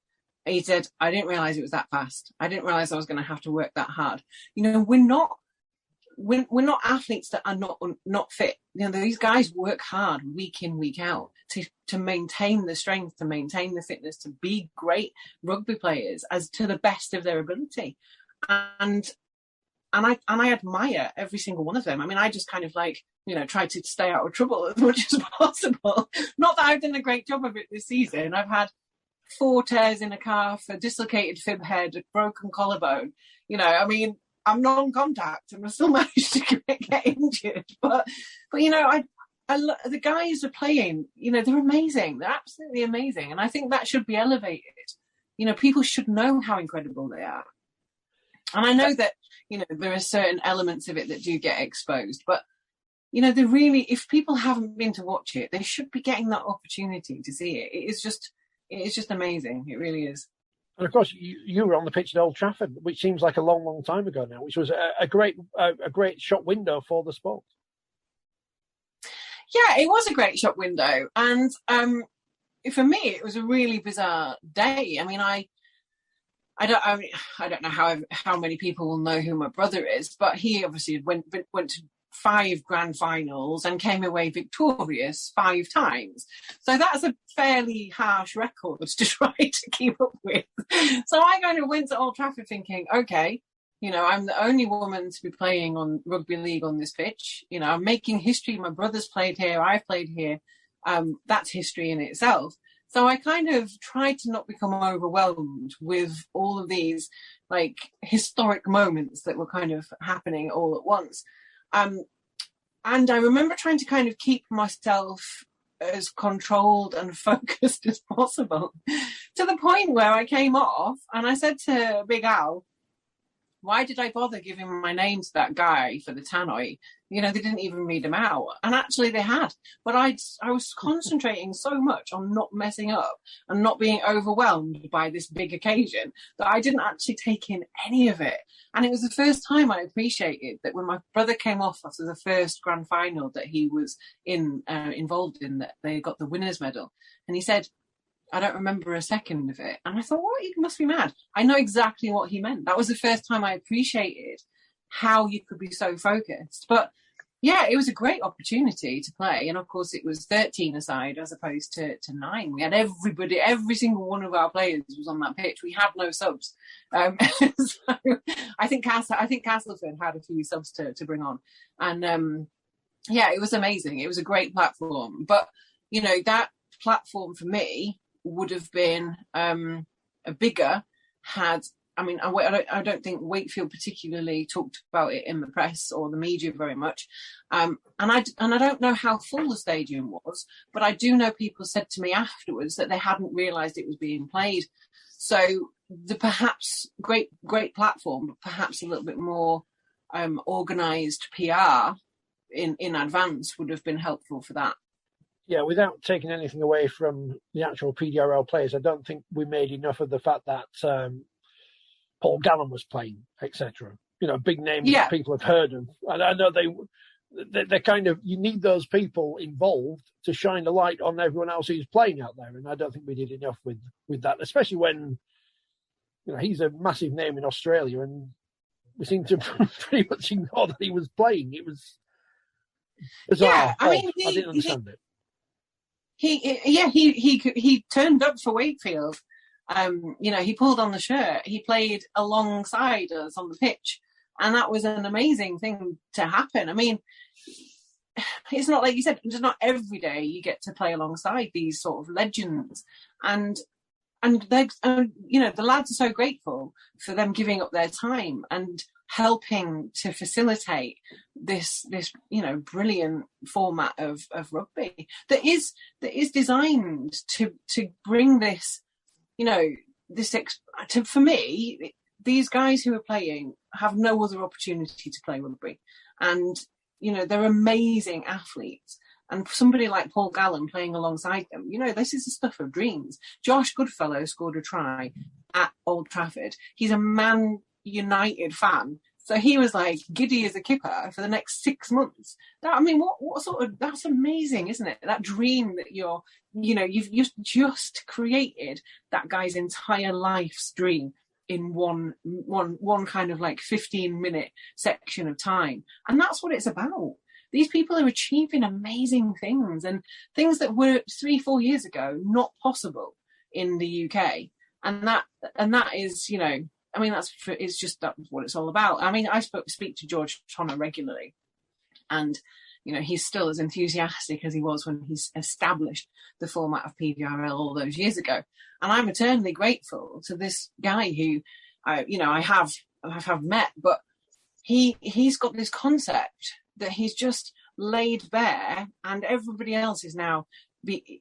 He said, I didn't realise it was that fast. I didn't realise I was going to have to work that hard. You know, we're not athletes that are not fit. You know, these guys work hard week in, week out to maintain the strength, to maintain the fitness, to be great rugby players as to the best of their ability. And I admire every single one of them. I mean, I just kind of like, you know, try to stay out of trouble as much as possible. Not that I've done a great job of it this season. I've had 4 tears in a calf, a dislocated fib head, a broken collarbone. You know, I mean, I'm non-contact and I still managed to get injured. But you know, the guys are playing, you know, they're amazing. They're absolutely amazing. And I think that should be elevated. You know, people should know how incredible they are. And I know that, you know, there are certain elements of it that do get exposed. But, you know, if people haven't been to watch it, they should be getting that opportunity to see it. It is just amazing. It really is. And of course, you were on the pitch at Old Trafford, which seems like a long, long time ago now, which was a great shop window for the sport. Yeah, it was a great shop window, and for me, it was a really bizarre day. I mean, I don't know how many people will know who my brother is, but he obviously went to 5 grand finals and came away victorious 5 times. So that's a fairly harsh record to try to keep up with. So I kind of went to Old Trafford thinking, okay, I'm the only woman to be playing on rugby league on this pitch. I'm making history. My brother's played here. I've played here. That's history in itself. So I kind of tried to not become overwhelmed with all of these like historic moments that were kind of happening all at once. And I remember trying to kind of keep myself as controlled and focused as possible, to the point where I came off and I said to Big Al, why did I bother giving my name to that guy for the tannoy? They didn't even read them out. And actually they had. But I was concentrating so much on not messing up and not being overwhelmed by this big occasion that I didn't actually take in any of it. And it was the first time I appreciated that when my brother came off after the first grand final that he was involved in, that they got the winner's medal. And he said, I don't remember a second of it. And I thought, what? You must be mad. I know exactly what he meant. That was the first time I appreciated how you could be so focused. But yeah, it was a great opportunity to play. And of course, it was 13 aside as opposed to 9. We had every single one of our players was on that pitch. We had no subs. So I think Castleford had a few subs to bring on. And yeah, it was amazing. It was a great platform. But, that platform for me would have been a bigger had, I don't think Wakefield particularly talked about it in the press or the media very much. And I don't know how full the stadium was, but I do know people said to me afterwards that they hadn't realised it was being played. So the perhaps great platform, but perhaps a little bit more organised PR in advance would have been helpful for that. Yeah, without taking anything away from the actual PDRL players, I don't think we made enough of the fact that Paul Gallen was playing, etc. Big names that people have heard of. And I know they're kind of, you need those people involved to shine the light on everyone else who's playing out there. And I don't think we did enough with that, especially when, he's a massive name in Australia and we seem to pretty much ignore that he was playing. It was bizarre. Yeah, I didn't understand it. He turned up for Wakefield. He pulled on the shirt. He played alongside us on the pitch, and that was an amazing thing to happen. I mean, it's not like you said; it's not every day you get to play alongside these sort of legends, and they, the lads are so grateful for them giving up their time and helping to facilitate this brilliant format of rugby that is designed to bring this, for me, these guys who are playing have no other opportunity to play rugby, and they're amazing athletes. And somebody like Paul Gallen playing alongside them, this is the stuff of dreams. Josh Goodfellow scored a try at Old Trafford. He's a Man United fan, so he was like giddy as a kipper for the next 6 months. What sort of, that's amazing, isn't it? That dream that you've just created that guy's entire life's dream in one kind of like 15-minute section of time, and that's what it's about. These people are achieving amazing things, and things that were 3-4 years ago not possible in the UK, and that is, that's what it's all about. I speak to George Tonner regularly, and he's still as enthusiastic as he was when he's established the format of PDRL all those years ago, and I'm eternally grateful to this guy who I have met, but he's got this concept that he's just laid bare, and everybody else is now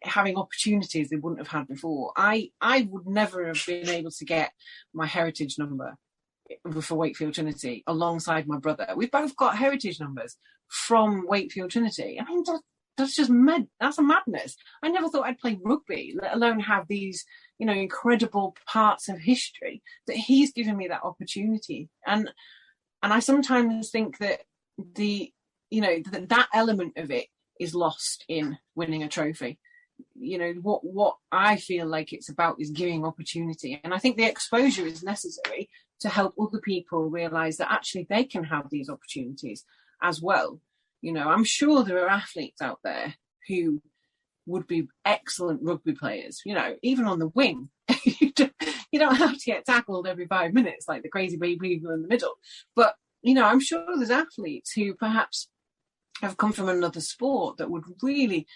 having opportunities they wouldn't have had before. I would never have been able to get my heritage number for Wakefield Trinity alongside my brother. We've both got heritage numbers from Wakefield Trinity. That's just that's a madness. I never thought I'd play rugby, let alone have these incredible parts of history, that he's given me that opportunity. And I sometimes think that that element of it is lost in winning a trophy. What I feel like it's about is giving opportunity. And I think the exposure is necessary to help other people realise that actually they can have these opportunities as well. I'm sure there are athletes out there who would be excellent rugby players, even on the wing. You don't have to get tackled every 5 minutes like the crazy baby people in the middle. But, I'm sure there's athletes who perhaps have come from another sport that would really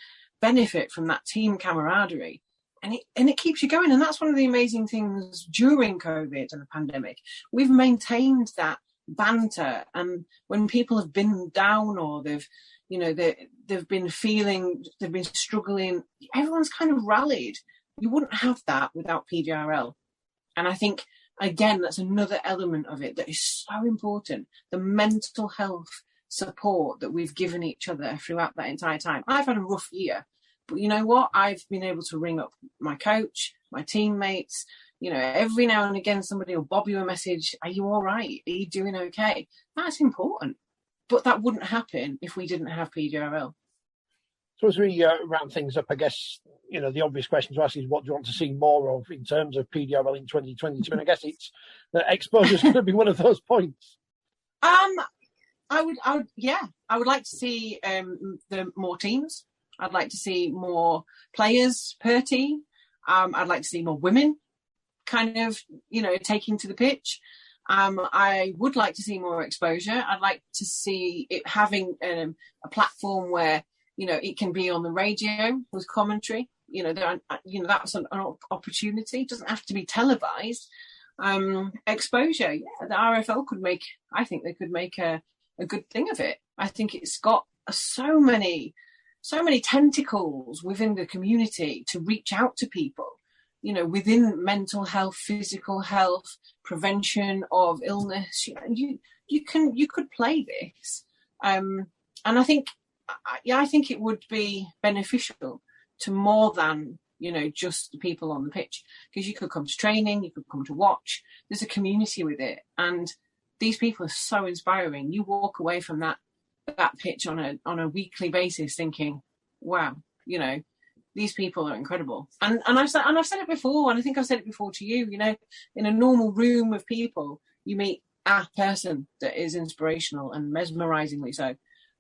benefit from that team camaraderie. And it keeps you going. And that's one of the amazing things during COVID and the pandemic. We've maintained that banter. And when people have been down or they've been struggling, everyone's kind of rallied. You wouldn't have that without PDRL. And I think, again, that's another element of it that is so important. The mental health support that we've given each other throughout that entire time. I've had a rough year, but you know what? I've been able to ring up my coach, my teammates. Every now and again, somebody will bob you a message. Are you all right? Are you doing okay? That's important. But that wouldn't happen if we didn't have PDRL. So as we round things up, I guess, the obvious question to ask is, what do you want to see more of in terms of PDRL in 2022? And I guess it's that exposure is going to be one of those points. I would like to see the more teams. I'd like to see more players per team. I'd like to see more women kind of, taking to the pitch. I would like to see more exposure. I'd like to see it having a platform where, it can be on the radio with commentary. That's an opportunity. It doesn't have to be televised. Exposure, yeah, the RFL I think they could make a good thing of it. I think it's got so many tentacles within the community to reach out to people, within mental health, physical health, prevention of illness. You could play this. And I think it would be beneficial to more than, just the people on the pitch, because you could come to training, you could come to watch. There's a community with it. And these people are so inspiring. You walk away from that pitch on a weekly basis thinking, wow, these people are incredible. And I've said it before, and I think I've said it before to you, in a normal room of people, you meet a person that is inspirational and mesmerizingly so.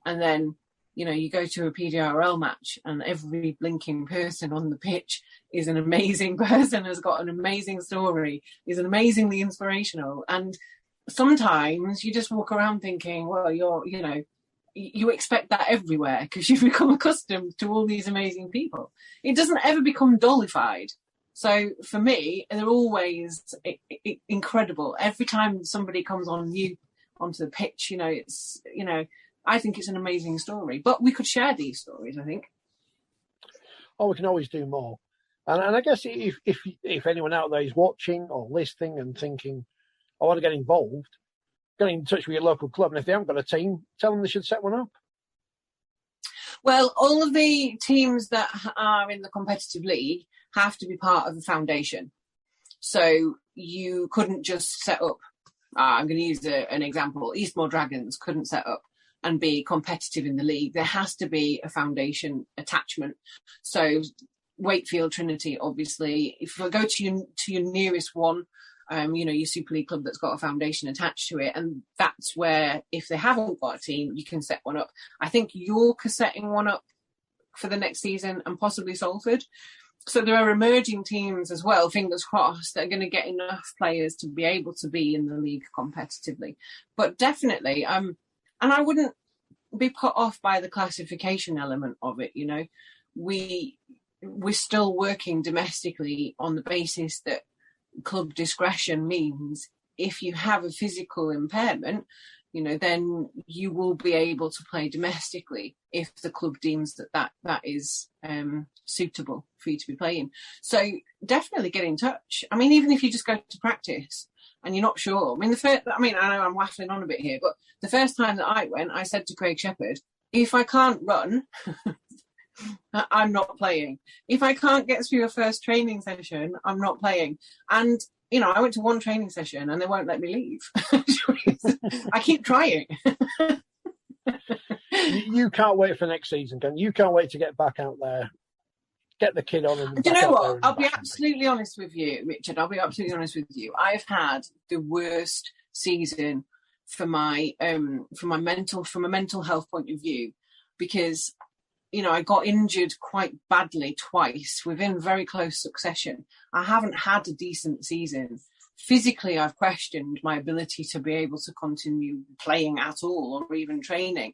And then, you go to a PDRL match and every blinking person on the pitch is an amazing person, has got an amazing story, is amazingly inspirational. And sometimes you just walk around thinking, well, you expect that everywhere because you've become accustomed to all these amazing people. It doesn't ever become dullified. So for me, they're always incredible. Every time somebody comes onto the pitch, I think it's an amazing story. But we could share these stories, I think. Oh, we can always do more. And I guess if anyone out there is watching or listening and thinking, I want to get involved, get in touch with your local club. And if they haven't got a team, tell them they should set one up. Well, all of the teams that are in the competitive league have to be part of the foundation. So you couldn't just set up, I'm going to use an example, Eastmoor Dragons couldn't set up and be competitive in the league. There has to be a foundation attachment. So Wakefield Trinity, obviously, if you go to your nearest one, your Super League club that's got a foundation attached to it, and that's where, if they haven't got a team, you can set one up. I think York are setting one up for the next season, and possibly Salford. So there are emerging teams as well, fingers crossed, that are going to get enough players to be able to be in the league competitively. But definitely, and I wouldn't be put off by the classification element of it. We're still working domestically on the basis that club discretion means if you have a physical impairment, then you will be able to play domestically if the club deems that is suitable for you to be playing. So definitely get in touch. I mean, even if you just go to practice and you're not sure. I know I'm waffling on a bit here, but the first time that I went, I said to Craig Shepherd, if I can't run, I'm not playing. If I can't get through a first training session, I'm not playing. And, you know, I went to one training session and they won't let me leave. I keep trying. You can't wait for next season, can you? You can't wait to get back out there, get the kid on. And do you know what? I'll be absolutely honest with you, Richard. I'll be absolutely honest with you. I've had the worst season from a mental health point of view, because, you know, I got injured quite badly twice within very close succession. I haven't had a decent season. Physically, I've questioned my ability to be able to continue playing at all or even training.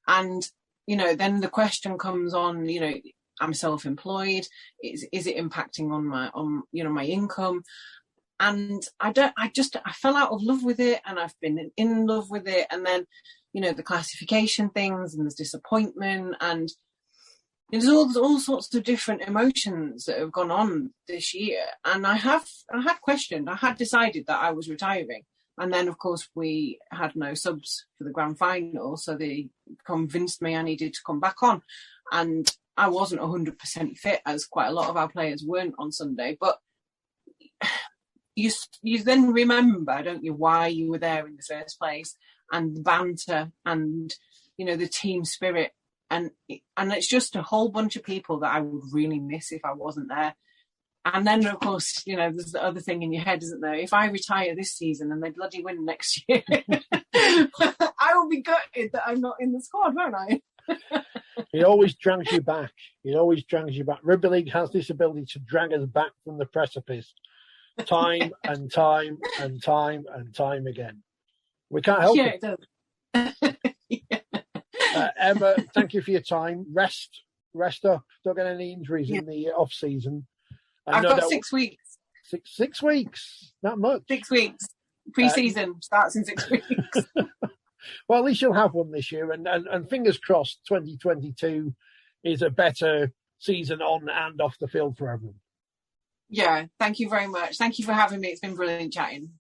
And, you know, then the question comes on, you know, I'm self-employed. Is it impacting on my income? And I fell out of love with it, and I've been in love with it. And then, you know, the classification things, and there's disappointment, and there's all sorts of different emotions that have gone on this year. And I had decided that I was retiring. And then, of course, we had no subs for the grand final. So they convinced me I needed to come back on. And I wasn't 100% fit, as quite a lot of our players weren't on Sunday. But you then remember, don't you, why you were there in the first place, and the banter, and, you know, the team spirit. And it's just a whole bunch of people that I would really miss if I wasn't there. And then, of course, you know, there's the other thing in your head, isn't there? If I retire this season and they bloody win next year, I will be gutted that I'm not in the squad, won't I? It always drags you back. It always drags you back. Rugby League has this ability to drag us back from the precipice time and time and time and time again. We can't help it. Yeah, it does. Yeah. Emma, thank you for your time. Rest up. Don't get any injuries in the off season. I've got 6 weeks. 6 weeks? Not much. 6 weeks. Pre-season starts in 6 weeks. Well, at least you'll have one this year, and fingers crossed 2022 is a better season on and off the field for everyone. Yeah, thank you very much. Thank you for having me. It's been brilliant chatting.